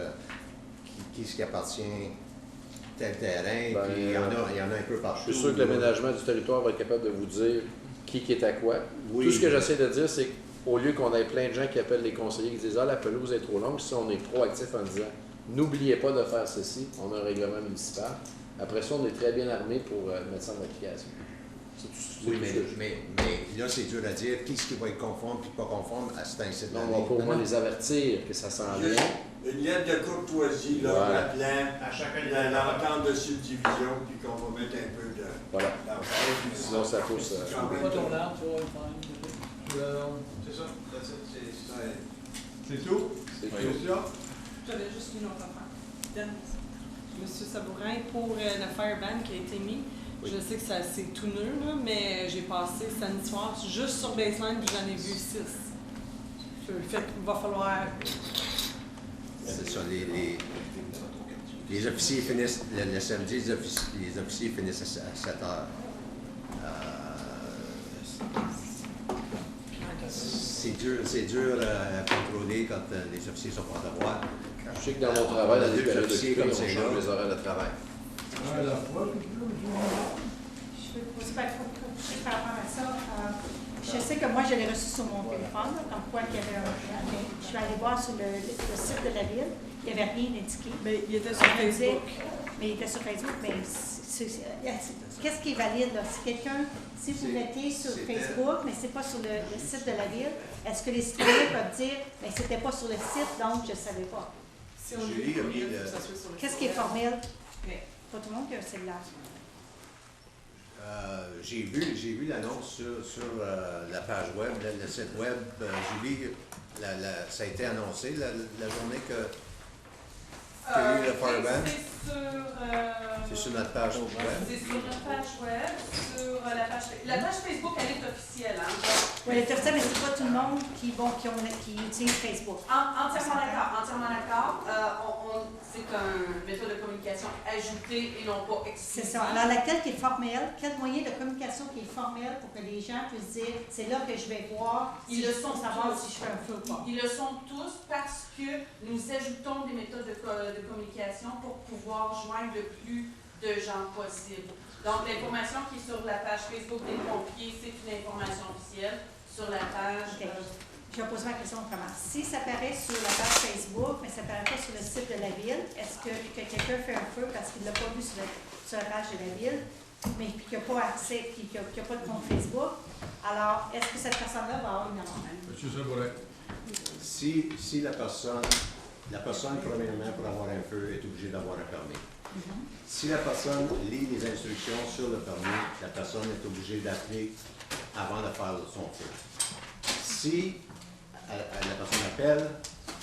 qui est-ce qui appartient tel terrain, puis il y en a un peu partout. Je suis sûr que l'aménagement du territoire va être capable de vous dire qui est à quoi. Oui. Tout ce que j'essaie de dire, c'est qu'au lieu qu'on ait plein de gens qui appellent les conseillers qui disent « Ah, la pelouse est trop longue », si on est proactif en disant « N'oubliez pas de faire ceci, on a un règlement municipal », Après ça, on est très bien armé pour mettre ça en application. Oui, mais là, c'est dur à dire qui ce qui va être conforme et pas conforme à cet incident. On va pour moi les avertir que ça s'en vient. Une lettre de courtoisie, là, voilà. rappelant À chacun l'entente de subdivision, puis qu'on va mettre un peu de... Voilà. Sinon, ça pousse. Pas ton arbre, tu vois, une C'est ça. C'est tout? C'est tout. J'avais juste une autre affaire. Monsieur Sabourin, pour le fireban qui a été mis, oui. Je sais que c'est tout nul, là, mais j'ai passé samedi soir juste sur baseline puis j'en ai vu 6. Fait qu'il va falloir... C'est ça, les officiers finissent, le samedi, les officiers finissent à 7 heures. C'est dur à contrôler quand les officiers sont pas à devoir. Je sais que dans mon travail, dans les périodes officiers occupées, comme on c'est change là. les horaires de travail. Je veux poser par rapport à ça. Je sais que moi, je l'ai reçu sur mon téléphone, là, comme quoi il y avait mais je suis allée voir sur le site de la ville, il n'y avait rien indiqué. Mais il était sur Facebook. Mais il était sur Facebook, mais qu'est-ce qui est valide, là? Si quelqu'un, si vous mettez sur Facebook, mais c'est pas sur le site de la ville, est-ce que les citoyens peuvent dire, mais c'était pas sur le site, donc je ne savais pas? Julie a mis le... Qu'est-ce qui est formel? Pas tout le monde qui a un cellulaire. J'ai vu l'annonce sur la page web, le site web. Julie, ça a été annoncé la journée que y a eu le fireban. C'est sur notre page web. C'est sur notre page web, sur la page Facebook, elle est officielle. Hein? Oui, elle est officielle, mais c'est pas tout le monde qui utilise Facebook. Entièrement d'accord. C'est une méthode de communication ajoutée et non pas exclusive. C'est ça. Alors, laquelle qui est formelle, quel moyen de communication qui est formel pour que les gens puissent dire, c'est là que je vais voir, Ils le sont savoir tous. si je fais un feu ou pas. Ils le sont tous parce que nous ajoutons des méthodes de communication pour pouvoir joindre le plus de gens possible. Donc, l'information qui est sur la page Facebook des pompiers, c'est une information officielle. Sur la page... Okay. Je vais poser ma question autrement. Si ça apparaît sur la page Facebook, mais ça apparaît pas sur le site de la ville, est-ce que quelqu'un fait un feu parce qu'il ne l'a pas vu sur la page de la ville, mais qu'il n'a pas accès, qu'il n'a pas de compte Facebook, alors est-ce que cette personne-là va avoir une amende? Monsieur Sabourin. Si la personne, premièrement, pour avoir un feu, est obligée d'avoir un permis. Si la personne lit les instructions sur le permis, la personne est obligée d'appeler avant de faire son feu. Si la personne appelle,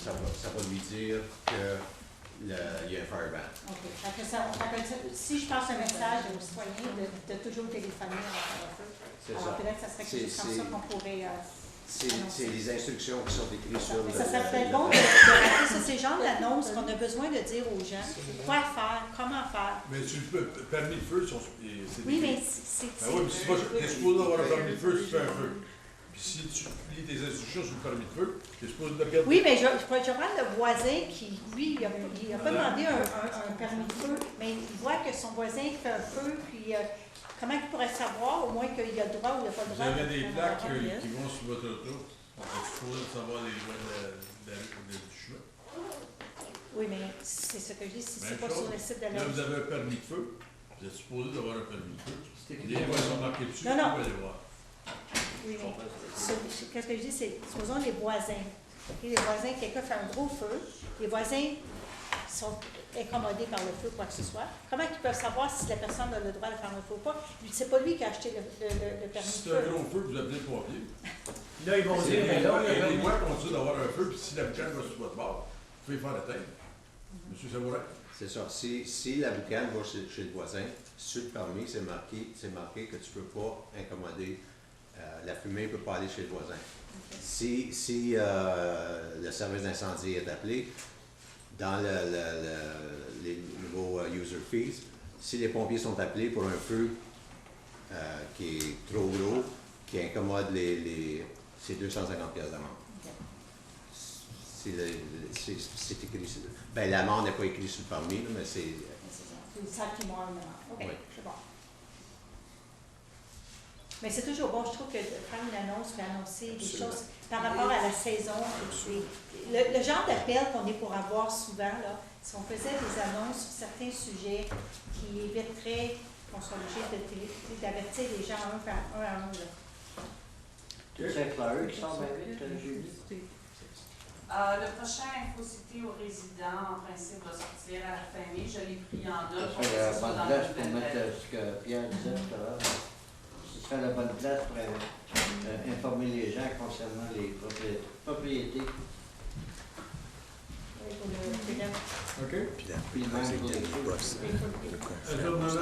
ça va lui dire qu'il y a un fireban. OK. Si je passe un message aux citoyens de toujours téléphoner avant faire un feu, alors peut-être que ça serait quelque chose comme ça qu'on pourrait... C'est les instructions qui sont écrites sur le... Ça serait bon de rappeler ça. C'est genre l'annonce qu'on a besoin de dire aux gens quoi faire, comment faire. Mais tu peux, permis de feu, oui, mais c'est... Ben oui, mais c'est pas... T'es supposé avoir un permis de feu si tu fais un feu. Puis si tu lis tes instructions sur le permis de feu, t'es supposé de regarder... Oui, mais je prends le voisin qui, lui, il n'a pas demandé un permis de feu, mais il voit que son voisin fait un feu, puis... comment il pourrait savoir, au moins, qu'il a le droit ou il n'a pas le droit? Vous avez des plaques qui vont sur votre auto. On est supposé savoir les lois du chemin. Oui, mais c'est ce que je dis, si c'est pas sur le site de la... Là, vous avez un permis de feu. Vous êtes supposé d'avoir un permis de feu. Les lois sont marquées dessus, non, vous pouvez les voir. Oui, mais qu'est-ce que je dis, c'est, supposons les voisins. Okay, les voisins, quelqu'un fait un gros feu, les voisins sont incommodés par le feu, quoi que ce soit. Comment ils peuvent savoir si la personne a le droit de faire un feu ou pas? C'est pas lui qui a acheté le permis Si de feu. c'est un gros feu, vous appelez le pompier. Là, ils vont dire, mais là, les lois continuent d'avoir un feu, puis si la boucane va sur votre bord, vous pouvez faire atteindre. Monsieur Sabourin? C'est ça. Si la boucane va chez le voisin, sur le permis, c'est marqué que tu ne peux pas incommoder. La fumée ne peut pas aller chez le voisin. Si le service d'incendie est appelé, dans les nouveaux user fees, si les pompiers sont appelés pour un feu qui est trop gros, qui incommode c'est 250 pièces d'amende. C'est écrit sur... Ben, l'amende n'est pas écrite sur le permis, mais c'est... C'est ça qui m'a une amende. OK, oui. c'est bon. Mais c'est toujours bon, je trouve, que de faire une annonce, puis annoncer des choses par rapport à la saison. Le genre d'appel qu'on est pour avoir souvent, là, si on faisait des annonces sur certains sujets qui éviteraient qu'on soit obligé d'avertir les gens un à un. Tu sais, fleurs qui sont bien vite, Julie? Le prochain Infocité aux résidents, en principe, va sortir à la fin mai. Je l'ai pris en note. Ça serait la bonne place pour mettre ce que Pierre disait tout à l'heure. Ce serait la bonne place pour informer les gens concernant les propriétés. OK. Puis là, Puis même pour les boss, Adjournement à 9h55.